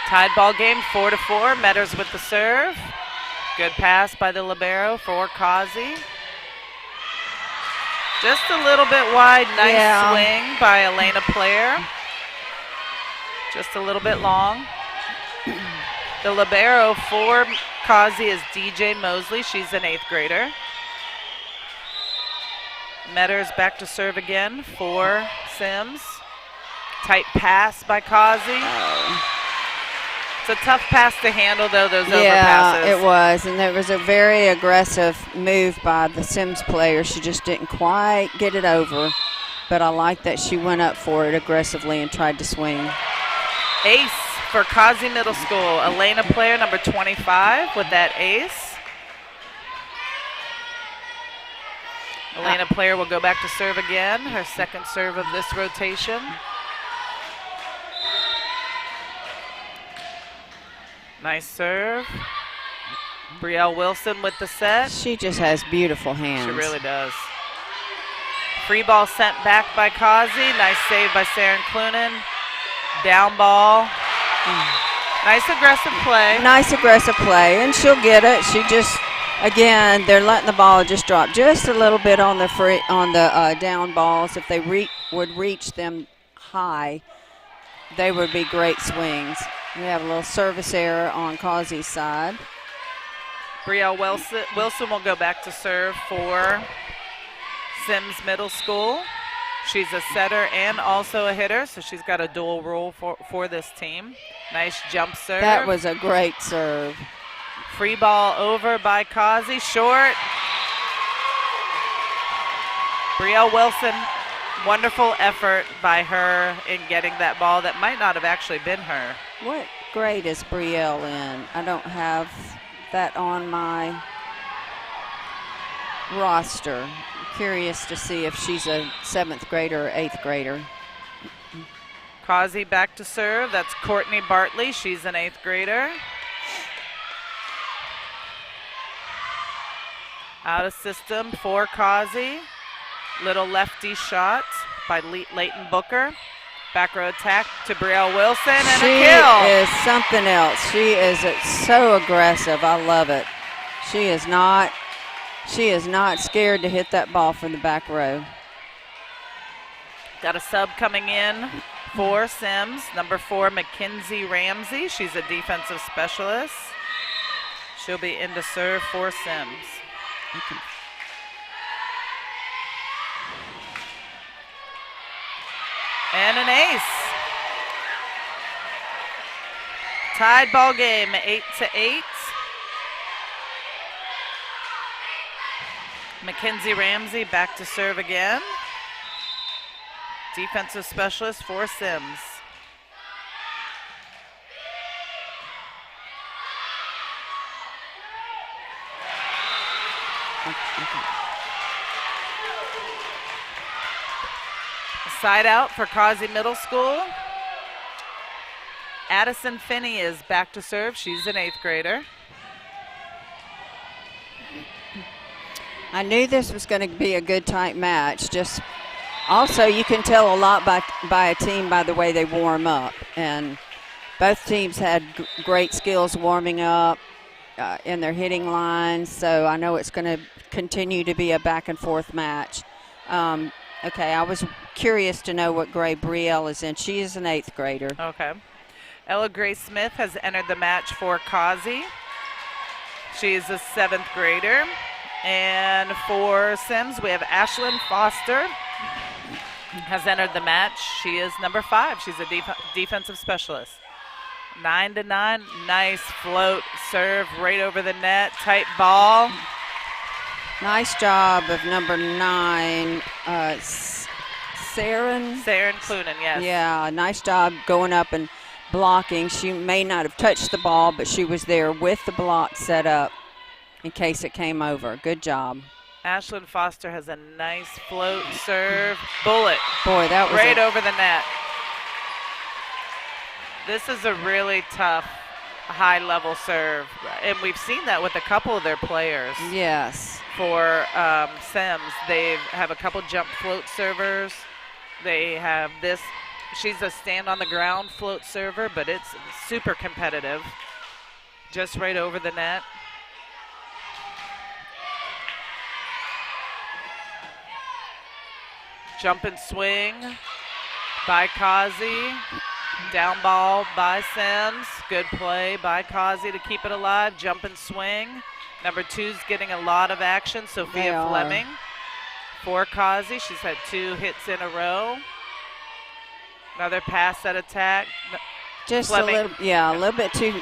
Tied ball game, 4-4. Metters with the serve. Good pass by the libero for Causey. Just a little bit wide. Nice swing by Elena Player. Just a little bit long. The libero for Causey is DJ Mosley. She's an 8th grader. Metters back to serve again for Semmes. Tight pass by Causey. It's a tough pass to handle, though, those Yeah, overpasses. it was. And there was a very aggressive move by the Semmes player. She just didn't quite get it over. But I like that she went up for it aggressively and tried to swing. Ace for Causey Middle School. Elena player, number 25, with that ace. Elena player will go back to serve again, her second serve of this rotation. Nice serve. Brielle Wilson with the set. She just has beautiful hands. She really does. Free ball sent back by Causey. Nice save by Saren Clunan. Down ball. Nice aggressive play. Nice aggressive play, and she'll get it. She just, again, they're letting the ball just drop just a little bit on the down balls. If they would reach them high, they would be great swings. We have a little service error on Causey's side. Brielle Wilson will go back to serve for Semmes Middle School. She's a setter and also a hitter, so she's got a dual role for this team. Nice jump serve. That was a great serve. Free ball over by Causey, short. Brielle Wilson, wonderful effort by her in getting that ball that might not have actually been her. What grade is Brielle in? I don't have that on my roster. I'm curious to see if she's a 7th grader or 8th grader. Causey back to serve. That's Courtney Bartley. She's an 8th grader. Out of system for Causey. Little lefty shot by Leighton Booker. Back row attack to Brielle Wilson and a kill. She is something else. She is so aggressive. I love it. She is not scared to hit that ball from the back row. Got a sub coming in for Semmes. Number 4, Mackenzie Ramsey. She's a defensive specialist. She'll be in to serve for Semmes. Okay. And an ace. Tied ball game, 8-8. Mackenzie Ramsey back to serve again. Defensive specialist for Semmes. Side out for Causey Middle School. Addison Finney is back to serve. She's an 8th grader. I knew this was going to be a good tight match. Just also, you can tell a lot by a team by the way they warm up. And both teams had great skills warming up in their hitting lines. So I know it's going to continue to be a back and forth match. Okay, I was curious to know what grade Brielle is in. She is an 8th grader. Okay. Ella Grace Smith has entered the match for Causey. She is a 7th grader. And for Semmes, we have Ashlyn Foster has entered the match. She is number 5. She's a defensive specialist. 9-9. Nice float serve right over the net. Tight ball. Nice job of number 9, Saren Clunan, yes. Yeah, nice job going up and blocking. She may not have touched the ball, but she was there with the block set up in case it came over. Good job. Ashlyn Foster has a nice float serve. Bullet. Boy, that was right over the net. This is a really tough high-level serve, and we've seen that with a couple of their players. Yes. For Semmes, they have a couple jump float servers. They have this. She's a stand-on-the-ground float server, but it's super competitive. Just right over the net. Jump and swing by Causey. Down ball by Semmes. Good play by Causey to keep it alive. Jump and swing. Number 2's getting a lot of action. Sophia Fleming for Causey. She's had 2 hits in a row. Another pass at attack. Just Fleming. a little bit too.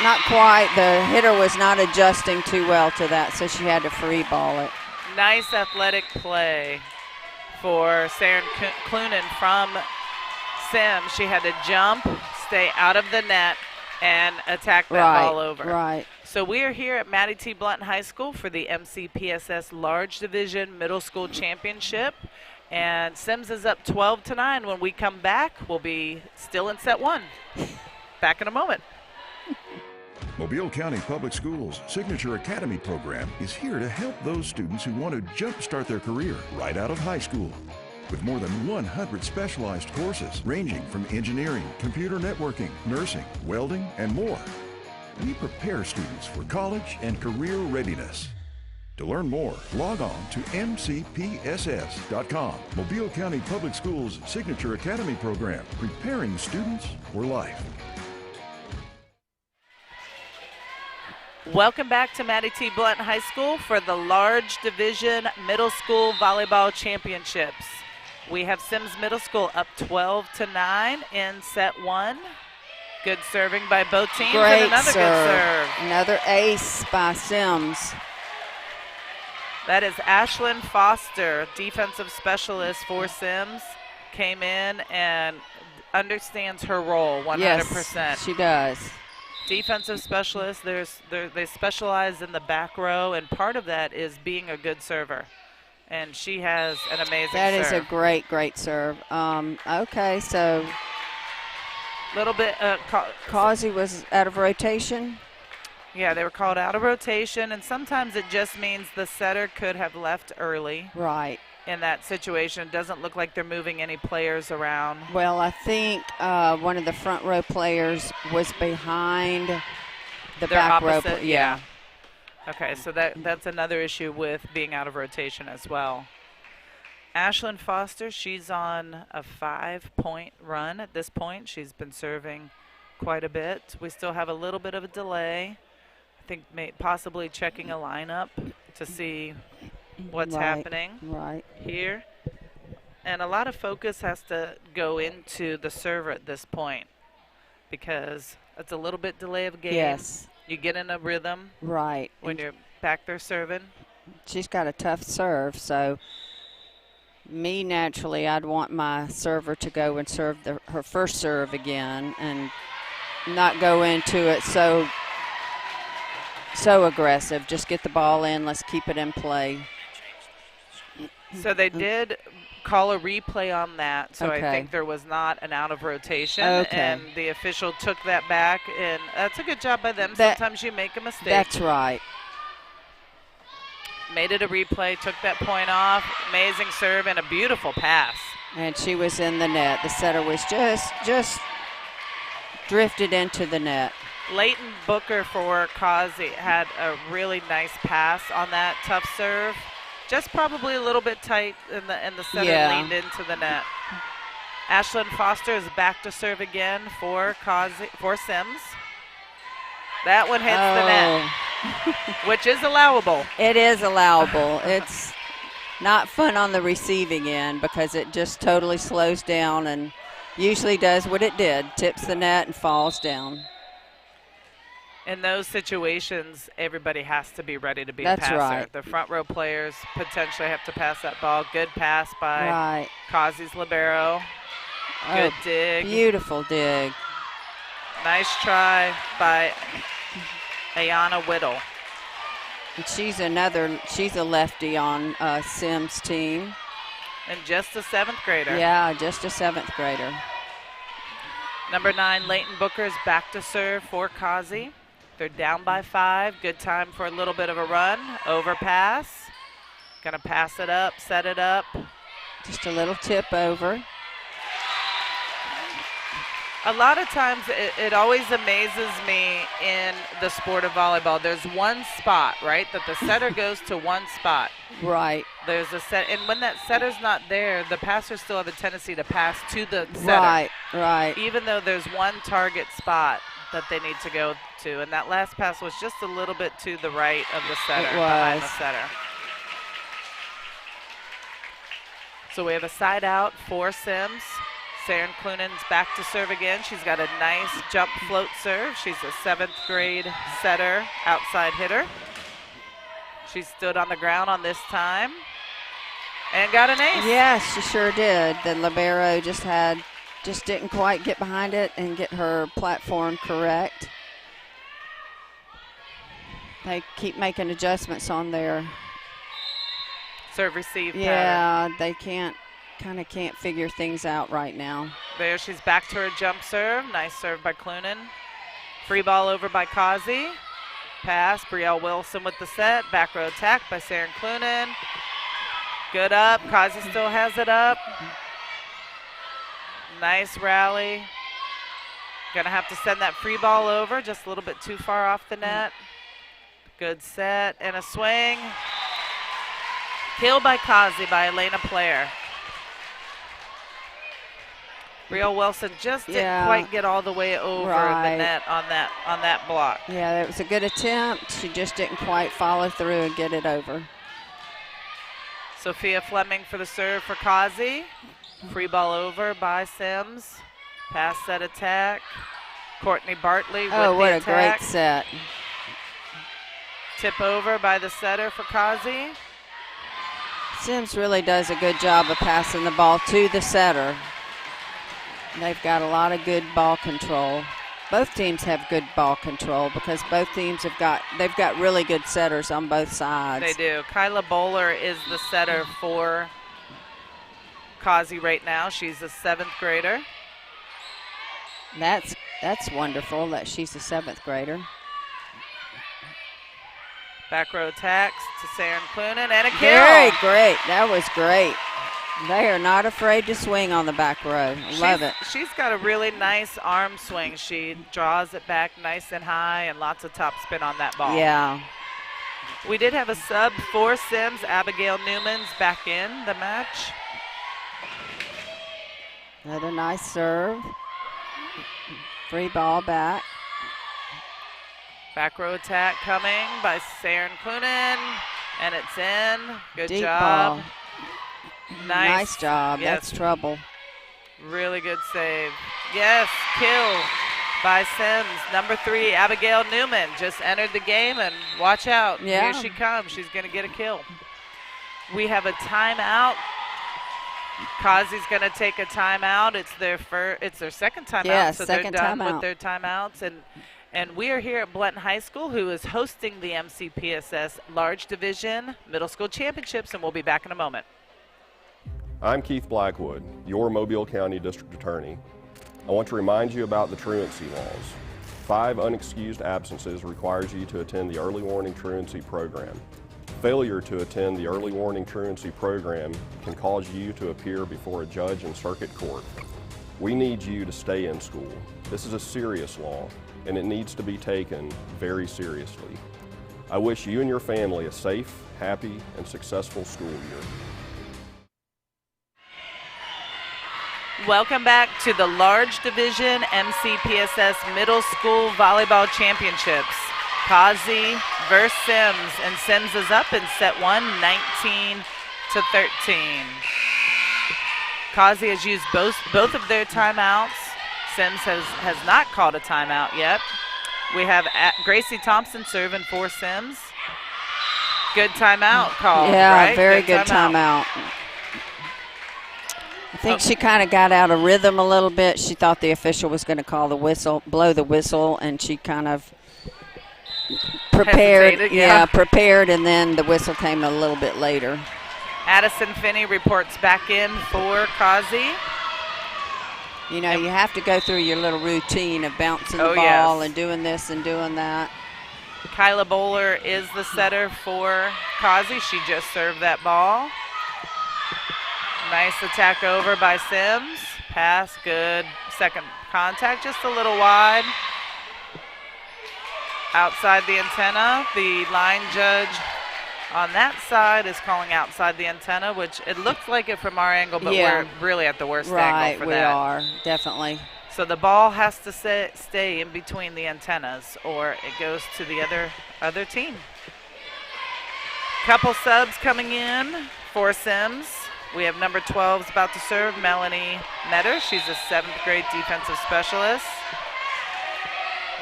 Not quite. The hitter was not adjusting too well to that, so she had to free ball it. Nice athletic play for Saren Clunan from Semmes. She had to jump, stay out of the net, and attack that ball over. Right. So we are here at Maddie T. Blunt High School for the MCPSS Large Division Middle School Championship. And Semmes is up 12-9. When we come back, we'll be still in set 1. Back in a moment. Mobile County Public Schools' Signature Academy program is here to help those students who want to jumpstart their career right out of high school. With more than 100 specialized courses ranging from engineering, computer networking, nursing, welding, and more. We prepare students for college and career readiness. To learn more, log on to MCPSS.com. Mobile County Public Schools' Signature Academy program, preparing students for life. Welcome back to Maddie T. Blunt High School for the Large Division Middle School Volleyball Championships. We have Semmes Middle School up 12-9 in set 1. Good serving by both teams. Great and another serve. Good serve. Another ace by Semmes. That is Ashlyn Foster, defensive specialist for Semmes. Came in and understands her role 100%. Yes, she does. Defensive specialist, they specialize in the back row, and part of that is being a good server. And she has an amazing serve. That is a great, great serve. Okay, so little bit. Causey was out of rotation. Yeah, they were called out of rotation, and sometimes it just means the setter could have left early. Right. In that situation, it doesn't look like they're moving any players around. Well, I think one of the front row players was behind the Their back row. opposite, yeah. Okay, so that's another issue with being out of rotation as well. Ashlyn Foster, she's on a 5-point run at this point. She's been serving quite a bit. We still have a little bit of a delay. I think possibly checking a lineup to see what's happening here. And a lot of focus has to go into the server at this point because it's a little bit delay of game. Yes. You get in a rhythm. Right. When you're back there serving. She's got a tough serve, so me naturally I'd want my server to go and serve her first serve again and not go into it so aggressive. Just get the ball in. Let's keep it in play. So they did call a replay on that, so Okay. I think there was not an out of rotation, Okay. and the official took that back, and that's a good job by them. Sometimes you make a mistake. That's right. Made it a replay, took that point off. Amazing serve and a beautiful pass. And she was in the net. The setter was just drifted into the net. Leighton Booker for Causey had a really nice pass on that tough serve. Just probably a little bit tight, and the setter leaned into the net. Ashlyn Foster is back to serve again for Semmes. That one hits the net, which is allowable. It is allowable. It's not fun on the receiving end because it just totally slows down and usually does what it did, tips the net and falls down. In those situations, everybody has to be ready to be That's a passer. right. The front row players potentially have to pass that ball. Good pass by Causey's libero. Good dig. Beautiful dig. Nice try by Ayana Whittle. And she's a lefty on Semmes' team. And just a 7th grader. Yeah, just a 7th grader. Number 9, Leighton Booker is back to serve for Causey. They're down by 5. Good time for a little bit of a run. Overpass. Gonna pass it up, set it up. Just a little tip over. A lot of times it always amazes me in the sport of volleyball. There's one spot, right, that the setter goes to one spot. Right. There's a set, and when that setter's not there, the passers still have a tendency to pass to the setter. Right. Even though there's one target spot that they need to go to, and that last pass was just a little bit to the right of the setter, behind the setter. So we have a side out for Semmes. Saren Clunen's back to serve again. She's got a nice jump float serve. She's a 7th grade setter, outside hitter. She stood on the ground on this time and got an ace. Yes, she sure did. The libero just didn't quite get behind it and get her platform correct. They keep making adjustments on their serve receive pattern. Yeah, they can't figure things out right now. There, she's back to her jump serve. Nice serve by Clunen. Free ball over by Causey. Pass, Brielle Wilson with the set. Back row attack by Saren Clunen. Good up. Causey still has it up. Nice rally. Gonna have to send that free ball over, just a little bit too far off the net. Good set and a swing. Kill by Causey by Elena Player. Brielle Wilson just didn't quite get all the way over the net on that block. Yeah, that was a good attempt. She just didn't quite follow through and get it over. Sophia Fleming for the serve for Causey. Free ball over by Semmes. Pass set attack. Courtney Bartley with the attack. Oh, what a great set. Tip over by the setter for Causey. Semmes really does a good job of passing the ball to the setter. They've got a lot of good ball control. Both teams have good ball control because both teams they've got really good setters on both sides. They do. Kyla Bowler is the setter for Causey right now. She's a 7th grader. That's wonderful that she's a 7th grader. Back row attacks to Saren Clunen and a kill. Very great. That was great. They are not afraid to swing on the back row. Love it. She's got a really nice arm swing. She draws it back nice and high and lots of top spin on that ball. Yeah. We did have a sub for Semmes. Abigail Newman's back in the match. Another nice serve. Free ball back. Back row attack coming by Saren Clunen, and it's in. Good Deep job. Ball. Nice job. Yes. That's trouble. Really good save. Yes, kill by Semmes. Number 3, Abigail Newman just entered the game, and watch out. Yeah. Here she comes. She's going to get a kill. We have a timeout. Causey's going to take a timeout. It's their second timeout, Yes, so they're second done timeout. with their timeouts. And we are here at Blunt High School, who is hosting the MCPSS Large Division Middle School Championships, and we'll be back in a moment. I'm Keith Blackwood, your Mobile County District Attorney. I want to remind you about the truancy laws. 5 unexcused absences requires you to attend the early warning truancy program. Failure to attend the early warning truancy program can cause you to appear before a judge in circuit court. We need you to stay in school. This is a serious law, and it needs to be taken very seriously. I wish you and your family a safe, happy, and successful school year. Welcome back to the Large Division MCPSS Middle School Volleyball Championships. Causey versus Semmes, and Semmes is up in set 1, 19-13. Causey has used both of their timeouts. Semmes has not called a timeout yet. We have Gracie Thompson serving for Semmes. Good timeout call. Yeah, right? very good timeout. I think she kind of got out of rhythm a little bit. She thought the official was going to call the whistle, blow the whistle, and she kind of prepared. Hesitated, prepared, and then the whistle came a little bit later. Addison Finney reports back in for Causey. You know, you have to go through your little routine of bouncing the ball and doing this and doing that. Kyla Bowler is the setter for Causey. She just served that ball. Nice attack over by Semmes. Pass, good. Second contact, just a little wide. Outside the antenna. The line judge on that side is calling outside the antenna, which it looks like it from our angle, but we're really at the worst angle for that. Right, we are, definitely. So the ball has to stay in between the antennas, or it goes to the other team. Couple subs coming in for Semmes. We have number 12 is about to serve, Melanie Metter. She's a 7th grade defensive specialist.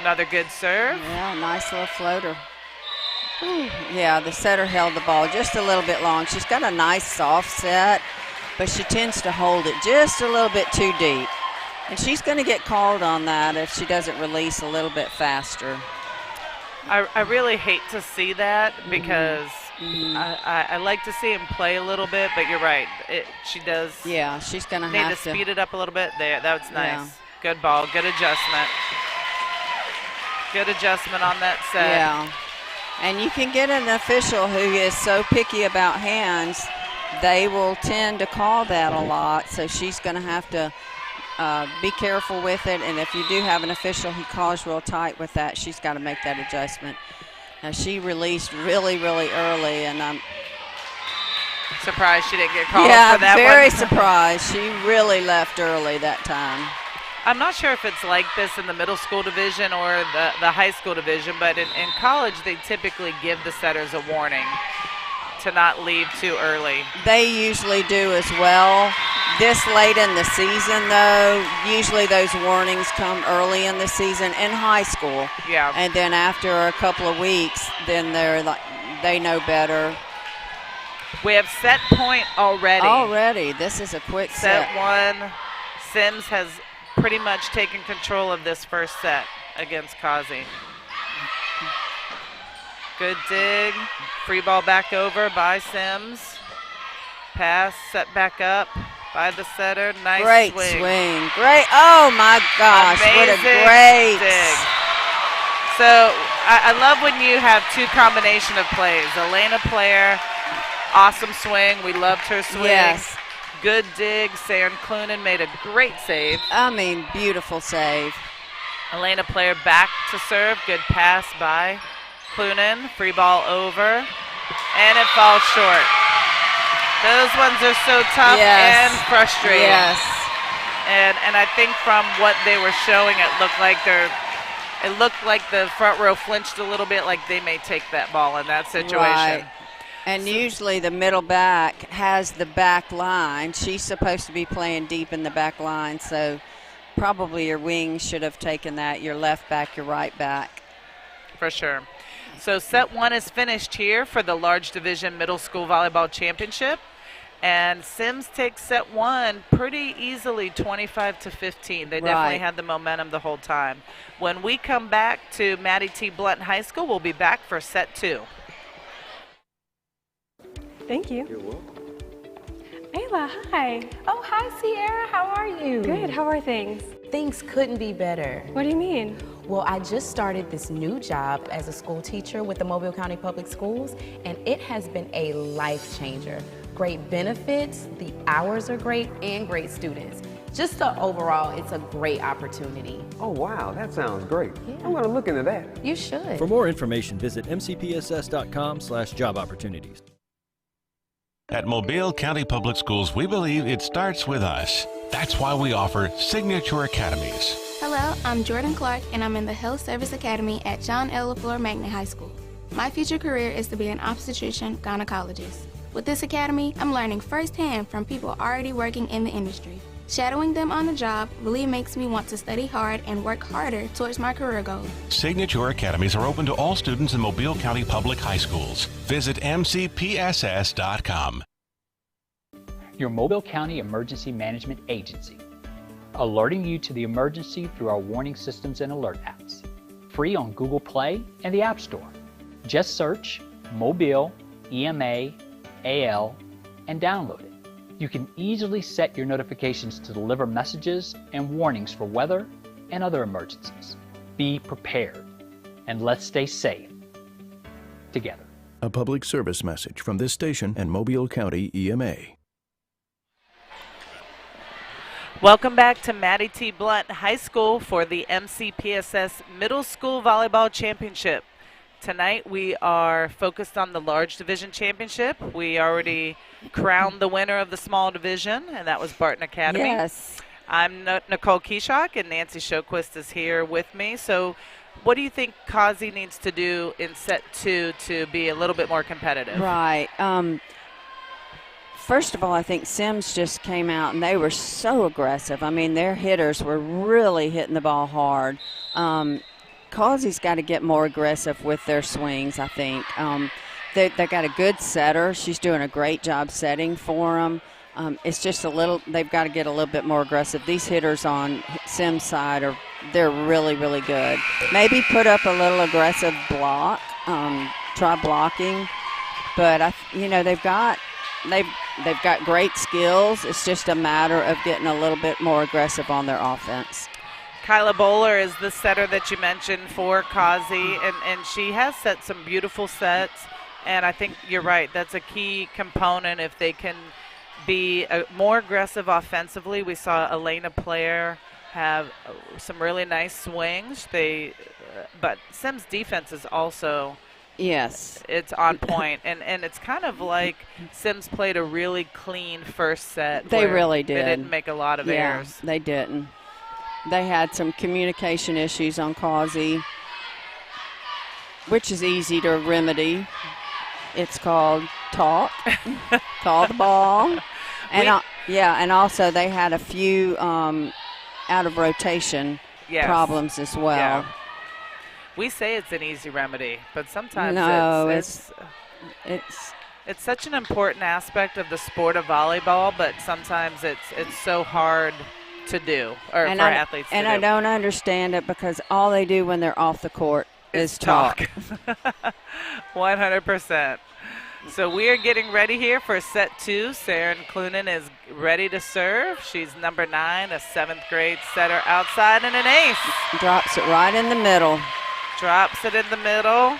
Another good serve. Yeah, nice little floater. Ooh. Yeah, the setter held the ball just a little bit long. She's got a nice soft set, but she tends to hold it just a little bit too deep. And she's going to get called on that if she doesn't release a little bit faster. I really hate to see that because I like to see him play a little bit, but you're right. She does. Yeah, she's going to need have to speed it up a little bit. There, that was nice. Yeah. Good ball, good adjustment. Good adjustment on that set. Yeah, and you can get an official who is so picky about hands, they will tend to call that a lot. So she's going to have to be careful with it, and if you do have an official who calls real tight with that, she's got to make that adjustment. Now she released really, really early, and I'm surprised she didn't get called for that one. Yeah, very surprised. She really left early that time. I'm not sure if it's like this in the middle school division or the high school division, but in college they typically give the setters a warning to not leave too early. They usually do as well. This late in the season, though, usually those warnings come early in the season in high school. Yeah. And then after a couple of weeks, then they're like, they know better. We have set point already. Already. This is a quick set. Set one. Semmes has pretty much taken control of this first set against Causey. Good dig. Free ball back over by Semmes. Pass, set back up by the setter. Nice great swing. Great. Oh, my gosh. Amazing what a great dig. So I love when you have two combination of plays. Elena Player, awesome swing. We loved her swing. Yes. Good dig. Saren Clunan made a great save. I mean, beautiful save. Elena Player back to serve. Good pass by Clunan. Free ball over. And it falls short. Those ones are so tough and frustrating. Yes. And I think from what they were showing, it looked like the front row flinched a little bit, like they may take that ball in that situation. Right. And usually the middle back has the back line. She's supposed to be playing deep in the back line, so probably your wings should have taken that, your left back, your right back. For sure. So set one is finished here for the large division middle school volleyball championship. And Semmes takes set one pretty easily, 25-15. They definitely had the momentum the whole time. When we come back to Maddie T. Blunt High School, we'll be back for set two. Thank you. You're welcome. Ayla, hi. Oh, hi, Sierra. How are you? Good. How are things? Things couldn't be better. What do you mean? Well, I just started this new job as a school teacher with the Mobile County Public Schools, and it has been a life changer. Great benefits, the hours are great, and great students. Just overall, it's a great opportunity. Oh, wow, that sounds great. Yeah. I'm going to look into that. You should. For more information, visit mcpss.com/job opportunities. At Mobile County Public Schools, we believe it starts with us. That's why we offer Signature Academies. Hello, I'm Jordan Clark, and I'm in the Health Service Academy at John L. LaFleur Magnet High School. My future career is to be an obstetrician gynecologist. With this academy, I'm learning firsthand from people already working in the industry. Shadowing them on the job really makes me want to study hard and work harder towards my career goals. Signature Academies are open to all students in Mobile County Public High Schools. Visit MCPSS.com. Your Mobile County Emergency Management Agency, alerting you to the emergency through our warning systems and alert apps. Free on Google Play and the App Store. Just search Mobile EMA AL and download it. You can easily set your notifications to deliver messages and warnings for weather and other emergencies. Be prepared, and let's stay safe together. A public service message from this station and Mobile County EMA. Welcome back to Maddie T. Blunt High School for the MCPSS Middle School Volleyball Championship. Tonight we are focused on the large division championship. We already crowned the winner of the small division, and that was Barton Academy. Yes. I'm Nicole Keyshock, and Nancy Shoquist is here with me. So what do you think Causey needs to do in set two to be a little bit more competitive? Right. first of all, I think Semmes just came out and they were so aggressive. I mean, their hitters were really hitting the ball hard. Causey's got to get more aggressive with their swings, I think. They got a good setter. She's doing a great job setting for them. It's just they've got to get a little bit more aggressive. These hitters on Semmes' side they're really, really good. Maybe put up a little aggressive block, try blocking. But they've got great skills. It's just a matter of getting a little bit more aggressive on their offense. Kyla Bowler is the setter that you mentioned for Causey, and she has set some beautiful sets. And I think you're right. That's a key component if they can be more aggressive offensively. We saw Elena Player have some really nice swings. But Semmes' defense is also it's on point, and it's kind of like Semmes played a really clean first set. They really did. They didn't make a lot of errors. They didn't. They had some communication issues on Causey, which is easy to remedy. It's called talk, call the ball. And and also they had a few out of rotation problems as well. Yeah. We say it's an easy remedy, but sometimes it's such an important aspect of the sport of volleyball, but sometimes it's so hard to do, or for athletes to do. And I don't understand it because all they do when they're off the court is talk. 100%. So we are getting ready here for set 2. Saren Clunan is ready to serve. She's number 9, a 7th grade setter outside and an ace. Drops it right in the middle. Drops it in the middle.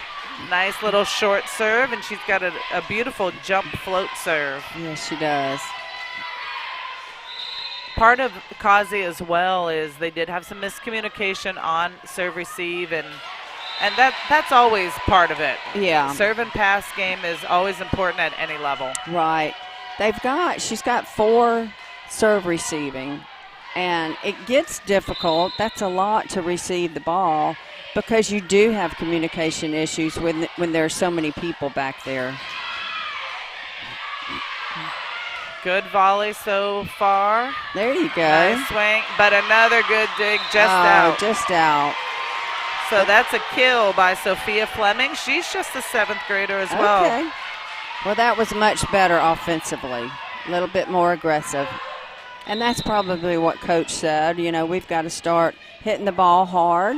Nice little short serve, and she's got a beautiful jump float serve. Yes, she does. Part of Causey as well is they did have some miscommunication on serve receive, and that's always part of it. Yeah. Serve and pass game is always important at any level. Right. She's got 4 serve receiving, and it gets difficult. That's a lot to receive the ball because you do have communication issues when there are so many people back there. Good volley so far. There you go. Nice swing, but another good dig just out. Just out. So that's a kill by Sophia Fleming. She's just a 7th grader as well. Okay. Well, that was much better offensively. A little bit more aggressive. And that's probably what Coach said. We've got to start hitting the ball hard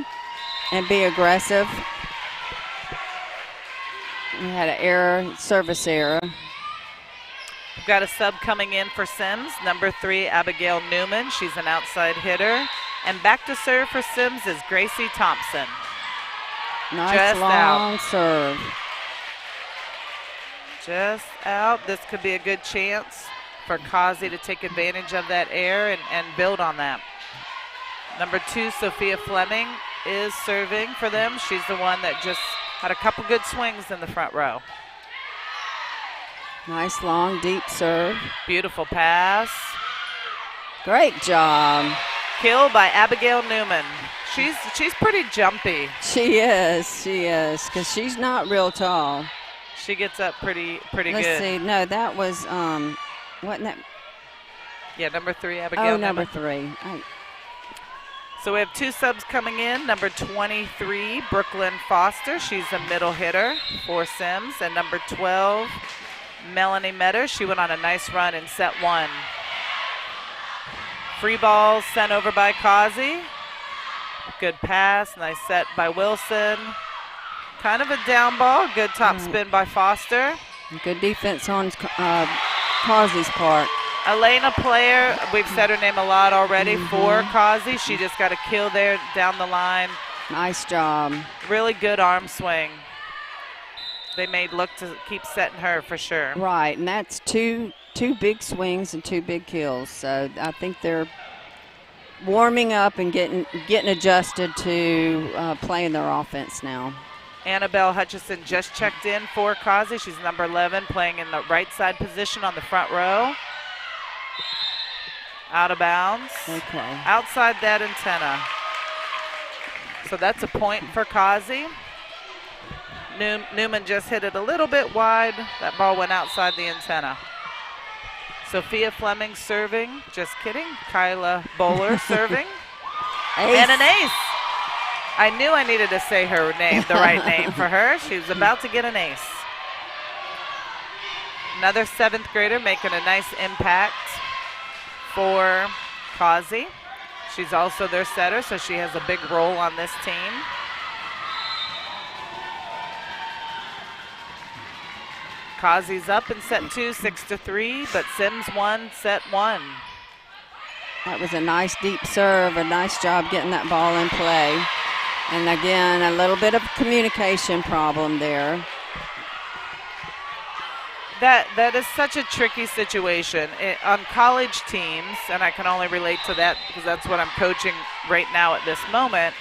and be aggressive. We had an error, service error. We've got a sub coming in for Semmes, number 3, Abigail Newman. She's an outside hitter. And back to serve for Semmes is Gracie Thompson. Nice just long out. Serve. Just out. This could be a good chance for Causey to take advantage of that error and build on that. Number 2, Sophia Fleming, is serving for them. She's the one that just had a couple good swings in the front row. Nice long deep serve. Beautiful pass. Great job. Kill by Abigail Newman. She's pretty jumpy. She is, because she's not real tall. She gets up pretty good. Let's see. No, that was wasn't that? Yeah, number 3, Abigail Newman. Number 3. So we have 2 subs coming in. Number 23, Brooklyn Foster. She's a middle hitter for Semmes. And number 12, Melanie Metter. She went on a nice run in set 1. Free ball sent over by Causey. Good pass, nice set by Wilson. Kind of a down ball, good top spin by Foster. Good defense on Causey's part. Elena Player, we've said her name a lot already for Causey. She just got a kill there down the line. Nice job. Really good arm swing. They made look to keep setting her for sure. Right, and that's two big swings and 2 big kills. So I think they're warming up and getting adjusted to playing their offense now. Annabelle Hutchison just checked in for Causey. She's number 11, playing in the right side position on the front row. Out of bounds. Okay. Outside that antenna. So that's a point for Causey. Newman just hit it a little bit wide. That ball went outside the antenna. Sophia Fleming serving. Just kidding. Kyla Bowler serving. Ace. And an ace. I knew I needed to say her name, the right name for her. She was about to get an ace. Another 7th grader making a nice impact for Causey. She's also their setter, so she has a big role on this team. Causey's up in set 2, 6-3, but Semmes won set 1. That was a nice deep serve, a nice job getting that ball in play. And again, a little bit of communication problem there. That is such a tricky situation. On college teams, and I can only relate to that because that's what I'm coaching right now at this moment,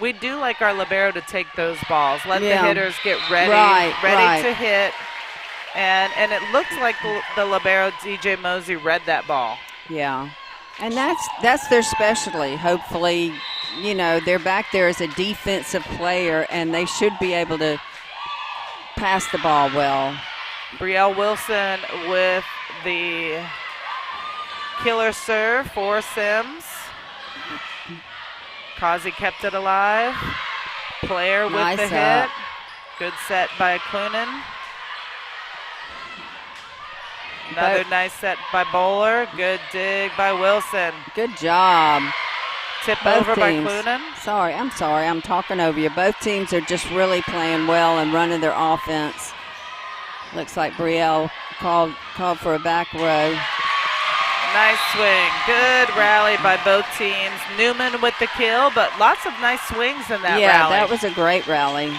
we do like our libero to take those balls, let the hitters get ready, to hit. And it looked like the libero, DJ Mosey, read that ball. Yeah. And that's their specialty. Hopefully, you know, they're back there as a defensive player, and they should be able to pass the ball well. Brielle Wilson with the killer serve for Semmes. Causey kept it alive. Player with nice the hit. Good set by Clunan. Another nice set by Bowler. Good dig by Wilson. Good job. Tip Both over by teams. Clunan. Sorry, I'm talking over you. Both teams are just really playing well and running their offense. Looks like Brielle called for a back row. Nice swing. Good rally by both teams. Newman with the kill, but lots of nice swings in that rally. Yeah, that was a great rally.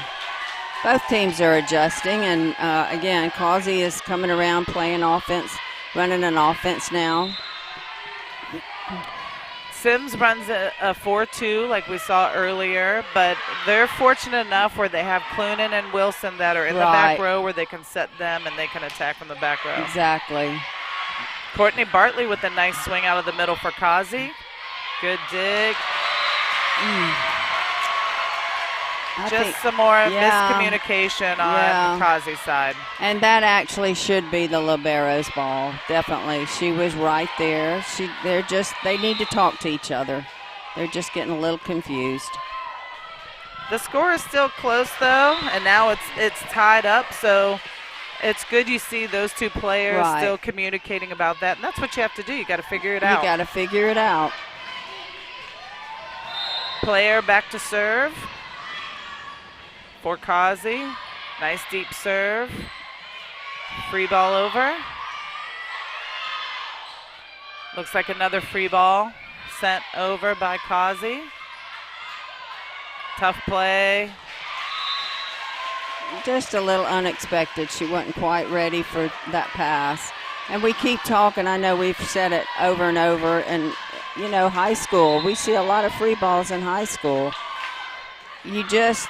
Both teams are adjusting, and again, Causey is coming around playing offense, running an offense now. Semmes runs a 4-2 like we saw earlier, but they're fortunate enough where they have Clunan and Wilson that are in the back row where they can set them and they can attack from the back row. Exactly. Courtney Bartley with a nice swing out of the middle for Causey. Good dig. Just some more miscommunication on Causey's side. And that actually should be the libero's ball, definitely. She was right there. They need to talk to each other. They're just getting a little confused. The score is still close though, and now it's tied up, so it's good you see those two players still communicating about that. And that's what you have to do. You got to figure it out. You got to figure it out. Player back to serve for Causey. Nice deep serve. Free ball over. Looks like another free ball sent over by Causey. Tough play. Just a little unexpected. She wasn't quite ready for that pass. And we keep talking. I know we've said it over and over. And, you know, high school, we see a lot of free balls in high school. It's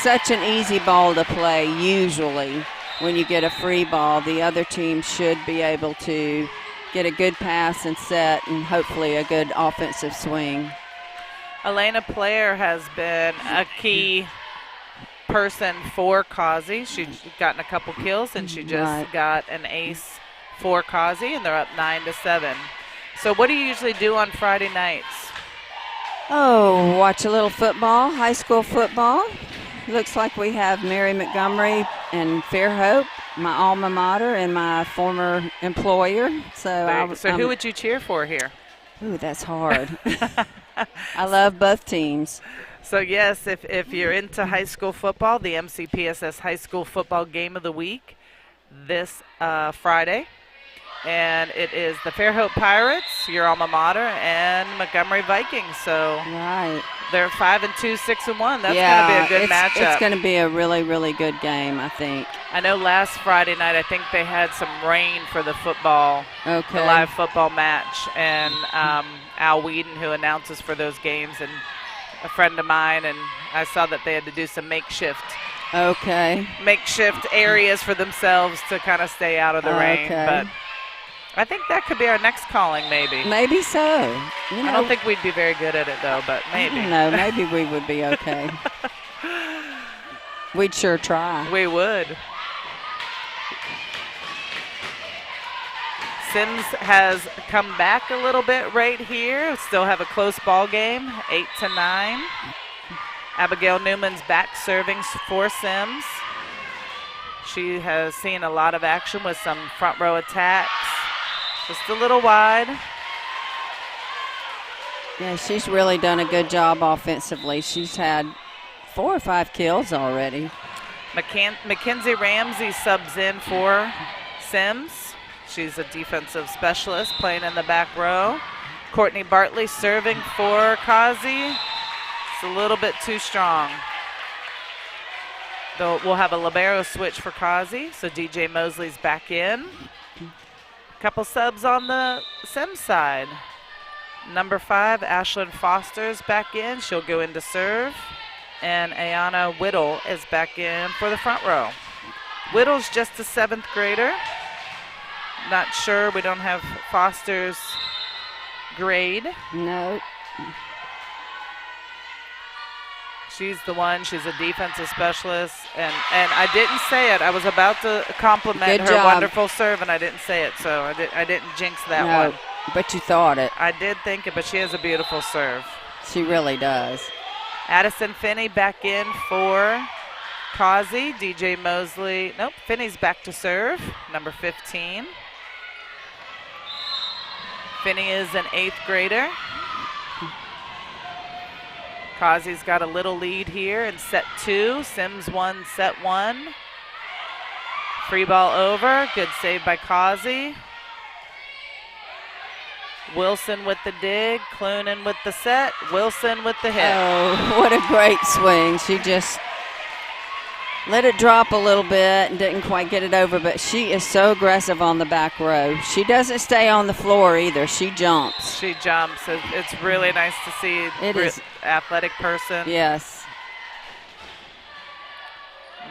such an easy ball to play. Usually when you get a free ball, the other team should be able to get a good pass and set and hopefully a good offensive swing. Elena Player has been a key person for Causey. She's gotten a couple kills and she just got an ace for Causey, and they're up 9-7. So what do you usually do on Friday nights? Oh, watch a little football, high school football. Looks like we have Mary Montgomery and Fairhope, my alma mater and my former employer. So who would you cheer for here? Ooh, that's hard. I love both teams. So yes, if you're into high school football, the MCPSS High School Football Game of the Week this Friday. And it is the Fairhope Pirates, your alma mater, and Montgomery Vikings. So they're 5-2, 6-1. That's going to be a good matchup. It's going to be a really, really good game, I think. I know last Friday night, I think they had some rain for the football, the live football match. And Al Whedon, who announces for those games, and a friend of mine, and I saw that they had to do some makeshift areas for themselves to kind of stay out of the rain. But I think that could be our next calling, maybe. Maybe so. I don't think we'd be very good at it, though, but maybe. No, maybe we would be okay. We'd sure try. We would. Semmes has come back a little bit right here. Still have a close ball game, 8-9. Abigail Newman's back serving for Semmes. She has seen a lot of action with some front row attacks. Just a little wide. Yeah, she's really done a good job offensively. She's had 4 or 5 kills already. Mackenzie Ramsey subs in for Semmes. She's a defensive specialist playing in the back row. Courtney Bartley serving for Causey. It's a little bit too strong. We'll have a libero switch for Causey, so DJ Mosley's back in. Couple subs on the Semmes side. Number 5, Ashlyn Foster's back in. She'll go in to serve. And Ayana Whittle is back in for the front row. Whittle's just a 7th grader. Not sure, we don't have Foster's grade. No. She's the one, she's a defensive specialist. And I didn't say it, I was about to compliment her wonderful serve and I didn't say it, so I didn't jinx that one. But you thought it. I did think it, but she has a beautiful serve. She really does. Addison Finney back in for Causey. DJ Mosley, nope, Finney's back to serve, number 15. Finney is an 8th grader. Causey's got a little lead here in set 2. Semmes won set 1. Free ball over, good save by Causey. Wilson with the dig, Clunan with the set, Wilson with the hit. Oh, what a great swing. She just let it drop a little bit and didn't quite get it over, but she is so aggressive on the back row. She doesn't stay on the floor either. She jumps. She jumps. It's really nice to see an athletic person. Yes.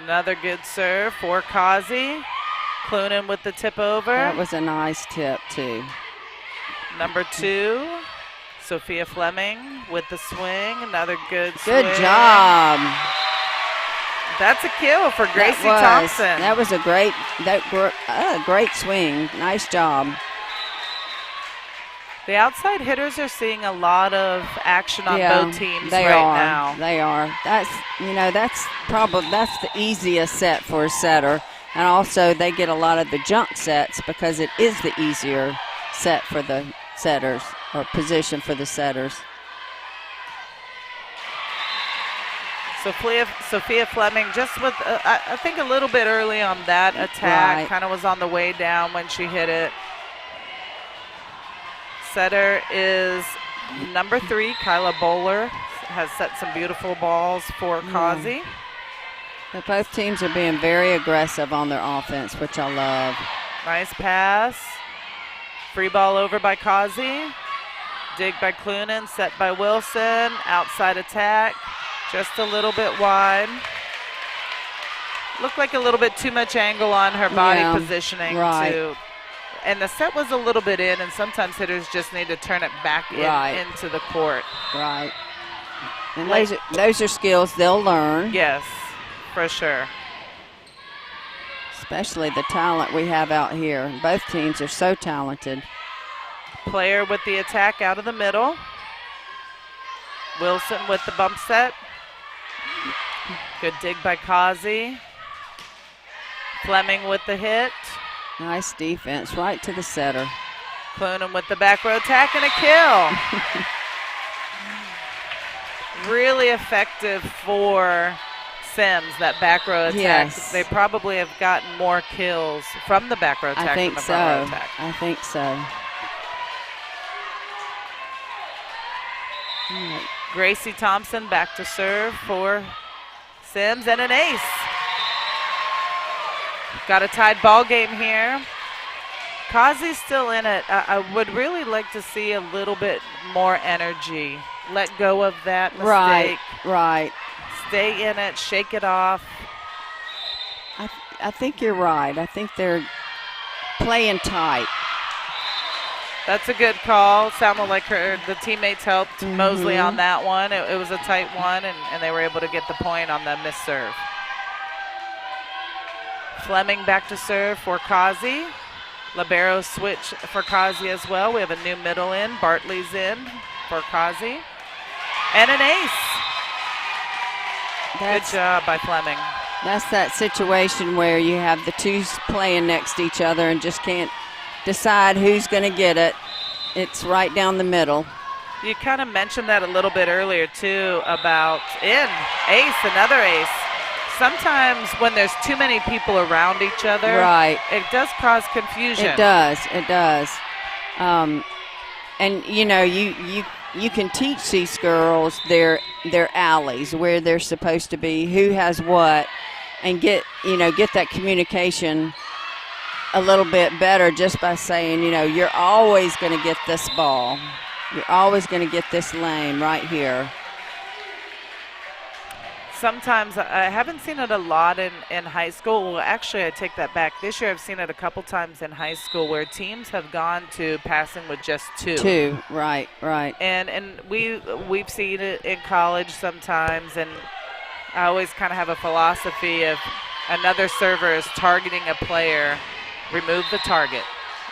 Another good serve for Causey. Clunan with the tip over. That was a nice tip, too. Number 2, Sophia Fleming with the swing. Another good swing. Good job. That's a kill for Gracie Thompson. That was a great swing. Nice job. The outside hitters are seeing a lot of action on both teams now. They are. That's the easiest set for a setter, and also they get a lot of the jump sets because it is the easier set for the setters, or position for the setters. Sophia Fleming just with, I think a little bit early on that attack, kind of was on the way down when she hit it. Setter is number 3, Kyla Bowler, has set some beautiful balls for Causey. But both teams are being very aggressive on their offense, which I love. Nice pass. Free ball over by Causey. Dig by Clunan, set by Wilson. Outside attack, just a little bit wide. Looked like a little bit too much angle on her body positioning too. And the set was a little bit in, and sometimes hitters just need to turn it back into the court. Right. And those are skills they'll learn. Yes, for sure. Especially the talent we have out here. Both teams are so talented. Player with the attack out of the middle. Wilson with the bump set. Good dig by Causey. Fleming with the hit. Nice defense, right to the setter. Clunan with the back row attack and a kill. Really effective for Semmes, that back row attack. Yes. They probably have gotten more kills from the back row attack than the front row attack. I think so. Gracie Thompson back to serve for Semmes and an ace. Got a tied ball game here. Causey's still in it. I would really like to see a little bit more energy. Let go of that mistake. Right. Stay in it, shake it off. I think you're right. I think they're playing tight. That's a good call. Sounded like the teammates helped Mosley on that one. It was a tight one, and they were able to get the point on the missed serve. Fleming back to serve for Causey. Libero switch for Causey as well. We have a new middle in. Bartley's in for Causey. And an ace. Good job by Fleming. That's that situation where you have the two playing next to each other and just can't decide who's going to get it. It's right down the middle. You kind of mentioned that a little bit earlier, too, about ace, another ace. Sometimes when there's too many people around each other, it does cause confusion. It does. And, you know, you can teach these girls their alleys, where they're supposed to be, who has what, and get that communication a little bit better just by saying, you know, you're always going to get this ball. You're always going to get this lane right here. Sometimes I haven't seen it a lot in high school. Well, actually, I take that back. This year I've seen it a couple times in high school where teams have gone to passing with just two. Right. And we've seen it in college sometimes, and I always kind of have a philosophy of another server is targeting a player, remove the target.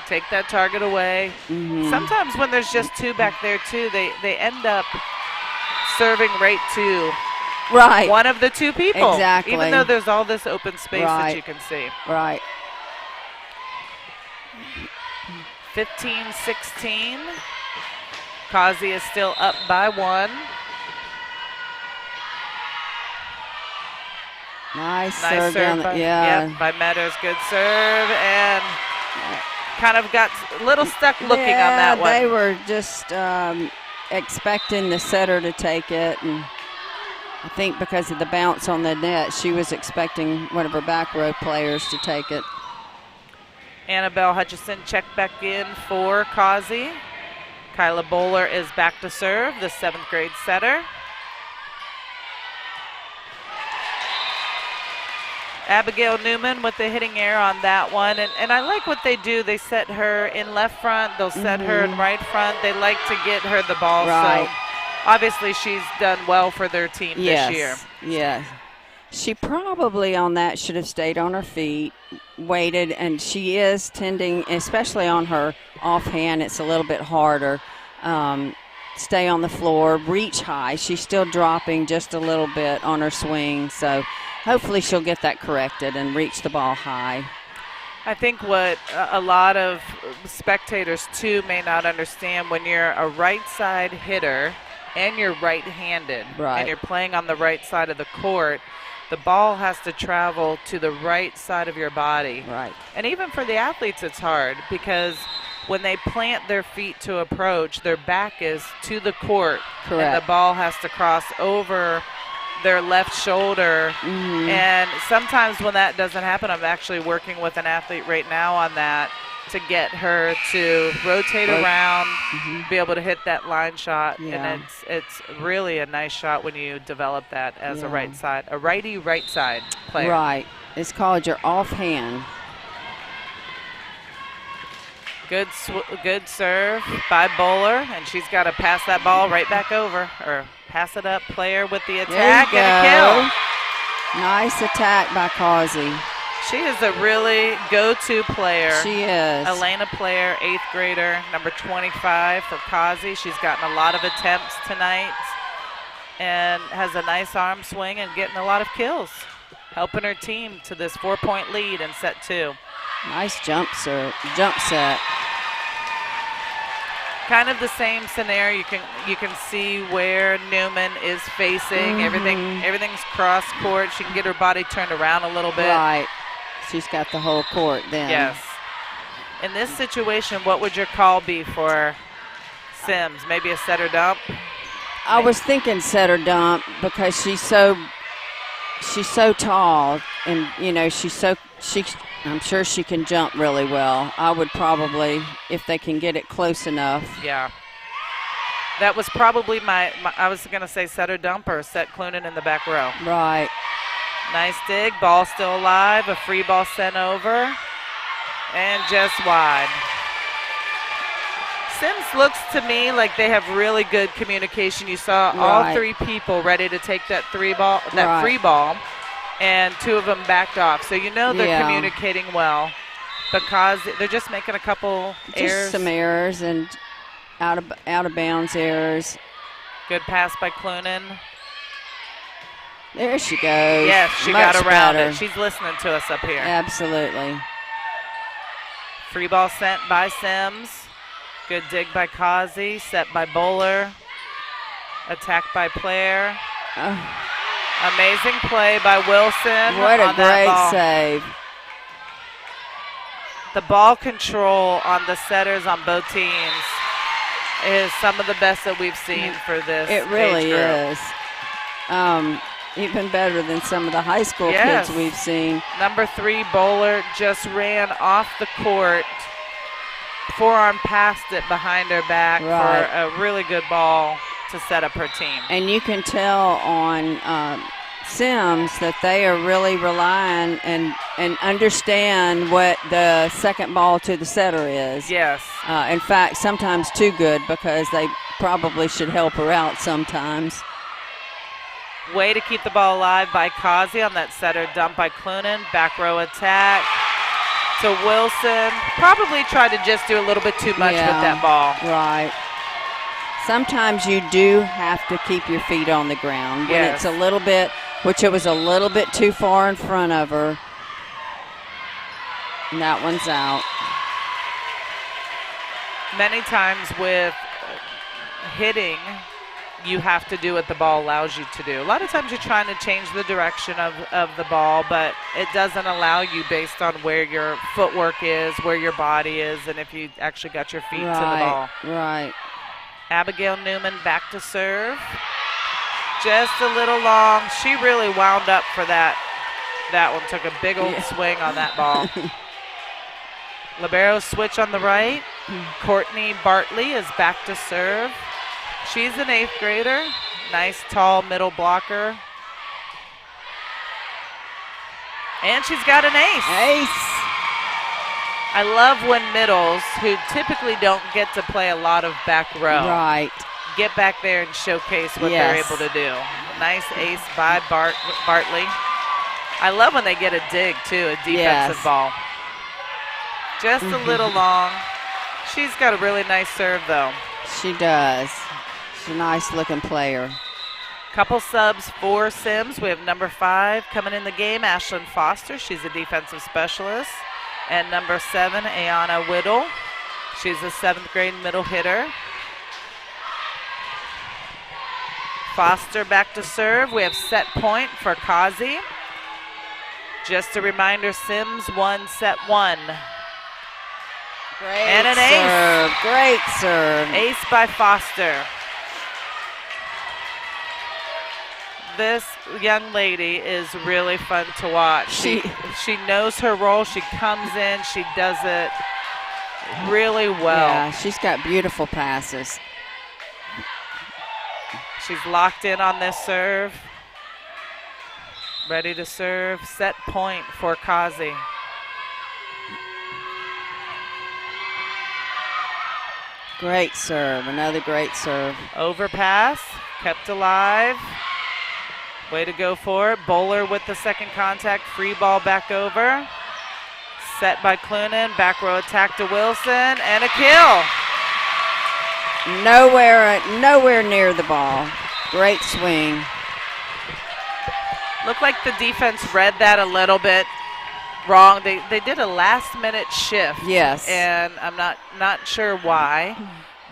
Take that target away. Sometimes when there's just two back there too, they end up serving right to one of the two people. Exactly. Even though there's all this open space that you can see. Right. 15-16. Causey is still up by 1. Nice serve down by Meadows. Good serve, and kind of got a little stuck looking on that one. They were just expecting the setter to take it, and I think because of the bounce on the net, she was expecting one of her back row players to take it. Annabelle Hutchison checked back in for Causey. Kyla Bowler is back to serve, the 7th grade setter. Abigail Newman with the hitting error on that one. And I like what they do. They set her in left front. They'll set her in right front. They like to get her the ball. So obviously she's done well for their team this year. Yeah. She probably on that should have stayed on her feet, waited, and she is tending, especially on her offhand, it's a little bit harder. Stay on the floor, reach high. She's still dropping just a little bit on her swing, so hopefully she'll get that corrected and reach the ball high. I think what a lot of spectators, too, may not understand, when you're a right side hitter and you're right-handed and you're playing on the right side of the court, the ball has to travel to the right side of your body. Right. And even for the athletes, it's hard because when they plant their feet to approach, their back is to the court. Correct. And the ball has to cross over their left shoulder. And sometimes when that doesn't happen, I'm actually working with an athlete right now on that to get her to rotate around, be able to hit that line shot. And it's really a nice shot when you develop that as a righty right side player. Right. It's called your offhand. Good serve by Bowler, and she's got to pass that ball right back over, or pass it up. Player with the attack and a kill. Nice attack by Causey. She is a really go-to player. She is. Elena Player, 8th grader, number 25 for Causey. She's gotten a lot of attempts tonight and has a nice arm swing and getting a lot of kills, helping her team to this 4-point lead in set 2. Nice jump set. Kind of the same scenario. You can see where Newman is facing. Everything's cross court. She can get her body turned around a little bit. Right. She's got the whole court then. Yes. In this situation, what would your call be for Semmes? Maybe a set or dump? I was thinking set or dump because she's so tall, and you know I'm sure she can jump really well. I would probably, if they can get it close enough. Yeah. That was probably my I was going to say set or dump or set Clunan in the back row. Right. Nice dig. Ball still alive. A free ball sent over. And just wide. Semmes looks to me like they have really good communication. You saw all 3 people ready to take that free ball, and 2 of them backed off. So you know they're communicating well. because they're just making a couple errors. Just some errors and out of bounds errors. Good pass by Clunan. There she goes. Yes, she Much got around better. it. She's listening to us up here. Absolutely. Free ball sent by Semmes. Good dig by Causey. Set by Bowler. Attack by Player. Amazing play by Wilson. What a on that great ball. save. The ball control on the setters on both teams is some of the best that we've seen for this It really age group. is. Even better than some of the high school Yes. kids we've seen. Number 3, Bowler, just ran off the court. Forearm passed it behind her back Right. for a really good ball to set up her team. And you can tell on Semmes that they are really relying and understand what the second ball to the setter is. Yes. In fact, sometimes too good, because they probably should help her out sometimes. Way to keep the ball alive by Causey on that setter dump by Clunan. Back row attack to Wilson. Probably tried to just do a little bit too much with that ball. Right. Sometimes you do have to keep your feet on the ground. When Yes. it's a little bit, which it was a little bit too far in front of her. And that one's out. Many times with hitting, you have to do what the ball allows you to do. A lot of times you're trying to change the direction of the ball, but it doesn't allow you based on where your footwork is, where your body is, and if you actually got your feet to the ball. Right. Abigail Newman back to serve. Just a little long. She really wound up for that. That one took a big old swing on that ball. Libero switch on the right. Courtney Bartley is back to serve. She's an 8th grader. Nice tall middle blocker. And she's got an ace. Ace. I love when middles, who typically don't get to play a lot of back row, Right. get back there and showcase what Yes. they're able to do. Nice ace by Bartley. I love when they get a dig, too, a defensive Yes. ball. Just a little long. She's got a really nice serve, though. She does. She's a nice looking player. Couple subs for Semmes. We have number 5 coming in the game, Ashlyn Foster. She's a defensive specialist. And number 7, Ayana Whittle. She's a 7th grade middle hitter. Foster back to serve. We have set point for Causey. Just a reminder, Semmes won set 1. Great and an serve. ace. Great serve. Ace by Foster. This young lady is really fun to watch. She knows her role. She comes in. She does it really well. Yeah, she's got beautiful passes. She's locked in on this serve. Ready to serve. Set point for Causey. Great serve. Another great serve. Overpass. Kept alive. Way to go for it. Bowler with the second contact. Free ball back over. Set by Clunan. Back row attack to Wilson. And a kill. Nowhere near the ball. Great swing. Looked like the defense read that a little bit wrong. They did a last-minute shift. Yes. And I'm not sure why.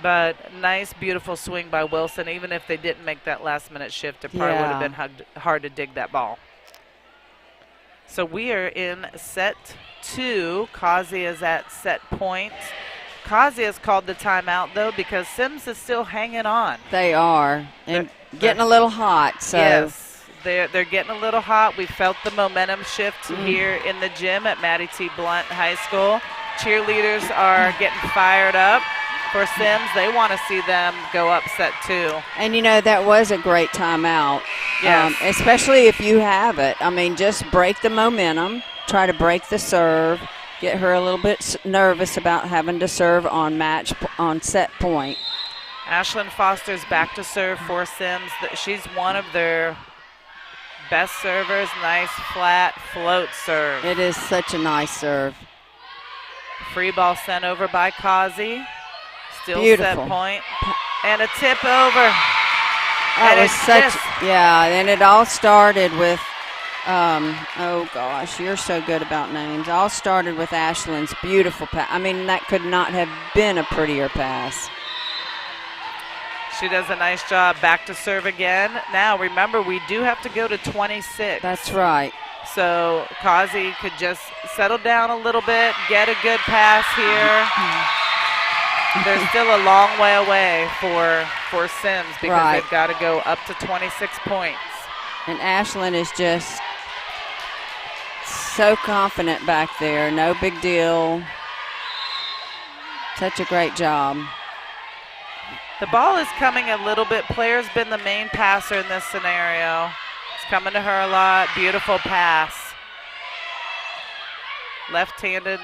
But nice, beautiful swing by Wilson. Even if they didn't make that last-minute shift, it probably would have been hard to dig that ball. So we are in set 2. Causey is at set point. Causey has called the timeout, though, because Semmes is still hanging on. They are. And getting a little hot. So. Yes, they're getting a little hot. We felt the momentum shift here in the gym at Maddie T. Blunt High School. Cheerleaders are getting fired up. For Semmes, they want to see them go up set 2. And, you know, that was a great timeout. Yes. Especially if you have it. I mean, just break the momentum. Try to break the serve. Get her a little bit nervous about having to serve on set point. Ashlyn Foster's back to serve for Semmes. She's one of their best servers. Nice, flat, float serve. It is such a nice serve. Free ball sent over by Causey. Still Beautiful. set point. And a tip over. That and was such, and it all started with, oh gosh, you're so good about names. All started with Ashlyn's beautiful pass. I mean, that could not have been a prettier pass. She does a nice job. Back to serve again. Now, remember, we do have to go to 26. That's right. So Causey could just settle down a little bit, get a good pass here. There's still a long way away for Semmes because they've got to go up to 26 points. And Ashlyn is just so confident back there. No big deal. Such a great job. The ball is coming a little bit. Claire's been the main passer in this scenario. It's coming to her a lot. Beautiful pass. Left-handed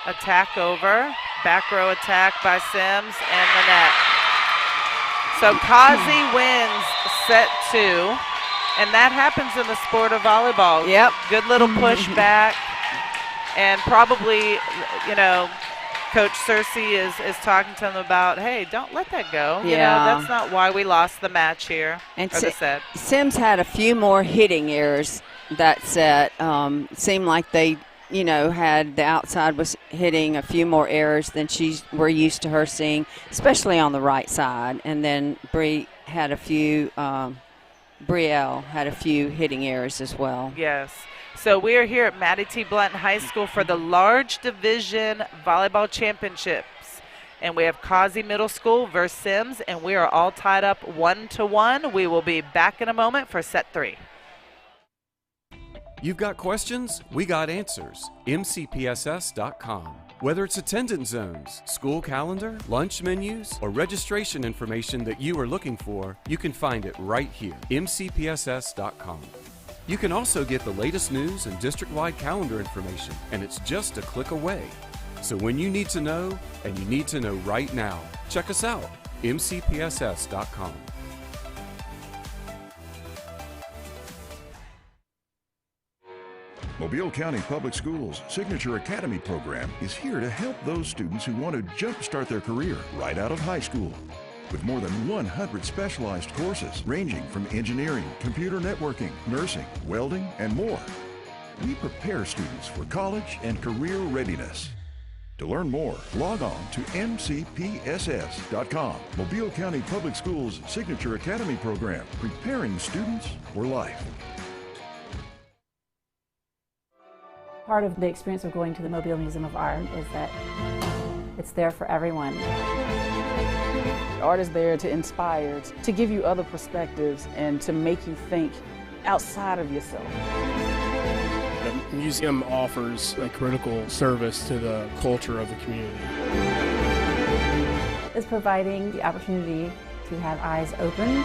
attack over. Back row attack by Semmes and the net. So Causey wins set 2. And that happens in the sport of volleyball. Yep. Good little push back. And probably, you know, Coach Cersei is talking to them about, hey, don't let that go. Yeah. You know, that's not why we lost the match here, And or the set. Semmes had a few more hitting errors that set. Seemed like they, you know, had the outside was hitting a few more errors than we're used to her seeing, especially on the right side. And then Brielle had a few hitting errors as well. Yes. So we are here at Maddie T. Blunt High School for the large division volleyball championships. And we have Causey Middle School versus Semmes, and we are all tied up 1-1. We will be back in a moment for set 3. You've got questions? We got answers. MCPSS.com. Whether it's attendance zones, school calendar, lunch menus, or registration information that you are looking for, you can find it right here. MCPSS.com. You can also get the latest news and district-wide calendar information, and it's just a click away. So when you need to know, and you need to know right now, check us out, mcpss.com. Mobile County Public Schools' Signature Academy program is here to help those students who want to jumpstart their career right out of high school. With more than 100 specialized courses ranging from engineering, computer networking, nursing, welding, and more. We prepare students for college and career readiness. To learn more, log on to MCPSS.com. Mobile County Public Schools' Signature Academy program, preparing students for life. Part of the experience of going to the Mobile Museum of Art is that it's there for everyone. Art is there to inspire, to give you other perspectives, and to make you think outside of yourself. The museum offers a critical service to the culture of the community. It's providing the opportunity to have eyes open.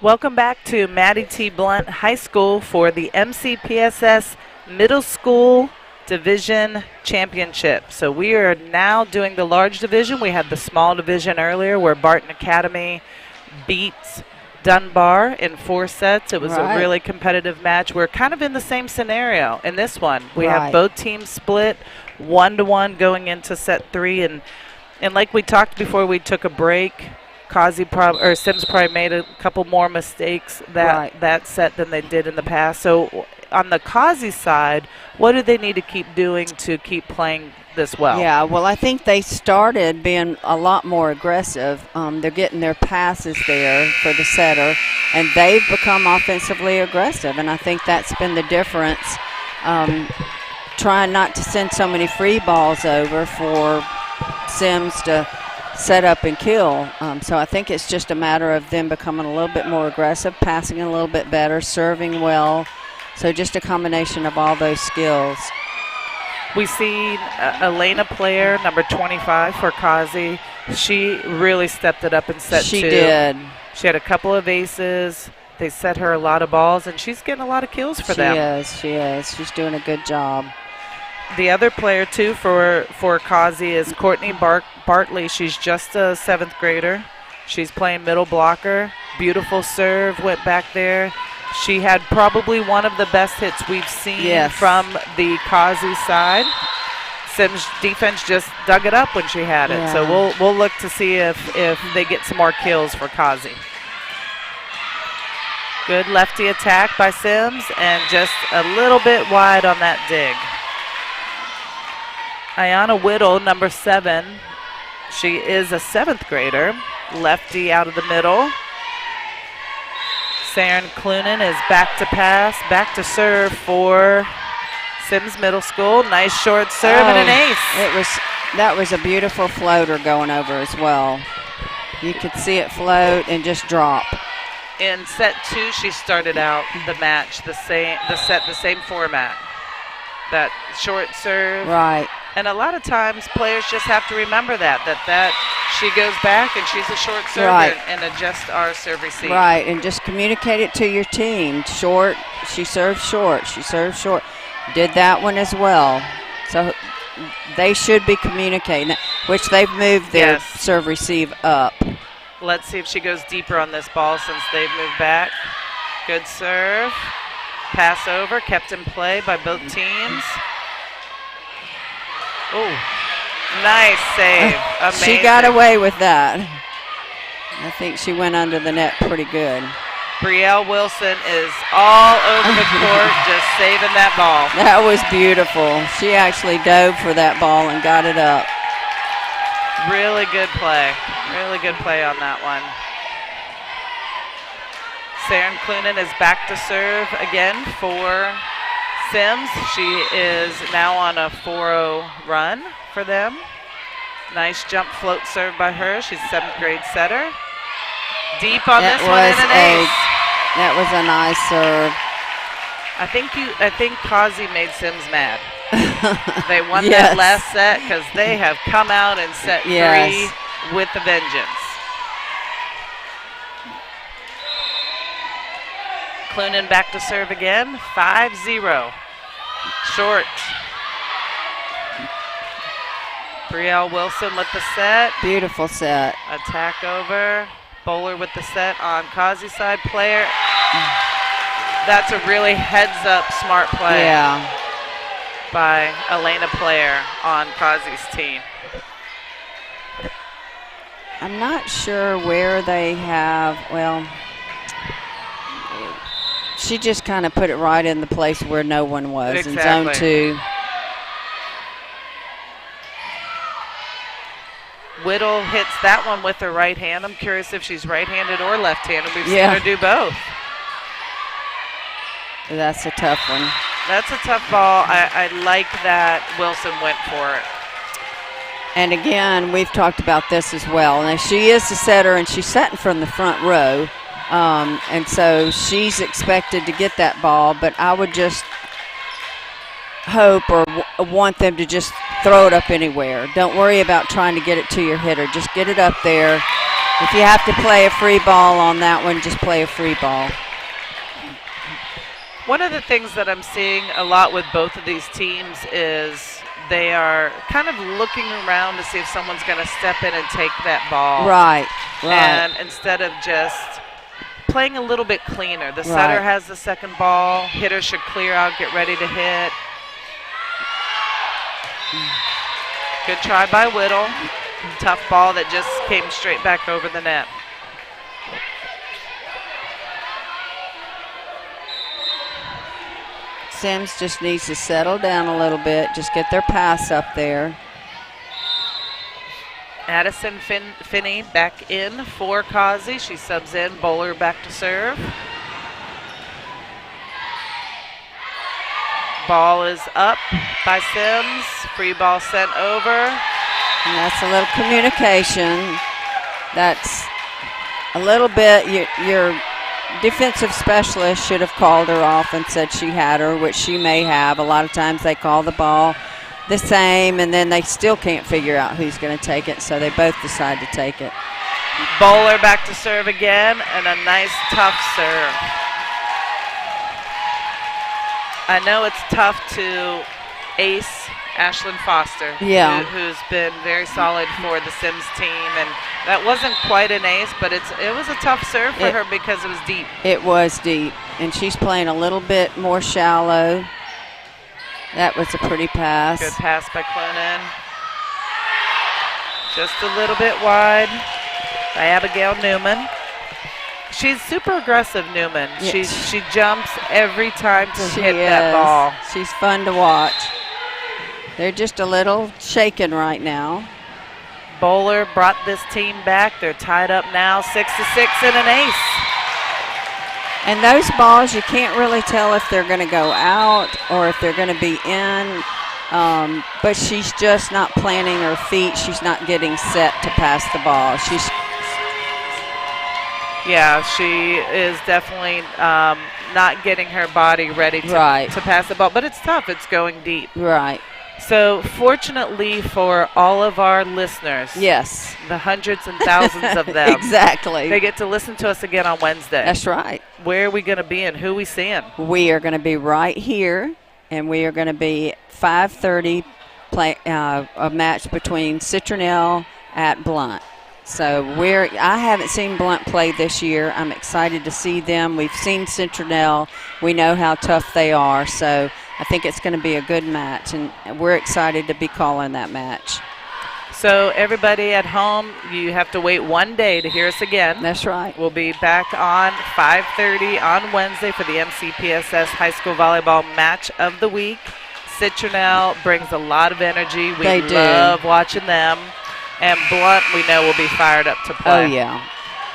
Welcome back to Maddie T. Blunt High School for the MCPSS Middle School Division Championship. So we are now doing the large division. We had the small division earlier where Barton Academy beats Dunbar in 4 sets. It was a really competitive match. We're kind of in the same scenario in this one. We have both teams split 1-1 going into set 3. And like we talked before we took a break, Semmes probably made a couple more mistakes that set than they did in the past. So on the Causey side, what do they need to keep doing to keep playing this well? Yeah, well, I think they started being a lot more aggressive. They're getting their passes there for the setter, and they've become offensively aggressive, and I think that's been the difference. Trying not to send so many free balls over for Semmes to set up and kill. So I think it's just a matter of them becoming a little bit more aggressive, passing a little bit better, serving well. So just a combination of all those skills. We see Elena Player, number 25 for Causey. She really stepped it up in set 2. She did. She had a couple of aces. They set her a lot of balls, and she's getting a lot of kills for them. She is. She's doing a good job. The other player, too, for Causey is Courtney Bartley. She's just a 7th grader. She's playing middle blocker. Beautiful serve, went back there. She had probably one of the best hits we've seen Yes. from the Causey side. Semmes defense just dug it up when she had it. So Yeah. we'll look to see if they get some more kills for Causey. Good lefty attack by Semmes, and just a little bit wide on that dig. Ayanna Whittle, number 7. She is a 7th grader. Lefty out of the middle. Saren Clunan is back to pass, back to serve for Semmes Middle School. Nice short serve and an ace. That was a beautiful floater going over as well. You could see it float and just drop. In set 2, she started out the match the same format. That short serve. Right. And a lot of times players just have to remember that she goes back and she's a short server, Right. and adjust our serve receive. Right, and just communicate it to your team. Short, she serves short, she serves short. Did that one as well. So they should be communicating, which they've moved their Yes. serve receive up. Let's see if she goes deeper on this ball since they've moved back. Good serve. Pass over, kept in play by both teams. Oh, nice save. Amazing. She got away with that. I think she went under the net pretty good. Brielle Wilson is all over the court, just saving that ball. That was beautiful. She actually dove for that ball and got it up. Really good play. Really good play on that one. Saren Clunan is back to serve again for Semmes. She is now on a 4-0 run for them. Nice jump float serve by her. She's a 7th grade setter. Deep on this one and an ace. That was a nice serve. I think Causey made Semmes mad. They won Yes. that last set because they have come out in set 3 Yes. with a vengeance. Clunan back to serve again, 5-0. Short. Brielle Wilson with the set. Beautiful set. Attack over. Bowler with the set on Causey side. Player. That's a really heads-up smart play. Yeah. By Elena Player on Causey's team. I'm not sure where they have, well, she just kind of put it right in the place where no one was, in zone 2. Whittle hits that one with her right hand. I'm curious if she's right-handed or left-handed. We've Yeah. seen her do both. That's a tough one. That's a tough ball. I like that Wilson went for it. And again, we've talked about this as well. Now, she is the setter, and she's setting from the front row. And so she's expected to get that ball, but I would just hope or want them to just throw it up anywhere. Don't worry about trying to get it to your hitter. Just get it up there. If you have to play a free ball on that one, just play a free ball. One of the things that I'm seeing a lot with both of these teams is they are kind of looking around to see if someone's going to step in and take that ball. Right. And instead of just playing a little bit cleaner. The setter has the second ball. Hitter should clear out, get ready to hit. Good try by Whittle. Tough ball that just came straight back over the net. Semmes just needs to settle down a little bit, just get their pass up there. Addison Finney back in for Causey. She subs in. Bowler back to serve. Ball is up by Semmes. Free ball sent over. And that's a little communication. That's a little bit, your defensive specialist should have called her off and said she had her, which she may have. A lot of times they call the ball the same, and then they still can't figure out who's going to take it, so they both decide to take it. Bowler back to serve again, and a nice tough serve. I know it's tough to ace Ashlyn Foster, who's been very solid for the Semmes team, and that wasn't quite an ace, but it was a tough serve for her because it was deep. It was deep. And she's playing a little bit more shallow. That was a pretty pass. Good pass by Clonan. Just a little bit wide by Abigail Newman. She's super aggressive, Newman. Yeah. She jumps every time to hit She that is. ball. She's fun to watch. They're just a little shaken right now. Bowler brought this team back. They're tied up now, 6-6 and an ace. And those balls, you can't really tell if they're going to go out or if they're going to be in. But she's just not planting her feet. She's not getting set to pass the ball. Yeah, she is definitely not getting her body ready to pass the ball. But it's tough. It's going deep. Right. So fortunately for all of our listeners, yes, the hundreds and thousands of them, exactly, they get to listen to us again on Wednesday. That's right. Where are we going to be and who are we seeing? We are going to be right here, and we are going to be 5:30 play a match between Citronelle at Blunt. So I haven't seen Blunt play this year. I'm excited to see them. We've seen Citronelle. We know how tough they are. So I think it's going to be a good match, and we're excited to be calling that match. So everybody at home, you have to wait one day to hear us again. That's right. We'll be back on 5:30 on Wednesday for the MCPSS High School Volleyball Match of the Week. Citronelle brings a lot of energy. We love watching them. And Blunt, we know, will be fired up to play. Oh, yeah.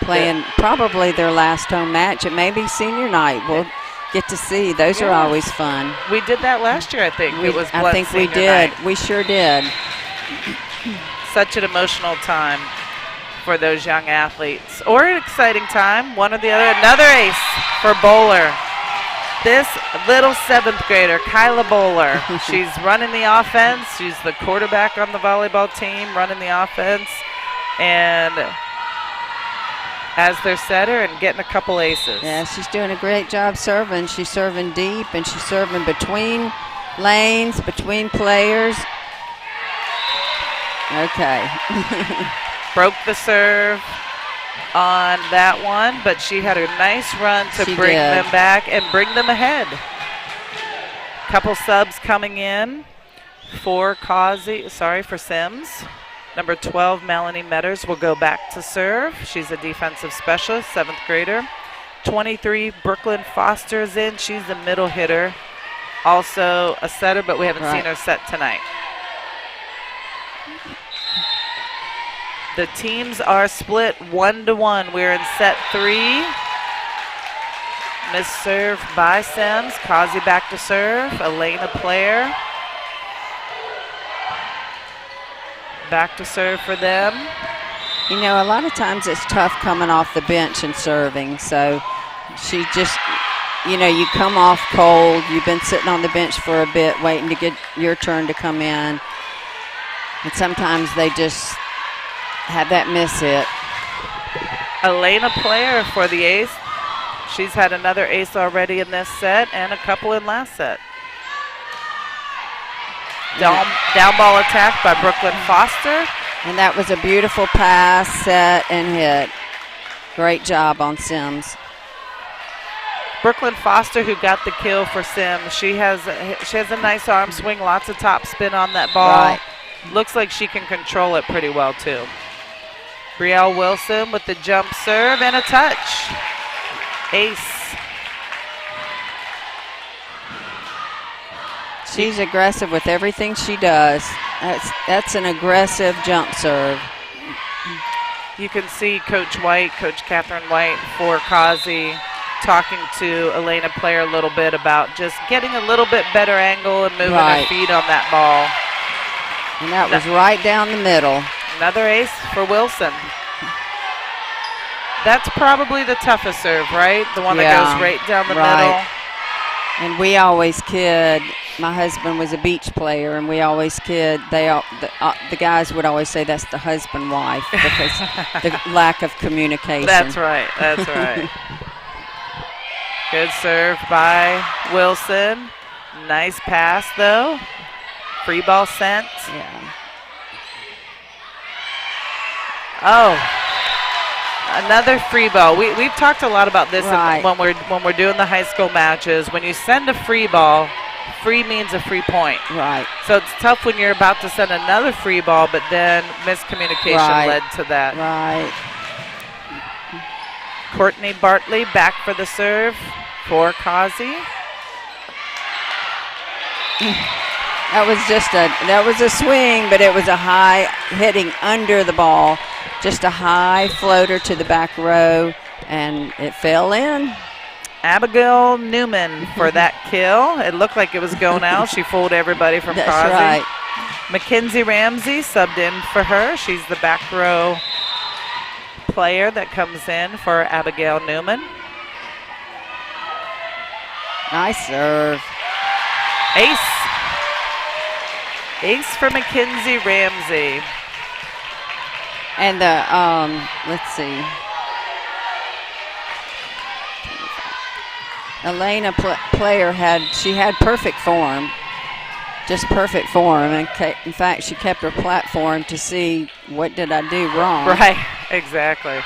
Playing probably their last home match. It may be senior night. We'll get to see. Those are always fun. We did that last year, I think. It was Blunt I think we senior did. night. We sure did. Such an emotional time for those young athletes. Or an exciting time, one or the other. Another ace for Bowler. This little 7th grader, Kyla Bowler, she's running the offense. She's the quarterback on the volleyball team, running the offense. And as their setter and getting a couple aces. Yeah, she's doing a great job serving. She's serving deep, and she's serving between lanes, between players. Okay. Broke the serve on that one, but she had a nice run to bring them back and bring them ahead. Couple subs coming in for for Semmes. Number 12, Melanie Metters, will go back to serve. She's a defensive specialist, 7th grader. 23, Brooklyn Foster is in. She's a middle hitter, also a setter, but we haven't seen her set tonight. The teams are split 1-1. We're in set 3. Miss serve by Semmes. Causey back to serve. Elena Player back to serve for them. You know, a lot of times it's tough coming off the bench and serving. So she just, you know, you come off cold. You've been sitting on the bench for a bit waiting to get your turn to come in. And sometimes they just have that miss hit. Elena Player for the ace. She's had another ace already in this set and a couple in last set. Down ball attack by Brooklyn Foster. And that was a beautiful pass, set, and hit. Great job on Semmes. Brooklyn Foster, who got the kill for Semmes, she has a nice arm swing, lots of top spin on that ball. Right. Looks like she can control it pretty well too. Brielle Wilson with the jump serve and a touch. Ace. She's aggressive with everything she does. That's an aggressive jump serve. You can see Coach White, Coach Catherine White for Causey, talking to Elena Player a little bit about just getting a little bit better angle and moving her feet on that ball. And that was right down the middle. Another ace for Wilson. That's probably the toughest serve, right? The one that goes right down the middle. And we always kid. My husband was a beach player, and we always kid. The guys would always say that's the husband-wife because the lack of communication. That's right. That's right. Good serve by Wilson. Nice pass, though. Free ball sent. Yeah. Oh. Another free ball. We've talked a lot about this Right. when we're doing the high school matches. When you send a free ball, free means a free point. Right. So it's tough when you're about to send another free ball, but then miscommunication led to that. Right. Courtney Bartley back for the serve for Causey. That was a swing, but it was a high hitting under the ball. Just a high floater to the back row, and it fell in. Abigail Newman for that kill. It looked like it was going out. She fooled everybody from That's Causey. right. Mackenzie Ramsey subbed in for her. She's the back row player that comes in for Abigail Newman. Nice serve. Ace. Ace for Mackenzie Ramsey. And the, let's see. Elena player had perfect form. Just perfect form. And in fact, she kept her platform to see what did I do wrong. Right, exactly.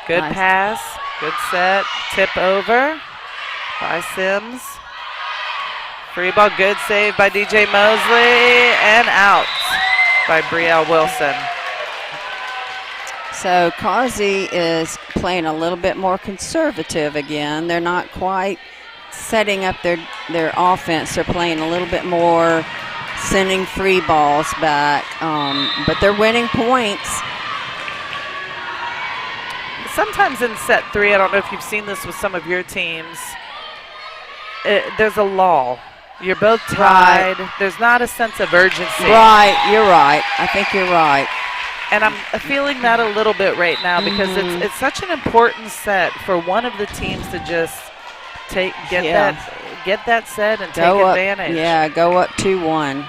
Good Nice. pass, good set, tip over by Semmes. Free ball, good save by DJ Mosley, and out by Brielle Wilson. So Causey is playing a little bit more conservative again. They're not quite setting up their offense. They're playing a little bit more, sending free balls back, but they're winning points. Sometimes in set three, I don't know if you've seen this with some of your teams, there's a lull. You're both tied. Right. There's not a sense of urgency. Right, you're right. I think you're right. And I'm feeling that a little bit right now because it's such an important set for one of the teams to just get that set and take advantage. Yeah, go up 2-1.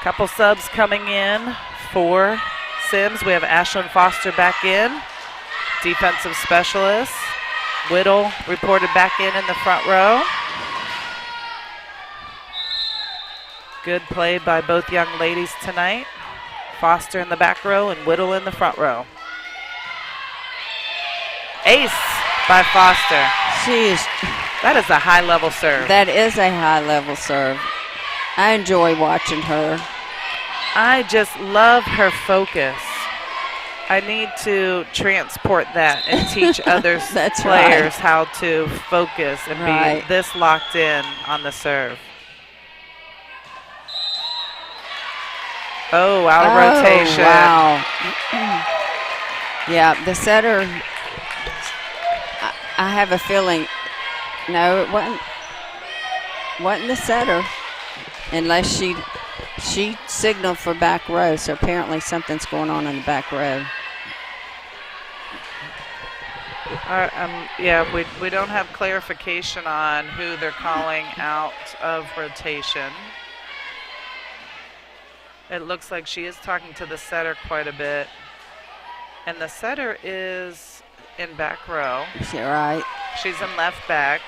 Couple subs coming in for Semmes. We have Ashlyn Foster back in, defensive specialist. Whittle reported back in the front row. Good play by both young ladies tonight. Foster in the back row and Whittle in the front row. Ace by Foster. That is a high-level serve. That is a high-level serve. I enjoy watching her. I just love her focus. I need to transport that and teach other players how to focus and be this locked in on the serve. Oh, out of rotation. Wow. Yeah, the setter, I have a feeling, no, it wasn't the setter unless she signaled for back row, so apparently something's going on in the back row. Yeah, we don't have clarification on who they're calling out of rotation. It looks like she is talking to the setter quite a bit. And the setter is in back row. Is that right? She's in left back.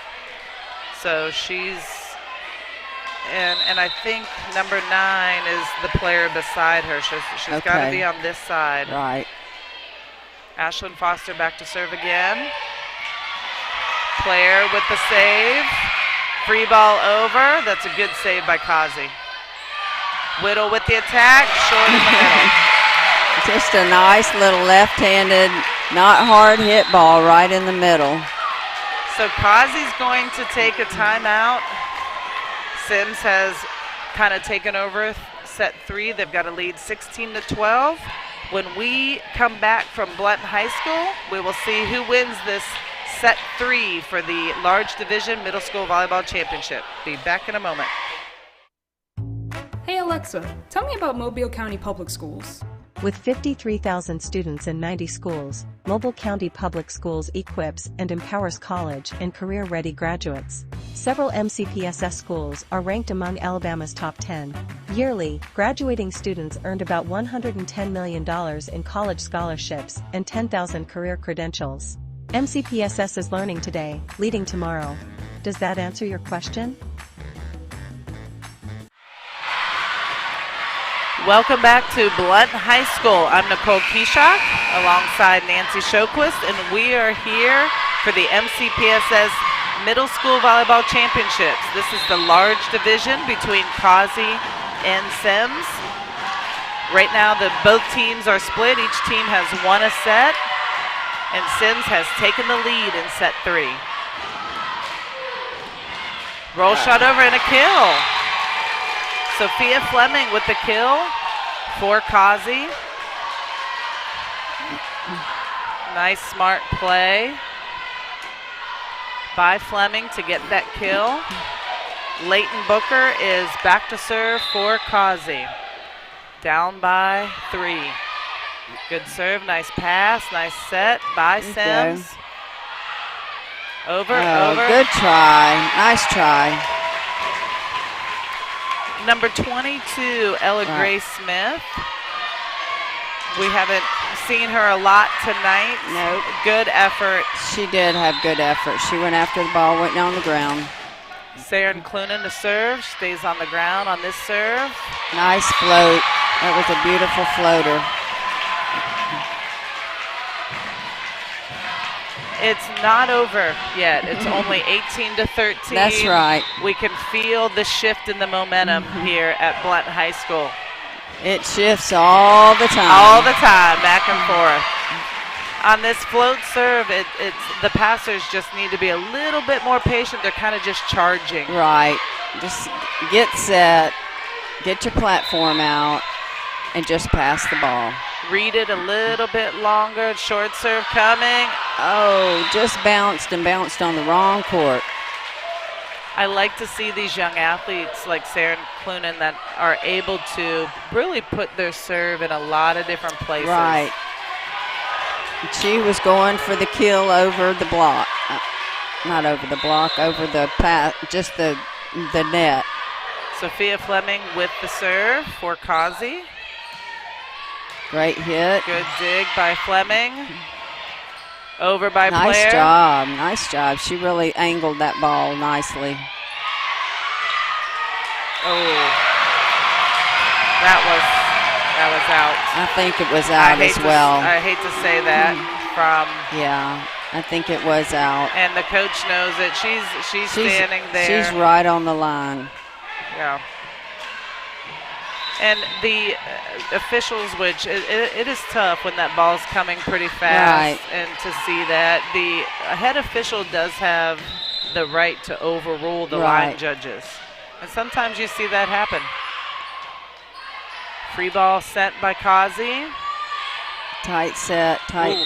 So she's, and I think number 9 is the player beside her. She's got to be on this side. Right. Ashlyn Foster back to serve again. Player with the save. Free ball over. That's a good save by Causey. Whittle with the attack, short in the middle. Just a nice little left-handed, not hard hit ball right in the middle. So Causey's going to take a timeout. Semmes has kind of taken over set 3. They've got a lead 16-12. When we come back from Blunt High School, we will see who wins this set 3 for the large division middle school volleyball championship. Be back in a moment. Hey Alexa, tell me about Mobile County Public Schools. With 53,000 students in 90 schools, Mobile County Public Schools equips and empowers college and career-ready graduates. Several MCPSS schools are ranked among Alabama's top 10. Yearly, graduating students earned about $110 million in college scholarships and 10,000 career credentials. MCPSS is learning today, leading tomorrow. Does that answer your question? Welcome back to Blunt High School. I'm Nicole Keyshock alongside Nancy Shoquist, and we are here for the MCPSS Middle School Volleyball Championships. This is the large division between Causey and Semmes. Right now, both teams are split. Each team has won a set, and Semmes has taken the lead in set 3. Roll shot over and a kill. Sophia Fleming with the kill for Causey. Nice, smart play by Fleming to get that kill. Leighton Booker is back to serve for Causey. Down by 3. Good serve, nice pass, nice set by Semmes. Over. Good try. Nice try. Number 22, Ella Grace Smith. We haven't seen her a lot tonight. Nope. Good effort. She did have good effort. She went after the ball, went on the ground. Saren Clunan to serve. Stays on the ground on this serve. Nice float. That was a beautiful floater. It's not over yet. It's only 18-13. That's right. We can feel the shift in the momentum here at Blunt High School. It shifts all the time. All the time, back and forth. On this float serve, it's the passers just need to be a little bit more patient. They're kind of just charging. Right. Just get set, get your platform out, and just pass the ball. Read it a little bit longer. Short serve coming. Oh, just bounced and bounced on the wrong court. I like to see these young athletes like Saren Clunan that are able to really put their serve in a lot of different places. Right. She was going for the kill over the block. Not over the block, over the pass, just the net. Sophia Fleming with the serve for Causey. Great hit. Good dig by Fleming. Over by Blair. Nice job. Nice job. She really angled that ball nicely. Oh. That was out. I think it was out as well. I hate to say that Yeah, I think it was out. And the coach knows it. She's standing there. She's right on the line. Yeah. And the officials, which it is tough when that ball's coming pretty fast, and to see that the head official does have the right to overrule the line judges, and sometimes you see that happen. Free ball sent by Causey. Tight set, tight.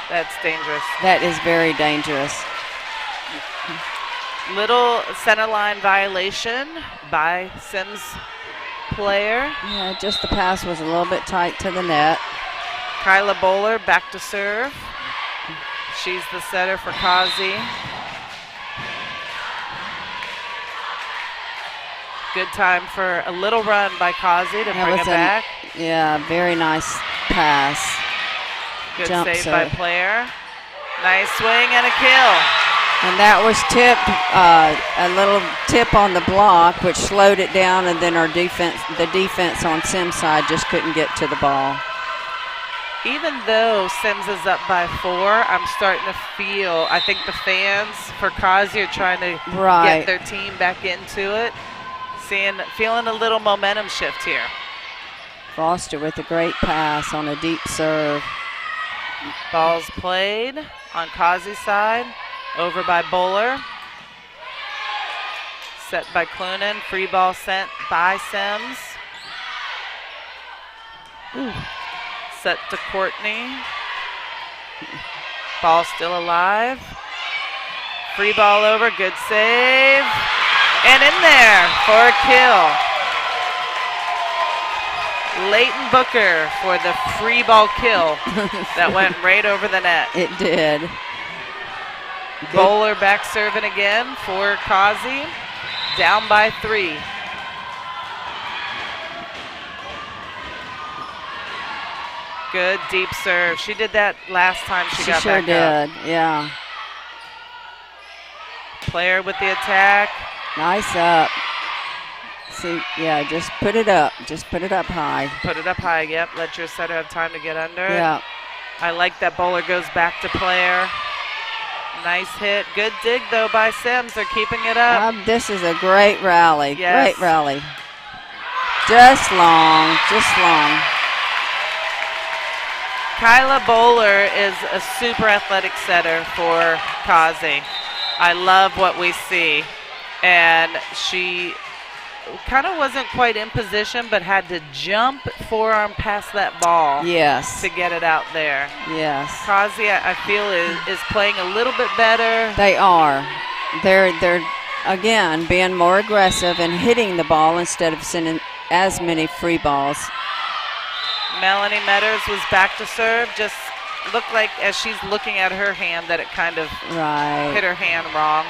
That's dangerous. That is very dangerous. Little center line violation by Semmes player. Yeah, just the pass was a little bit tight to the net. Kyla Bowler back to serve. She's the setter for Causey. Good time for a little run by Causey to bring it back. Yeah, very nice pass. Good save by player. Nice swing and a kill. And that was tipped, a little tip on the block, which slowed it down, and then the defense on Semmes' side just couldn't get to the ball. Even though Semmes is up by 4, I'm starting to feel, I think the fans for Causey are trying to get their team back into it. Feeling a little momentum shift here. Foster with a great pass on a deep serve. Ball's played on Causey's side. Over by Bowler. Set by Clunan. Free ball sent by Semmes. Set to Courtney. Ball still alive. Free ball over. Good save. And in there for a kill. Leighton Booker for the free ball kill that went right over the net. It did. Bowler back serving again for Causey. Down by 3. Good deep serve. She did that last time she got back up. She sure did, yeah. Player with the attack. Nice up. See, yeah, just put it up. Just put it up high. Put it up high, yep. Let your setter have time to get under it. Yeah. I like that bowler goes back to player. Nice hit. Good dig, though, by Semmes. They're keeping it up. This is a great rally. Yes. Great rally. Just long. Just long. Kyla Bowler is a super athletic setter for Causey. I love what we see. And she kind of wasn't quite in position, but had to jump forearm past that ball. Yes. To get it out there. Yes. Causey, I feel, is playing a little bit better. They are. They're again being more aggressive and hitting the ball instead of sending as many free balls. Melanie Metters was back to serve. Just looked like, as she's looking at her hand, that it kind of hit her hand wrong.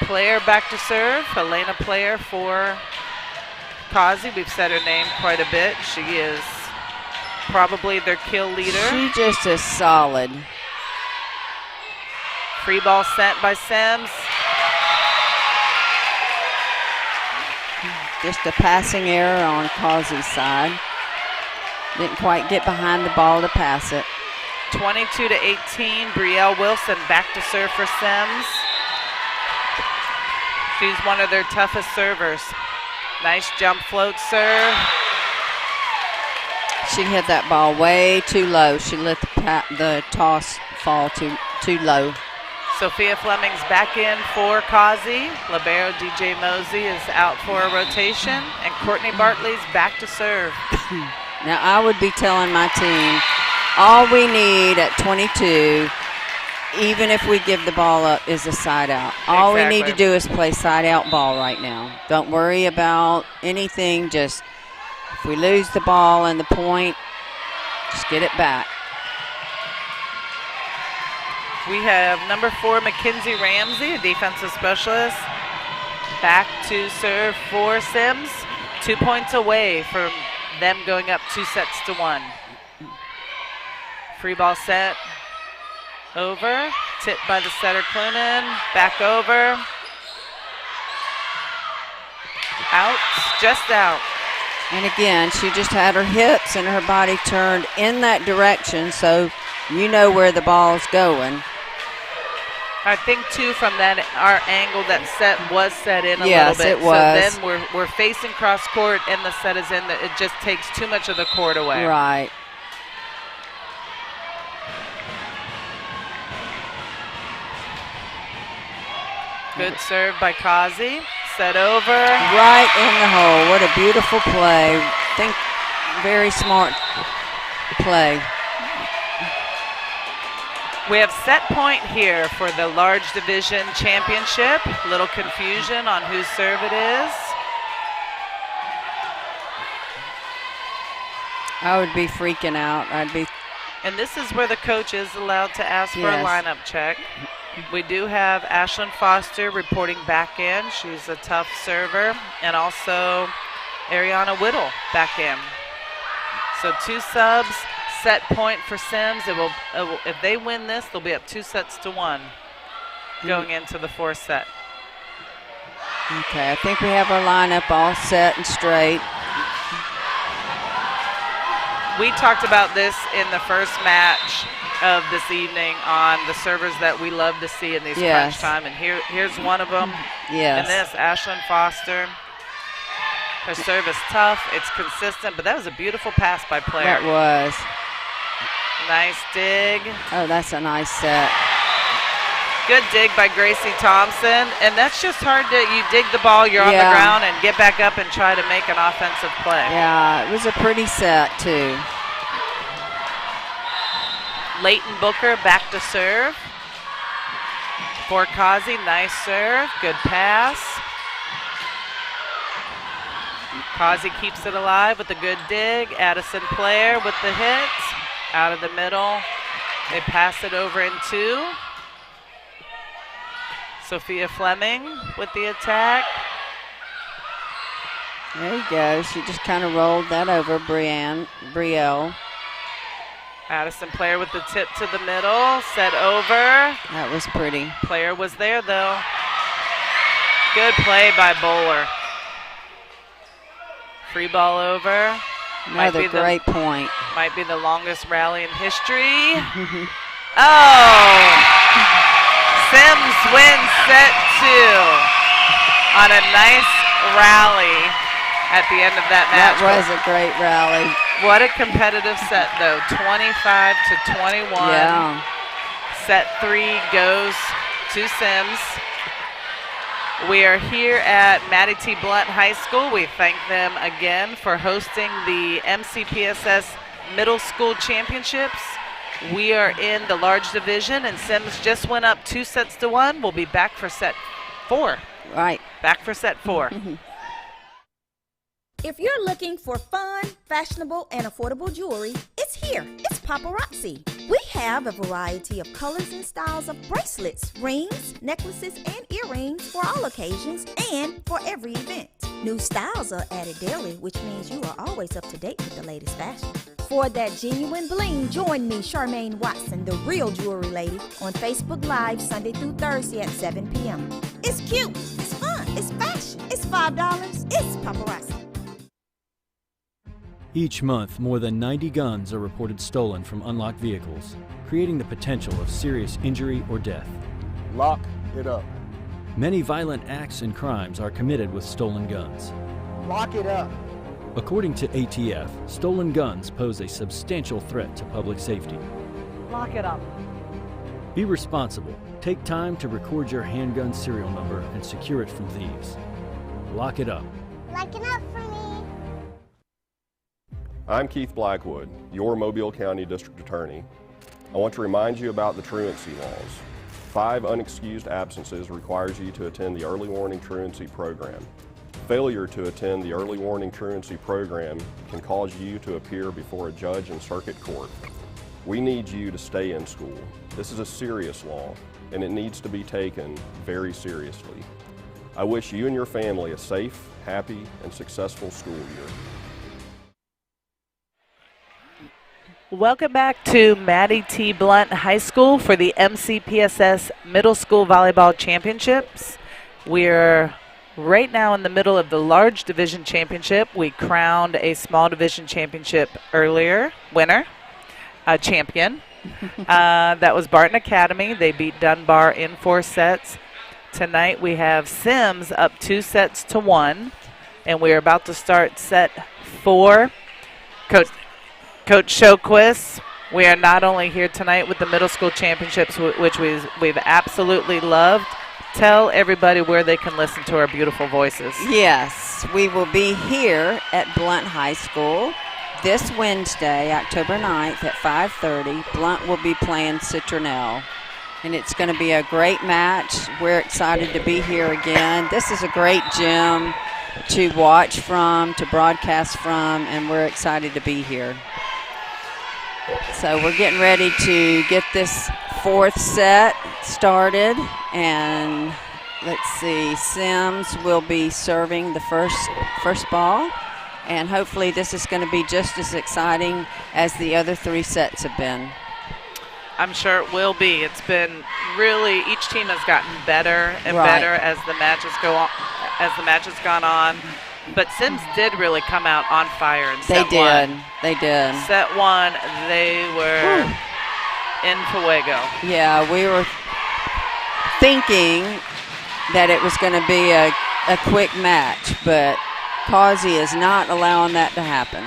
Player back to serve. Elena Player for Causey. We've said her name quite a bit. She is probably their kill leader. She just is solid. Free ball sent by Semmes. Just a passing error on Causey's side. Didn't quite get behind the ball to pass it. 22-18, Brielle Wilson back to serve for Semmes. She's one of their toughest servers. Nice jump float serve. She hit that ball way too low. She let the toss fall too low. Sophia Fleming's back in for Causey. Libero DJ Mosey is out for a rotation. And Courtney Bartley's back to serve. Now, I would be telling my team, all we need at 22, even if we give the ball up, is a side out. All we need to do is play side out ball right now. Don't worry about anything. Just if we lose the ball and the point, just get it back. We have number 4, Mackenzie Ramsey, a defensive specialist, back to serve for Semmes. 2 points away from them going up 2-1. Free ball set over, tipped by the setter Clunan, back over, out, just out. And again, she just had her hips and her body turned in that direction, so you know where the ball's going. I think too, from that our angle, that set was set in a little bit. Yes, it was. So then we're facing cross court and the set is in. It just takes too much of the court away. Right. Good serve by Causey. Set over. Right in the hole. What a beautiful play. Think very smart play. We have set point here for the large division championship. Little confusion on whose serve it is. I would be freaking out. And this is where the coach is allowed to ask for a lineup check. We do have Ashlyn Foster reporting back in. She's a tough server. And also Ariana Whittle back in. So 2 subs. Set point for Semmes. It will, if they win this, they'll be up 2-1 going into the 4th set. Okay, I think we have our lineup all set and straight. We talked about this in the first match of this evening on the servers that we love to see in these crunch time, and here's one of them. Yes. And this, Ashlyn Foster. Her serve is tough. It's consistent, but that was a beautiful pass by Player. That was. Nice dig. Oh, that's a nice set. Good dig by Gracie Thompson. And that's just hard to, you dig the ball, you're on the ground, and get back up and try to make an offensive play. Yeah, it was a pretty set, too. Leighton Booker back to serve. For Causey, nice serve. Good pass. Causey keeps it alive with a good dig. Addison Player with the hit. Out of the middle. They pass it over in 2. Sophia Fleming with the attack. There you go. She just kind of rolled that over Brielle. Addison Player with the tip to the middle. Set over. That was pretty. Player was there, though. Good play by Bowler. Free ball over. Another great point. Might be the longest rally in history. Oh! Semmes wins set 2 on a nice rally at the end of that match. That was a great rally. What a competitive set, though. 25-21. Yeah. Set 3 goes to Semmes. We are here at Maddie T. Blunt High School. We thank them again for hosting the MCPSS Middle School Championships. We are in the large division, and Semmes just went up 2-1. We'll be back for set 4. Right. Back for set 4. If you're looking for fun, fashionable, and affordable jewelry, it's here. It's Paparazzi. We have a variety of colors and styles of bracelets, rings, necklaces, and earrings for all occasions and for every event. New styles are added daily, which means you are always up to date with the latest fashion. For that genuine bling, join me, Charmaine Watson, the real jewelry lady, on Facebook Live Sunday through Thursday at 7 p.m. It's cute, it's fun, it's fashion, it's $5, it's Paparazzi. Each month, more than 90 guns are reported stolen from unlocked vehicles, creating the potential of serious injury or death. Lock it up. Many violent acts and crimes are committed with stolen guns. Lock it up. According to ATF, stolen guns pose a substantial threat to public safety. Lock it up. Be responsible. Take time to record your handgun serial number and secure it from thieves. Lock it up. Lock it up for me. I'm Keith Blackwood, your Mobile County District Attorney. I want to remind you about the truancy laws. 5 unexcused absences requires you to attend the early warning truancy program. Failure to attend the early warning truancy program can cause you to appear before a judge in circuit court. We need you to stay in school. This is a serious law, and it needs to be taken very seriously. I wish you and your family a safe, happy, and successful school year. Welcome back to Maddie T. Blunt High School for the MCPSS Middle School Volleyball Championships. We're right now in the middle of the large division championship. We crowned a small division championship earlier, winner, a champion. That was Barton Academy. They beat Dunbar in 4 sets. Tonight we have Semmes up 2-1, and we're about to start set 4. Coach Shoquist, we are not only here tonight with the middle school championships, which we've absolutely loved. Tell everybody where they can listen to our beautiful voices. Yes, we will be here at Blunt High School this Wednesday, October 9th at 5:30. Blunt will be playing Citronelle, and it's going to be a great match. We're excited to be here again. This is a great gym to watch from, to broadcast from, and we're excited to be here. So we're getting ready to get this 4th set started, and let's see, Semmes will be serving the first ball, and hopefully this is going to be just as exciting as the other 3 sets have been. I'm sure it will be. It's been really, each team has gotten better and better as the matches go on, as the match has gone on. But Semmes did really come out on fire in set 1. They did. Set 1, they were in fuego. Yeah, we were thinking that it was going to be a quick match, but Causey is not allowing that to happen.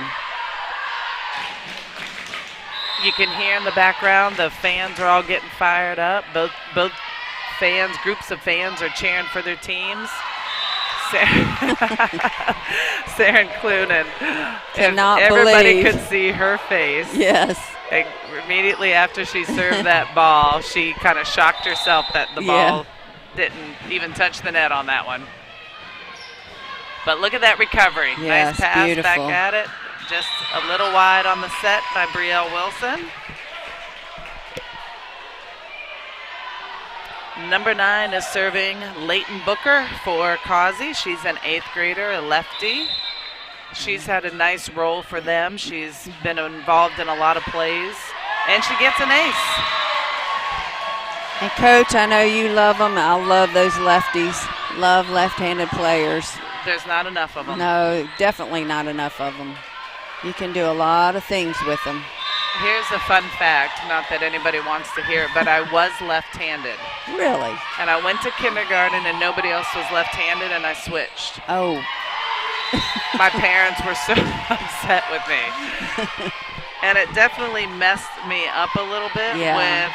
You can hear in the background the fans are all getting fired up. Both fans, groups of fans are cheering for their teams. Sarah Clunan. Cannot everybody believe. could see her face. Yes. And immediately after she served that ball, she kind of shocked herself that the ball didn't even touch the net on that one. But look at that recovery. Yes, nice pass beautiful. back at it. Just a little wide on the set by Brielle Wilson. Number 9 is serving Leighton Booker for Causey. She's an 8th grader, a lefty. She's had a nice role for them. She's been involved in a lot of plays, and she gets an ace. And Coach, I know you love them. I love those lefties. Love left-handed players. There's not enough of them. No, definitely not enough of them. You can do a lot of things with them. Here's a fun fact, not that anybody wants to hear it, but I was left-handed. Really? And I went to kindergarten and nobody else was left-handed and I switched. Oh. My parents were so upset with me. And it definitely messed me up a little bit with,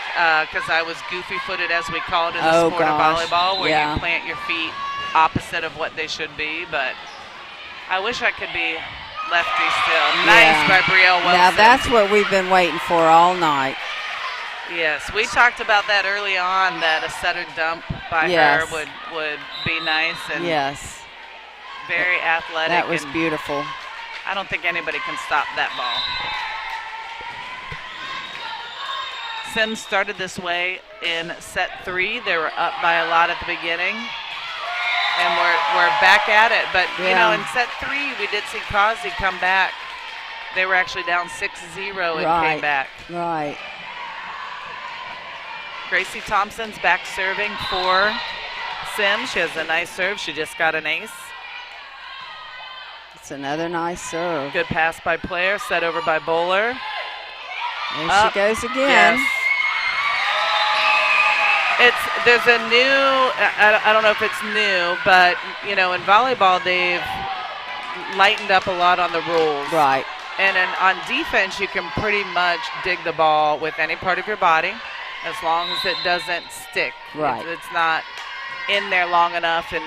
because I was goofy-footed, as we call it in the sport of volleyball, where you plant your feet opposite of what they should be. But I wish I could be lefty still. Nice by Brielle Wilson. Now that's what we've been waiting for all night. Yes, we talked about that early on, that a setter dump by her would be nice. And very athletic. That was beautiful. I don't think anybody can stop that ball. Semmes started this way in set 3. They were up by a lot at the beginning. And we're back at it. But, you know, in set 3, we did see Causey come back. They were actually down 6-0 and came back. Right. Gracie Thompson's back serving for Semmes. She has a nice serve. She just got an ace. It's another nice serve. Good pass by Player, set over by Bowler. There she goes again. Yes. There's a new, I don't know if it's new, but, you know, in volleyball they've lightened up a lot on the rules. Right. And on defense you can pretty much dig the ball with any part of your body as long as it doesn't stick. Right. It's not in there long enough. And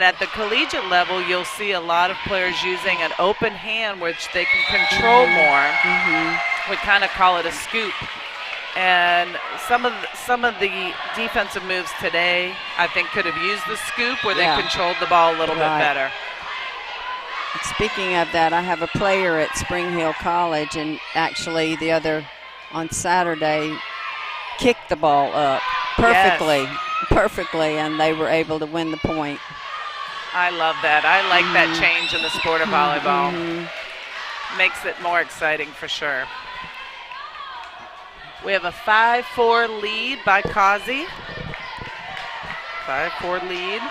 at the collegiate level you'll see a lot of players using an open hand, which they can control more. We kind of call it a scoop. And some of the defensive moves today, I think, could have used the scoop where they controlled the ball a little bit better. Speaking of that, I have a player at Spring Hill College, and actually on Saturday, kicked the ball up perfectly, and they were able to win the point. I love that. I like that change in the sport of volleyball. Makes it more exciting for sure. We have a 5-4 lead by Causey. 5-4 lead.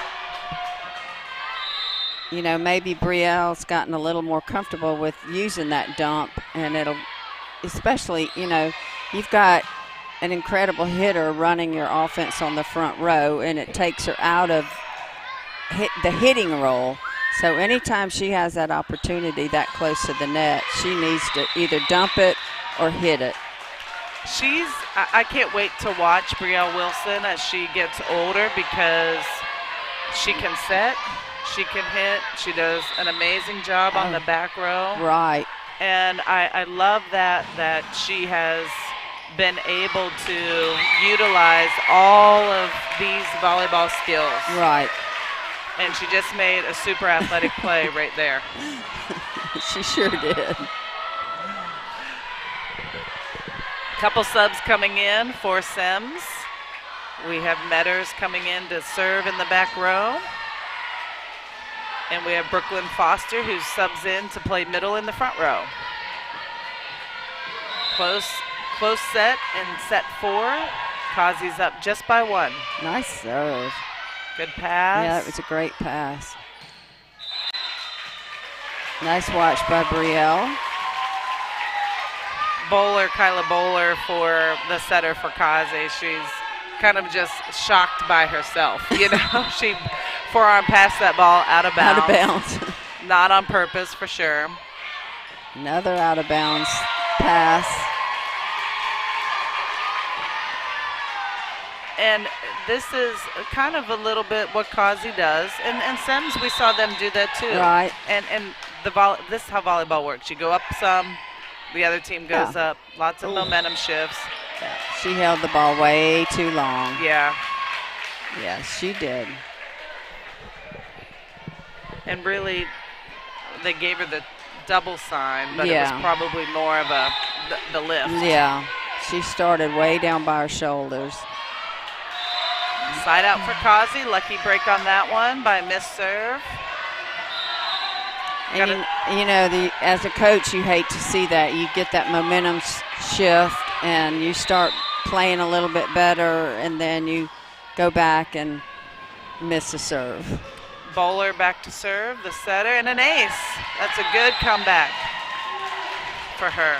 You know, maybe Brielle's gotten a little more comfortable with using that dump, and it'll, especially, you know, you've got an incredible hitter running your offense on the front row, and it takes her out of the hitting role. So anytime she has that opportunity that close to the net, she needs to either dump it or hit it. I can't wait to watch Brielle Wilson as she gets older, because she can set, she can hit, she does an amazing job on the back row. Right. And I love that she has been able to utilize all of these volleyball skills. Right. And she just made a super athletic play right there. She sure did. Couple subs coming in for Semmes. We have Metters coming in to serve in the back row. And we have Brooklyn Foster, who subs in to play middle in the front row. Close set in set 4. Causey's up just by 1. Nice serve. Good pass. Yeah, that was a great pass. Nice watch by Brielle. Kyla Bowler for the setter for Causey. She's kind of just shocked by herself. You know, she forearm passed that ball out of bounds. Out of bounds. Not on purpose, for sure. Another out of bounds pass. And this is kind of a little bit what Causey does. And Semmes, we saw them do that too. Right. And this is how volleyball works. You go up some, the other team goes up. Lots of momentum shifts. She held the ball way too long. Yeah. Yes, she did. And really, they gave her the double sign, but it Yeah. was probably more of the lift. Yeah. She started way down by her shoulders. Side out for Causey. Lucky break on that one by missed serve. And you know, as a coach, you hate to see that. You get that momentum shift, and you start playing a little bit better, and then you go back and miss a serve. Bowler back to serve, the setter, and an ace. That's a good comeback for her.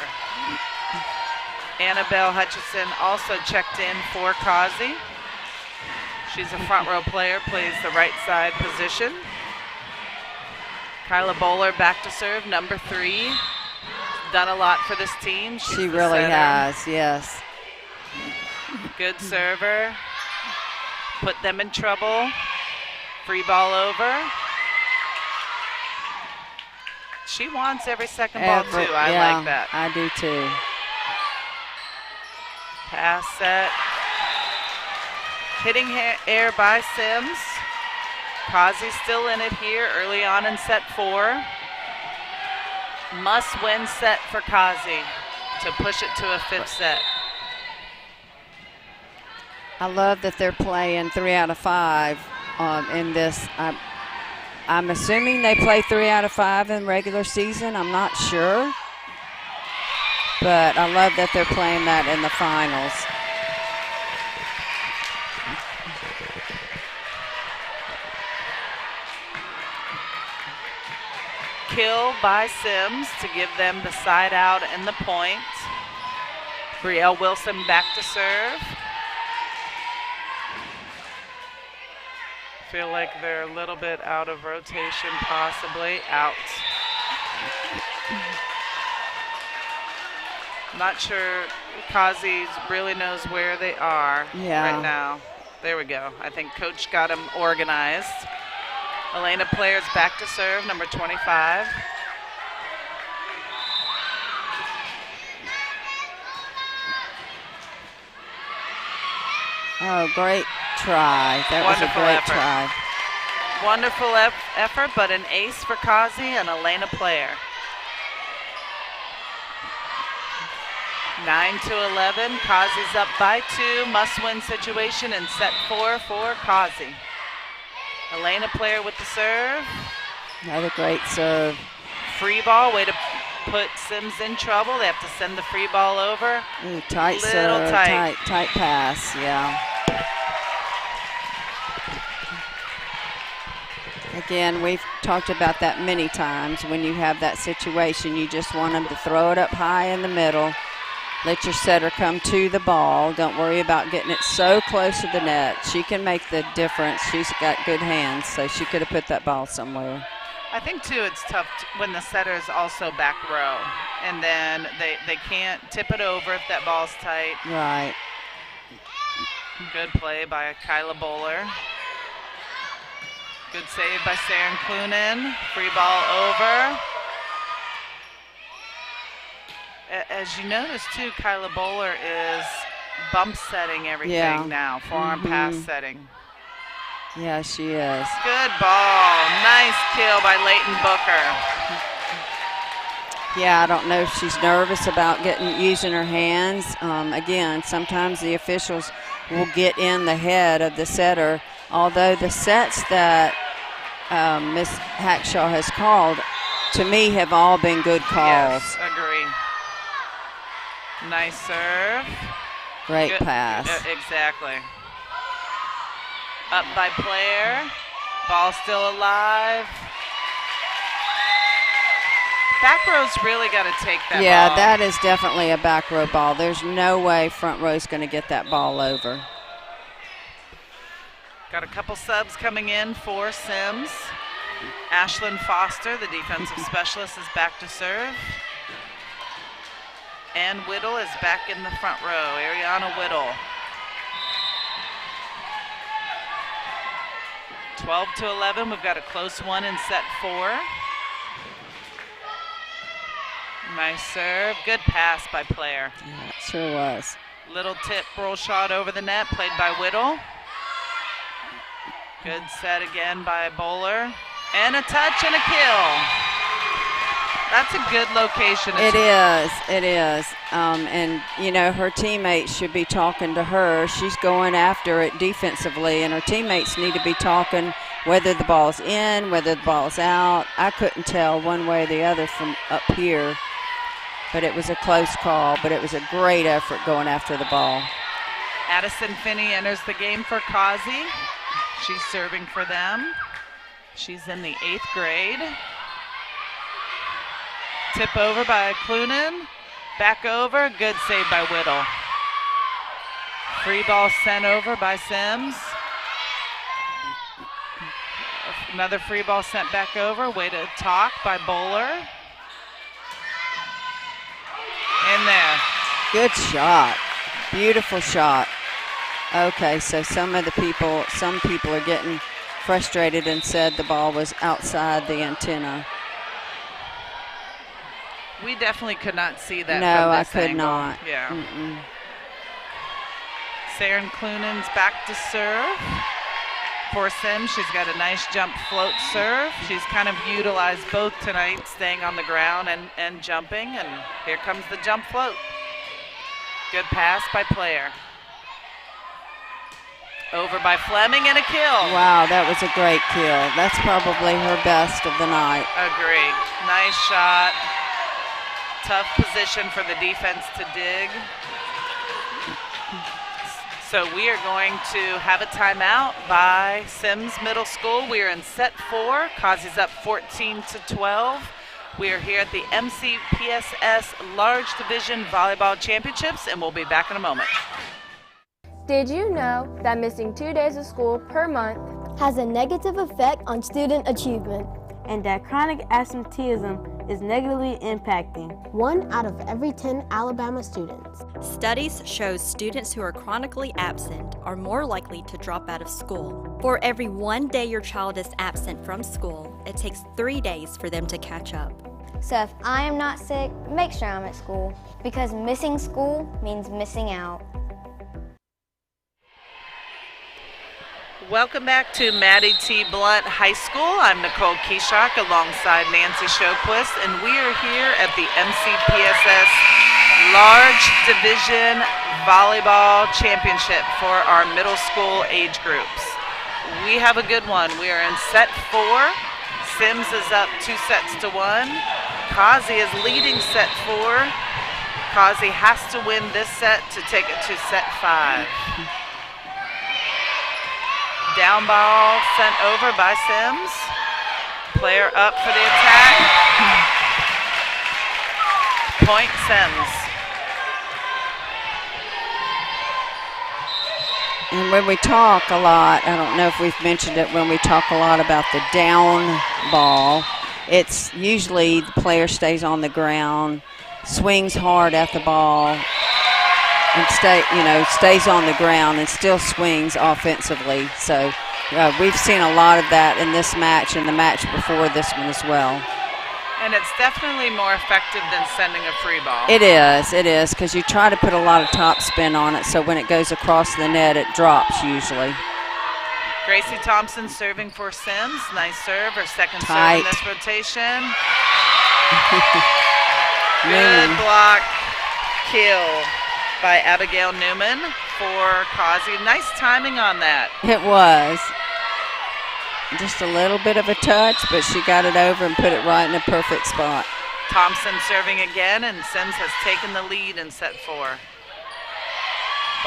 Annabelle Hutchison also checked in for Causey. She's a front row player, plays the right side position. Kyla Bowler back to serve, number 3. Done a lot for this team. She's She the really setter. has, yes. Good server. Put them in trouble. Free ball over. She wants every second ball too. I like that. I do too. Pass set. Hitting air by Semmes. Causey still in it here early on in set 4. Must win set for Causey to push it to a 5th set. I love that they're playing 3 out of 5 in this. I'm assuming they play 3 out of 5 in regular season. I'm not sure. But I love that they're playing that in the finals. Kill by Semmes to give them the side out and the point. Brielle Wilson back to serve. Feel like they're a little bit out of rotation, possibly. Out. Not sure Causey really knows where they are right now. There we go. I think Coach got them organized. Elena Players back to serve, number 25. Oh, great try. That was a great try. Wonderful effort, but an ace for Causey and Elena Player. 9-11. Causey's up by 2. Must-win situation in set 4 for Causey. Elena Player with the serve. Another great serve. Free ball, way to put Semmes in trouble. They have to send the free ball over. Ooh, tight Little serve, tight pass, yeah. Again, we've talked about that many times. When you have that situation, you just want them to throw it up high in the middle. Let your setter come to the ball. Don't worry about getting it so close to the net. She can make the difference. She's got good hands, so she could have put that ball somewhere. I think, too, it's tough when the setter is also back row. And then they can't tip it over if that ball's tight. Right. Good play by Kyla Bowler. Good save by Saren Clunan. Free ball over. As you notice, too, Kyla Bowler is bump setting everything now, forearm pass setting. Yeah, she is. Good ball. Nice kill by Leighton Booker. Yeah, I don't know if she's nervous about using her hands. Again, sometimes the officials will get in the head of the setter, although the sets that Miss Hackshaw has called, to me, have all been good calls. Yes, agree. Nice serve. Great pass. Exactly. Up by Player. Ball still alive. Back row's really got to take that ball. Yeah, that is definitely a back row ball. There's no way front row's going to get that ball over. Got a couple subs coming in for Semmes. Ashlyn Foster, the defensive specialist, is back to serve. And Whittle is back in the front row. Ariana Whittle. 12-11. We've got a close one in set 4. Nice serve. Good pass by Player. Yeah, it sure was. Little tip roll shot over the net, played by Whittle. Good set again by Bowler. And a touch and a kill. That's a good location. It is. And, you know, her teammates should be talking to her. She's going after it defensively, and her teammates need to be talking whether the ball's in, whether the ball's out. I couldn't tell one way or the other from up here, but it was a close call, but it was a great effort going after the ball. Addison Finney enters the game for Causey. She's serving for them. She's in the 8th grade. Tip over by Clunan. Back over. Good save by Whittle. Free ball sent over by Semmes. Another free ball sent back over. Way to talk by Bowler. In there. Good shot. Beautiful shot. Okay, so some people are getting frustrated and said the ball was outside the antenna. We definitely could not see that. No, from I this could angle. not. Yeah. Saren Clunen's back to serve. For Semmes, she's got a nice jump float serve. She's kind of utilized both tonight, staying on the ground and jumping, and here comes the jump float. Good pass by Player. Over by Fleming and a kill. Wow, that was a great kill. That's probably her best of the night. Agree. Nice shot. Tough position for the defense to dig. So we are going to have a timeout by Semmes Middle School. We are in set 4. Causey's up 14-12. We are here at the MCPSS Large Division Volleyball Championships, and we'll be back in a moment. Did you know that missing 2 days of school per month has a negative effect on student achievement? And that chronic absenteeism is negatively impacting 1 out of every 10 Alabama students. Studies show students who are chronically absent are more likely to drop out of school. For every 1 day your child is absent from school, it takes 3 days for them to catch up. So if I am not sick, make sure I'm at school, because missing school means missing out. Welcome back to Maddie T. Blunt High School. I'm Nicole Keyshock alongside Nancy Shoquist, and we are here at the MCPSS Large Division Volleyball Championship for our middle school age groups. We have a good one. We are in set 4. Semmes is up 2-1. Causey is leading set 4. Causey has to win this set to take it to set 5. Down ball sent over by Semmes. Player up for the attack. Point Semmes. And when we talk a lot, I don't know if we've mentioned it, when we talk a lot about the down ball, it's usually the player stays on the ground, swings hard at the ball, and stays on the ground and still swings offensively. So we've seen a lot of that in this match and the match before this one as well. And it's definitely more effective than sending a free ball. It is, because you try to put a lot of top spin on it, so when it goes across the net, it drops usually. Gracie Thompson serving for Semmes. Nice serve, her second Tight. serve in this rotation. Good block kill by Abigail Newman for Causey. Nice timing on that. It was. Just a little bit of a touch, but she got it over and put it right in a perfect spot. Thompson serving again, and Semmes has taken the lead in set 4.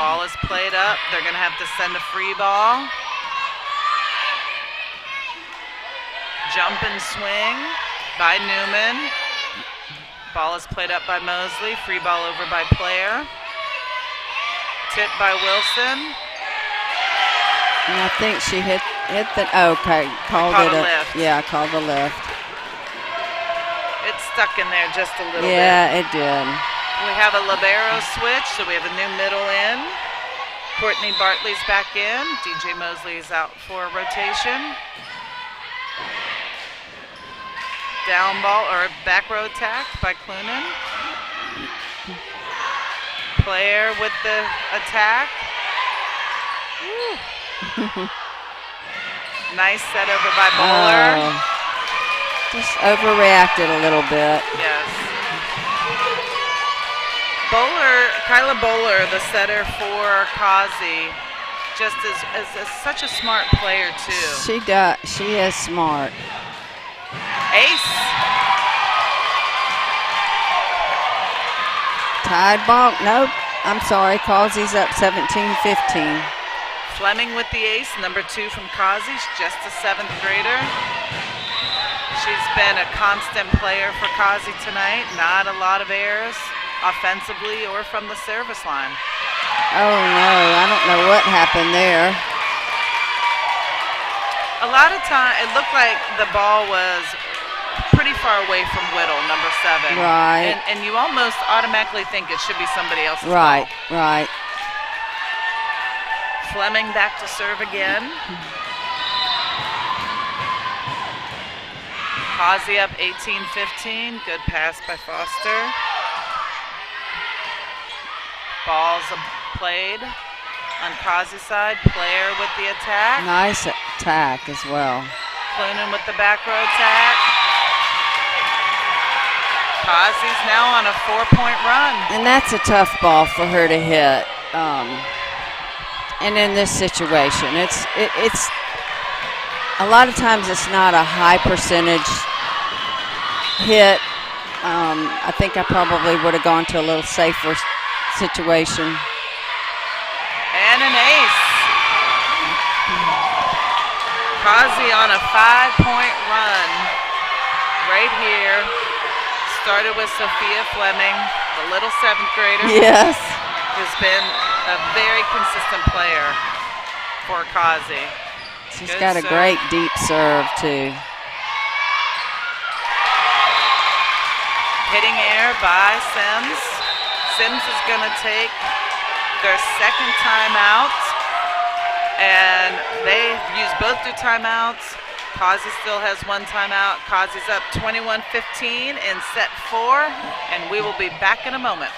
Ball is played up. They're going to have to send a free ball. Jump and swing by Newman. Ball is played up by Mosley. Free ball over by Player. Tip by Wilson. And I think she hit the, okay, called it a lift. Yeah, called the lift. It stuck in there just a little bit. Yeah, it did. We have a libero switch, so we have a new middle in. Courtney Bartley's back in. DJ Mosley is out for a rotation. Down ball, or back row attack by Clunan. Player with the attack. Nice set over by Bowler. Just overreacted a little bit. Yes. Kyla Bowler, the setter for Causey, just is such a smart player too. She does. She is smart. Ace. Tied ball. Nope. I'm sorry. Causey's up 17-15. Fleming with the ace, number 2 from Causey, just a 7th grader. She's been a constant player for Causey tonight. Not a lot of errors offensively or from the service line. Oh no, I don't know what happened there. A lot of time, it looked like the ball was pretty far away from Whittle, number 7. Right. And you almost automatically think it should be somebody else's Right, ball. right. Fleming back to serve again. Causey up 18-15. Good pass by Foster. Balls played on Causey's side. Player with the attack. Nice attack as well. Clunan with the back row attack. Causey's now on a 4-point run. And that's a tough ball for her to hit. And in this situation, it's a lot of times it's not a high percentage hit. I think I probably would have gone to a little safer situation. And an ace. Causey on a 5-point run right here. Started with Sophia Fleming, the little 7th grader. Yes. Who's been a very consistent player for Causey. She's got a great deep serve, too. Hitting air by Semmes. Semmes is going to take their 2nd timeout. And they use both their timeouts. Causey still has 1 timeout. Causey's up 21-15 in set 4. And we will be back in a moment.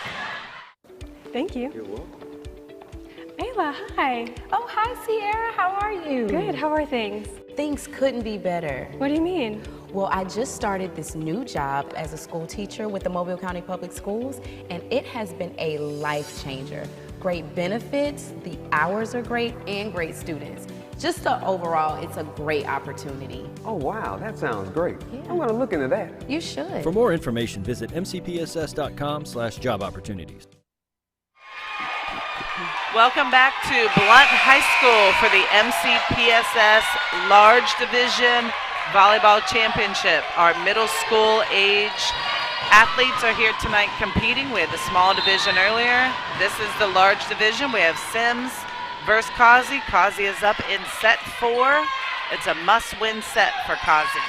Thank you. You're welcome. Ayla, hi. Oh, hi, Sierra. How are you? Good. How are things? Things couldn't be better. What do you mean? Well, I just started this new job as a school teacher with the Mobile County Public Schools, and it has been a life changer. Great benefits, the hours are great, and great students. Just overall, it's a great opportunity. Oh, wow, that sounds great. Yeah. I'm going to look into that. You should. For more information, visit mcpss.com/job opportunities. Welcome back to Blount High School for the MCPSS Large Division Volleyball Championship. Our middle school age athletes are here tonight competing. We had the small division earlier. This is the large division. We have Semmes versus Causey. Causey is up in set 4. It's a must-win set for Causey.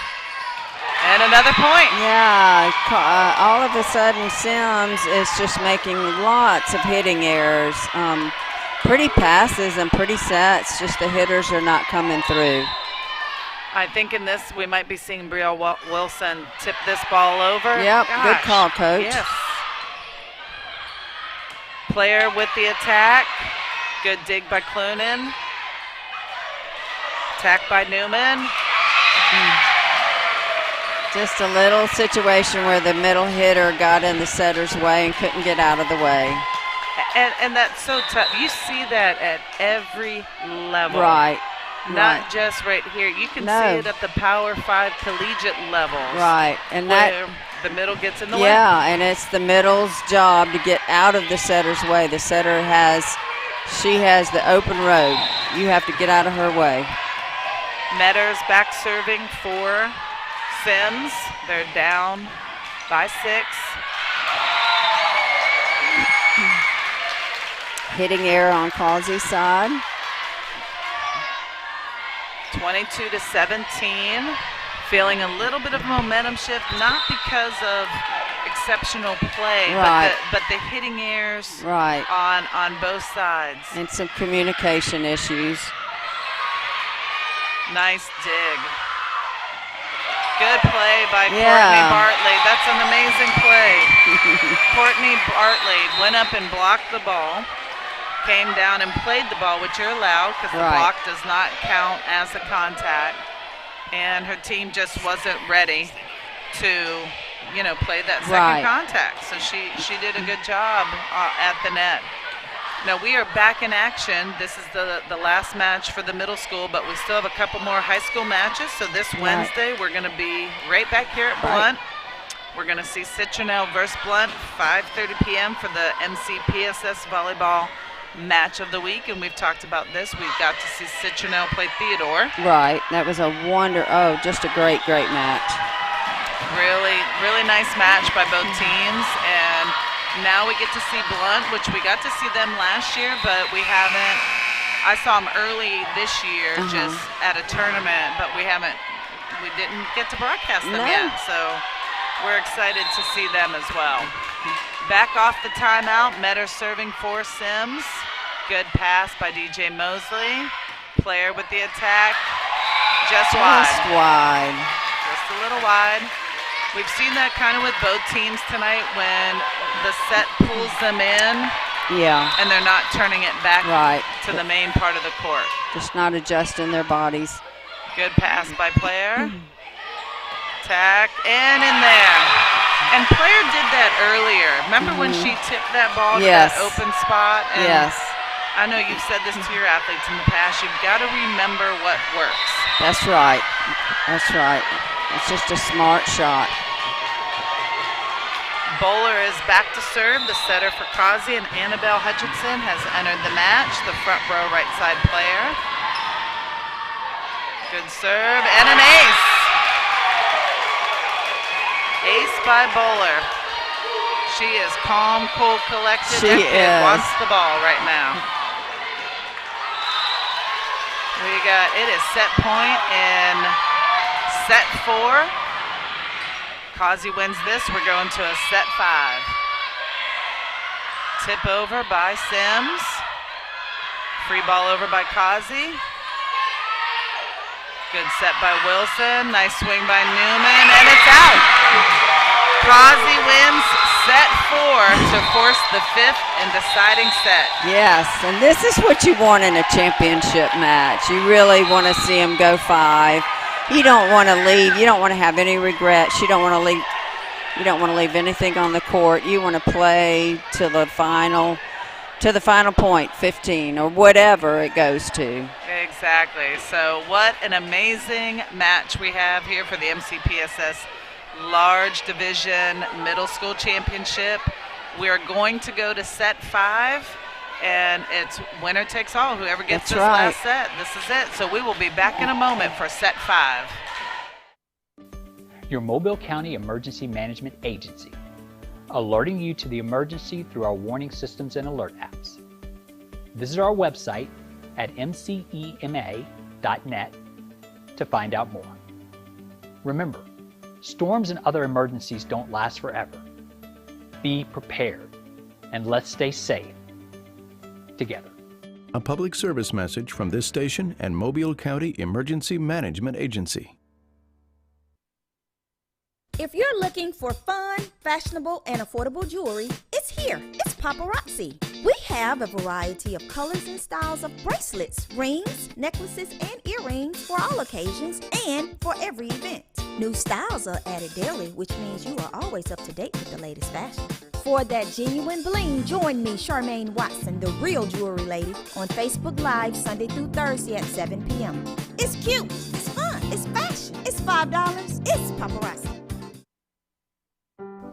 And another point. Yeah, all of a sudden Semmes is just making lots of hitting errors. Pretty passes and pretty sets, just the hitters are not coming through. I think in this we might be seeing Brielle Wilson tip this ball over. Yep, good call, Coach. Yes. Player with the attack. Good dig by Clunan. Attack by Newman. Just a little situation where the middle hitter got in the setter's way and couldn't get out of the way. And that's so tough. You see that at every level. Right. Not just right here. You can see it at the Power 5 collegiate levels. Right. And where the middle gets in the way. Yeah, and it's the middle's job to get out of the setter's way. The setter she has the open road. You have to get out of her way. Metters back serving for Semmes. They're down by 6. Hitting error on Causey's side. 22-17. Feeling a little bit of momentum shift, not because of exceptional play, but the hitting errors on both sides. And some communication issues. Nice dig. Good play by Courtney Bartley. That's an amazing play. Courtney Bartley went up and blocked the ball. Came down and played the ball, which you're allowed because the block does not count as a contact. And her team just wasn't ready to, play that second contact. So she did a good job at the net. Now we are back in action. This is the last match for the middle school, but we still have a couple more high school matches. So this Wednesday, we're going to be right back here at Blount. We're going to see Citronelle versus Blount, 5:30 p.m. for the MCPSS Volleyball match of the week, and we've talked about this. We got to see Citronelle play Theodore. Right. That was just a great match. Really, really nice match by both teams. And now we get to see Blunt, which we got to see them last year, but we haven't. I saw them early this year just at a tournament, but we didn't get to broadcast them yet. So we're excited to see them as well. Back off the timeout, Metter serving for Semmes. Good pass by DJ Mosley. Player with the attack. Just wide. Just a little wide. We've seen that kind of with both teams tonight when the set pulls them in. Yeah. And they're not turning it back to the main part of the court. Just not adjusting their bodies. Good pass by Player. Attack, and in there. And Player did that earlier. Remember when she tipped that ball to that open spot? And I know you've said this to your athletes in the past. You've got to remember what works. That's right. That's right. It's just a smart shot. Bowler is back to serve. The setter for Causey, and Annabelle Hutchinson has entered the match, the front row right side player. Good serve, and an ace. Ace by Bowler. She is calm, cool, collected. She wants the ball right now. It is set point in set 4. Causey wins this. We're going to a set 5. Tip over by Semmes. Free ball over by Causey. Good set by Wilson. Nice swing by Newman, and it's out. Causey wins set 4 to force the 5th and deciding set. Yes, and this is what you want in a championship match. You really want to see them go 5. You don't want to leave. You don't want to have any regrets. You don't want to leave. You don't want to leave anything on the court. You want to play to the final point, 15 or whatever it goes to. Exactly. So what an amazing match we have here for the MCPSS Large Division Middle School Championship. We are going to go to set 5, and it's winner takes all. Whoever gets this last set, this is it. So we will be back in a moment for set 5. Your Mobile County Emergency Management Agency, alerting you to the emergency through our warning systems and alert apps. Visit our website at mcema.net to find out more. Remember, storms and other emergencies don't last forever. Be prepared, and let's stay safe together. A public service message from this station and Mobile County Emergency Management Agency. If you're looking for fun, fashionable, and affordable jewelry, it's here. It's Paparazzi. We have a variety of colors and styles of bracelets, rings, necklaces, and earrings for all occasions and for every event. New styles are added daily, which means you are always up to date with the latest fashion. For that genuine bling, join me, Charmaine Watson, the real jewelry lady, on Facebook Live Sunday through Thursday at 7 p.m. It's cute, it's fun, it's fashion, it's $5, it's Paparazzi.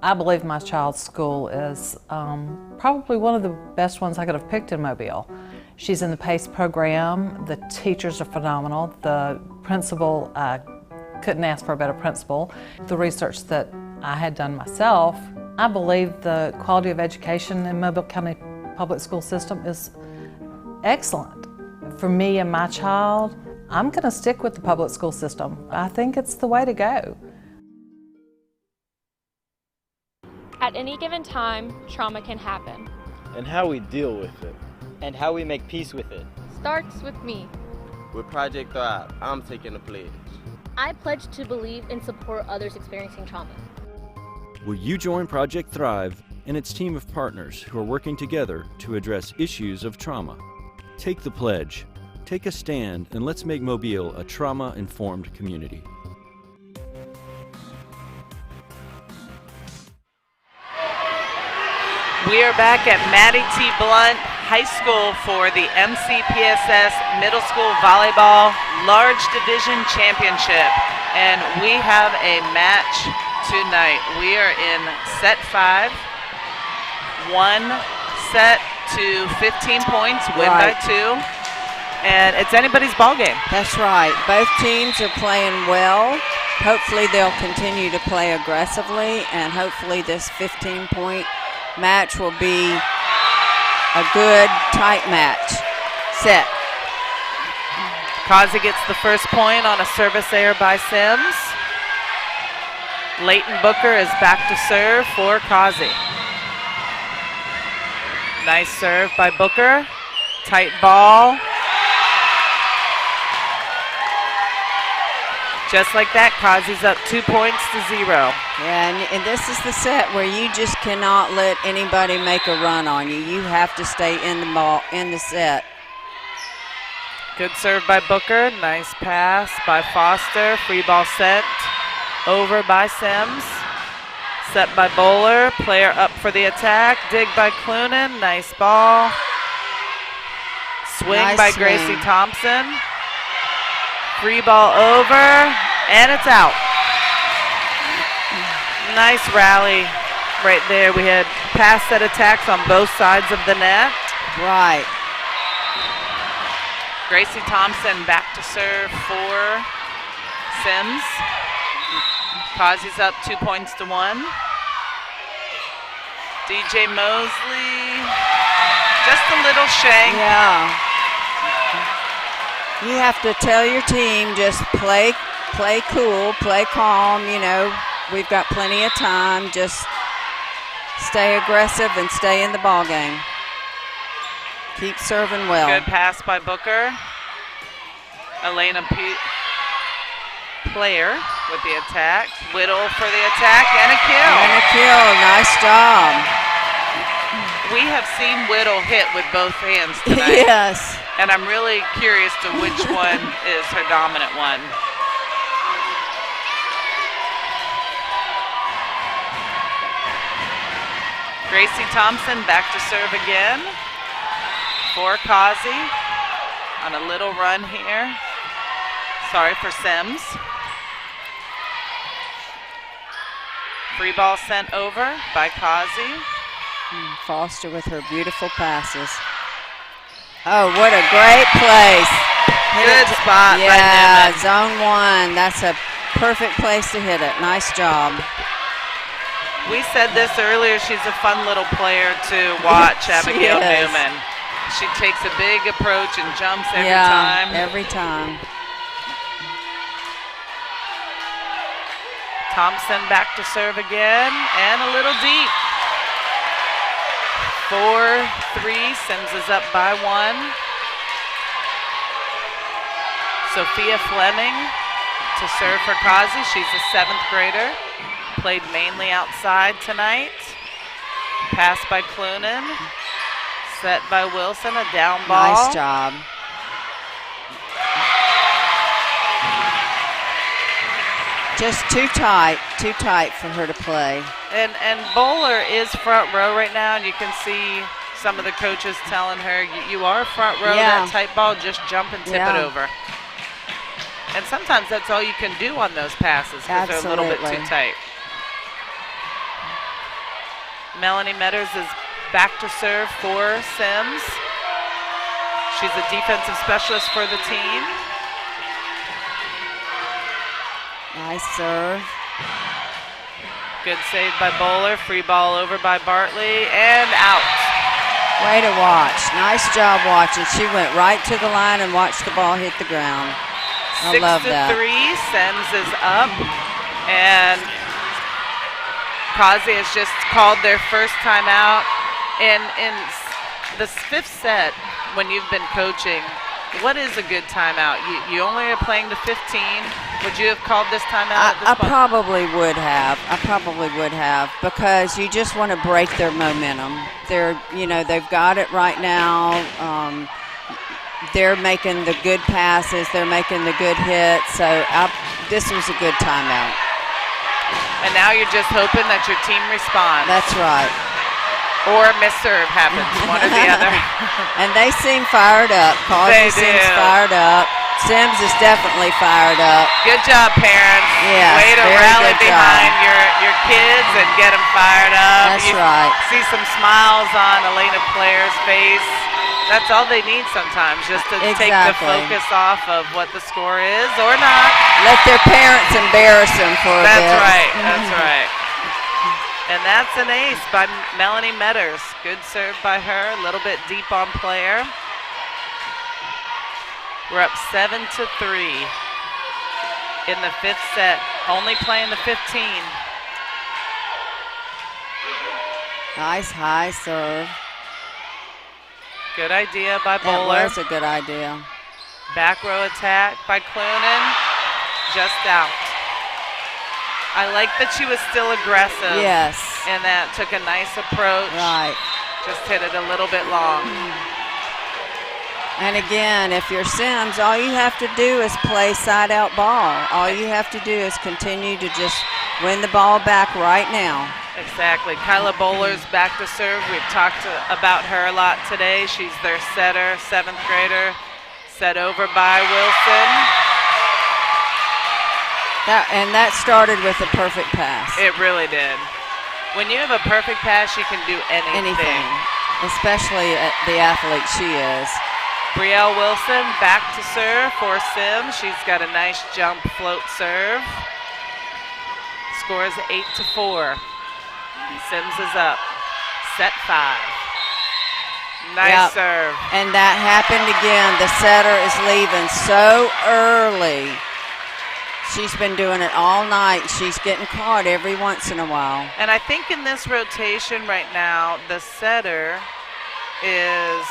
I believe my child's school is probably one of the best ones I could have picked in Mobile. She's in the PACE program. The teachers are phenomenal. The principal, couldn't ask for a better principal. The research that I had done myself, I believe the quality of education in Mobile County Public School System is excellent. For me and my child, I'm going to stick with the public school system. I think it's the way to go. At any given time, trauma can happen. And how we deal with it. And how we make peace with it. Starts with me. With Project Thrive, I'm taking a pledge. I pledge to believe and support others experiencing trauma. Will you join Project Thrive and its team of partners who are working together to address issues of trauma? Take the pledge, take a stand, and let's make Mobile a trauma-informed community. We are back at Maddie T. Blunt High School for the MCPSS Middle School Volleyball Large Division Championship. And we have a match tonight. We are in set 5. 1 set to 15 points, win Right. by 2, and it's anybody's ball game. That's right. Both teams are playing well. Hopefully they'll continue to play aggressively, and hopefully this 15-point match will be a good, tight match. Set. Causey gets the first point on a service error by Semmes. Leighton Booker is back to serve for Causey. Nice serve by Booker. Tight ball. Just like that, Causey's up 2 points to 0. Yeah, and this is the set where you just cannot let anybody make a run on you. You have to stay in the set. Good serve by Booker. Nice pass by Foster. Free ball sent over by Semmes. Set by Bowler. Player up for the attack. Dig by Clunan. Nice ball. Swing Nice by swing. Gracie Thompson. Free ball over, and it's out. Nice rally right there. We had pass set attacks on both sides of the net. Right. Gracie Thompson back to serve for Semmes. Causey's up 2 points to 1. DJ Mosley, just a little shank. Yeah. You have to tell your team, just play cool, play calm. You know, we've got plenty of time. Just stay aggressive and stay in the ball game. Keep serving well. Good pass by Booker. Elena Player with the attack. Whittle for the attack and a kill. And a kill. Nice job. We have seen Whittle hit with both hands tonight. Yes. And I'm really curious to which one is her dominant one. Gracie Thompson back to serve again for Causey on a little run here. Sorry for Semmes. Free ball sent over by Causey. Foster with her beautiful passes. Oh, what a great place. Good spot by Yeah, Nimitz. zone 1. That's a perfect place to hit it. Nice job. We said this earlier, she's a fun little player to watch, She Abigail is. Newman. She takes a big approach and jumps every Yeah, time. every time. Thompson back to serve again, and a little deep. 4-3, Semmes is up by 1. Sophia Fleming to serve for Causey. She's a 7th grader. Played mainly outside tonight. Pass by Clunan. Set by Wilson, a down ball. Nice job. Just too tight for her to play. And Bowler is front row right now, and you can see some of the coaches telling her, you are front row, Yeah. that tight ball, just jump and tip it Yeah. over. And sometimes that's all you can do on those passes because they're a little bit too Absolutely. tight. Melanie Metters is back to serve for Semmes. She's a defensive specialist for the team. Nice serve. Good save by Bowler. Free ball over by Bartley and out. Way to watch. Nice job watching. She went right to the line and watched the ball hit the ground. I love that. 6-3, Semmes is up, and Causey has just called their first timeout. In the 5th set, when you've been coaching, what is a good timeout? You only are playing to 15. Would you have called this timeout at this I point? probably would have. Because you just want to break their momentum. They've got it right now. They're making the good passes. They're making the good hits. So this was a good timeout. And now you're just hoping that your team responds. That's right. Or a misserve happens, one or the other. And they seem fired up. Causey They seems do. fired up. Semmes is definitely fired up. Good job, parents. Yes, Way to very rally good behind job. your kids and get them fired up. That's right. See some smiles on Elena Claire's face. That's all they need sometimes, just to take the focus off of what the score is or not. Let their parents embarrass them for a bit. That's right. That's right. And that's an ace by Melanie Metters. Good serve by her. A little bit deep on Claire. We're up 7-3 in the 5th set. Only playing the 15. Nice high serve. Good idea by Bowler. That was a good idea. Back row attack by Cloonan. Just out. I like that she was still aggressive. Yes. And that took a nice approach. Right. Just hit it a little bit long. And again, if you're Semmes, all you have to do is play side out ball. All you have to do is continue to just win the ball back right now. Exactly. Kyla Bowler's back to serve. We've talked about her a lot today. She's their setter, 7th grader. Set over by Wilson. That started with a perfect pass. It really did. When you have a perfect pass, you can do anything. Especially the athlete she is. Brielle Wilson back to serve for Semmes. She's got a nice jump float serve. Score is 8-4. Semmes is up. Set 5. Nice serve. And that happened again. The setter is leaving so early. She's been doing it all night. She's getting caught every once in a while. And I think in this rotation right now, the setter is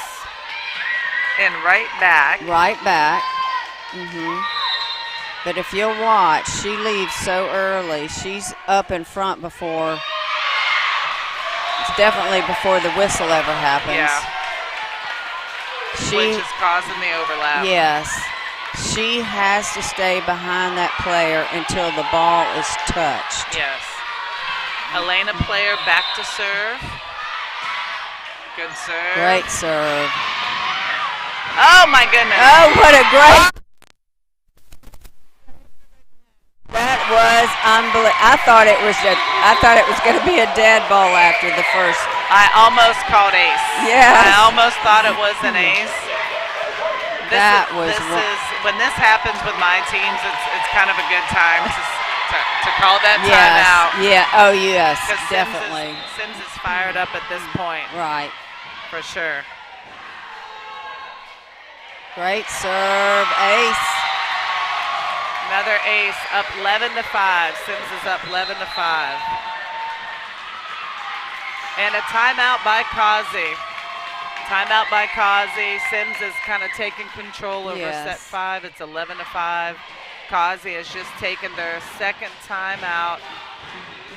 in right back. Right back. But if you'll watch, she leaves so early. She's up in front before. It's definitely before the whistle ever happens. Yeah. Which is causing the overlap. Yes. She has to stay behind that player until the ball is touched. Yes. Elena Player back to serve. Good serve. Great serve. Oh my goodness. Oh, what a great. That was unbelievable. I thought it was going to be a dead ball after the first. I almost called ace. Yes. I almost thought it was an ace. When this happens with my teams, it's kind of a good time to call that timeout. Yeah. Oh yes. Definitely. Semmes is fired up at this point. Right. For sure. Great serve, ace. Another ace, up 11-5. Semmes is up 11-5. And a timeout by Causey. Timeout by Causey. Semmes is kind of taking control over set 5. It's 11-5. Causey has just taken their second timeout.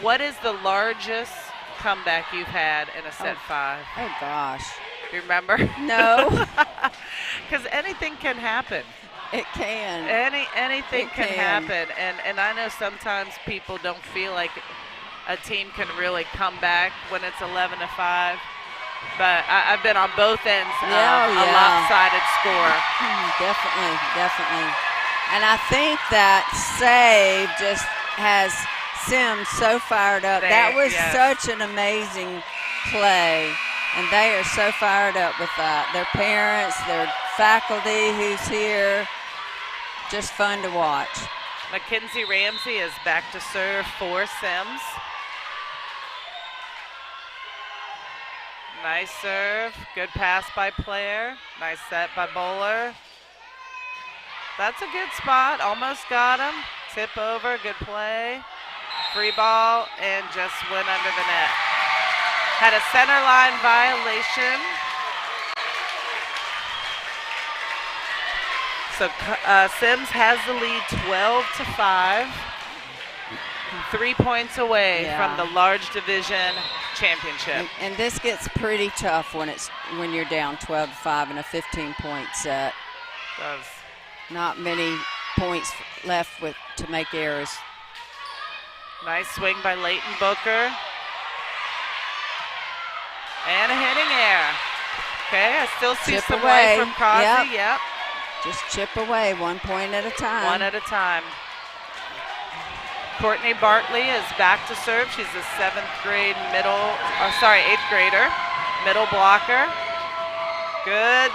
What is the largest comeback you've had in a set 5? Oh gosh. You remember? No. Because anything can happen. It can. Anything can happen. And I know sometimes people don't feel like a team can really come back when it's 11-5. But I've been on both ends of a lopsided score. Definitely. And I think that save just has Semmes so fired up. That was such an amazing play. And they are so fired up with that. Their parents, their faculty who's here, just fun to watch. Mackenzie Ramsey is back to serve for Semmes. Nice serve, good pass by Player. Nice set by Bowler. That's a good spot, almost got him. Tip over, good play. Free ball, and just went under the net. Had a center line violation. So Semmes has the lead 12-5. 3 points away from the large division championship. And this gets pretty tough when you're down 12-5 in a 15-point set. Does. Not many points left to make errors. Nice swing by Leighton Booker. And a hitting error. Okay, I still see some way from Causey. Yep. Just chip away, 1 point at a time. One at a time. Courtney Bartley is back to serve. She's a 8th grader, middle blocker. Good.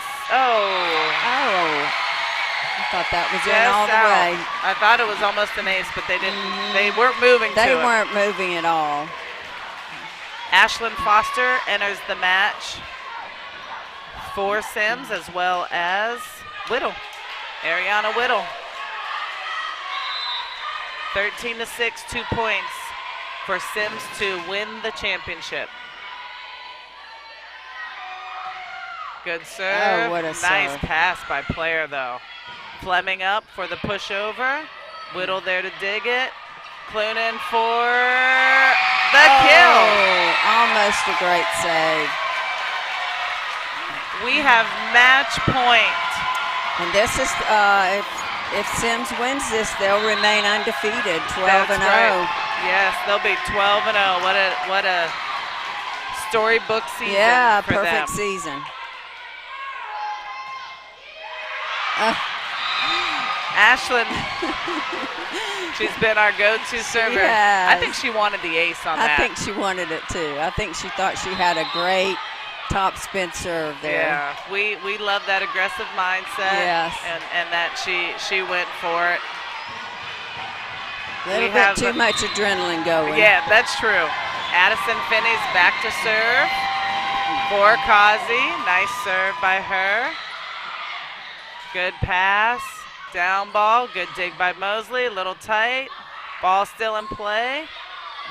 I thought that was in all the way. I thought it was almost an ace, but they didn't. They weren't moving to it. They weren't moving at all. Ashlyn Foster enters the match for Semmes, as well as Whittle, Ariana Whittle. 13-6, 2 points for Semmes to win the championship. Good serve. Oh, what a nice serve. pass by player, though. Fleming up for the pushover. Whittle there to dig it. Clunan for the kill. Almost a great save. We have match point. And this is, if Semmes wins this, they'll remain undefeated, 12-0. Right. Yes, they'll be 12-0. What a storybook season for them. Perfect season. Ashlyn, she's been our go-to server. I think she wanted the ace on that. I think she wanted it too. I think she thought she had a great top spin serve there. Yeah, we love that aggressive mindset. Yes. And that she went for it. A little bit too much adrenaline going. Yeah, that's true. Addison Finney's back to serve for Causey. Nice serve by her. Good pass. Down ball. Good dig by Mosley. A little tight. Ball still in play.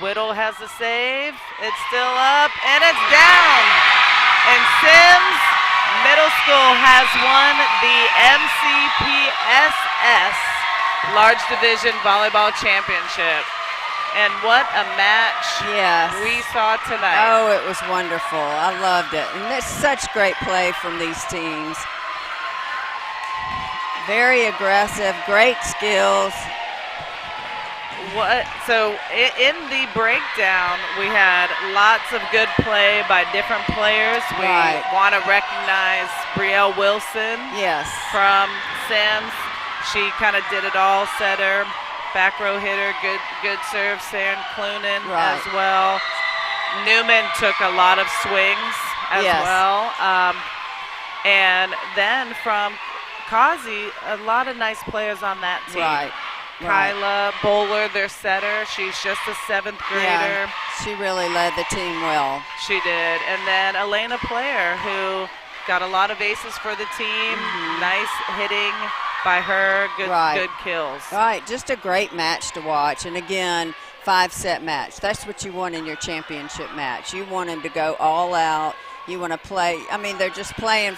Whittle has the save. It's still up, and it's down. And Semmes Middle School has won the MCPSS Large Division Volleyball Championship. And what a match we saw tonight. Oh, it was wonderful. I loved it. And there's such great play from these teams. Very aggressive, great skills. So in the breakdown, we had lots of good play by different players. We want to recognize Brielle Wilson from Semmes. She kind of did it all, setter, back row hitter, good serve. Saren Clunan as well. Newman took a lot of swings as well. And then from Causey, a lot of nice players on that team. Kyla Bowler, their setter. She's just a 7th grader. Yeah, she really led the team well. She did. And then Elena Player, who got a lot of aces for the team. Nice hitting by her. Good kills. Just a great match to watch. And again, 5-set match. That's what you want in your championship match. You want them to go all out. You want to play. I mean, they're just playing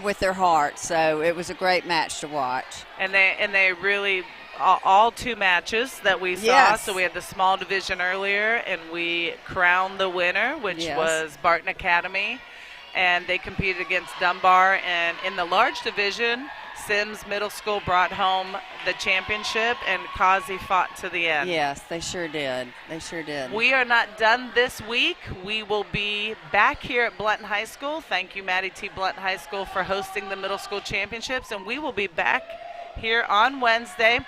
with their heart, so it was a great match to watch. And they really all 2 matches that we saw. So we had the small division earlier, and we crowned the winner, which was Barton Academy, and they competed against Dunbar. And in the large division, Semmes Middle School brought home the championship, and Causey fought to the end. Yes, they sure did. They sure did. We are not done this week. We will be back here at Blunt High School. Thank you, Maddie T. Blunt High School, for hosting the middle school championships, and we will be back here on Wednesday.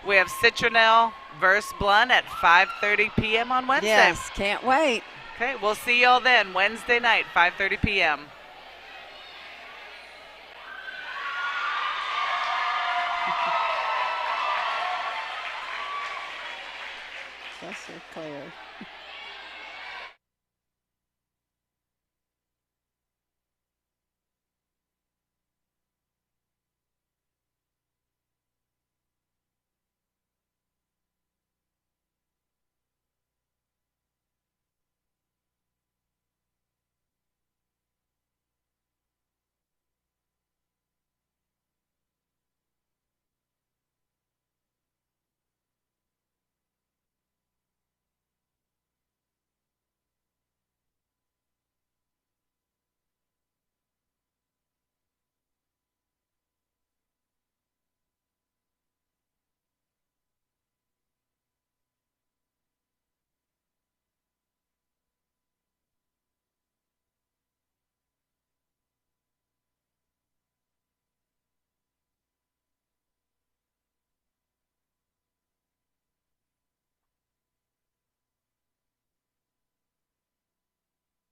We have Citronelle versus Blunt at 5:30 p.m. on Wednesday. Yes, can't wait. Okay, we'll see y'all then, Wednesday night, 5:30 p.m. That's so clear.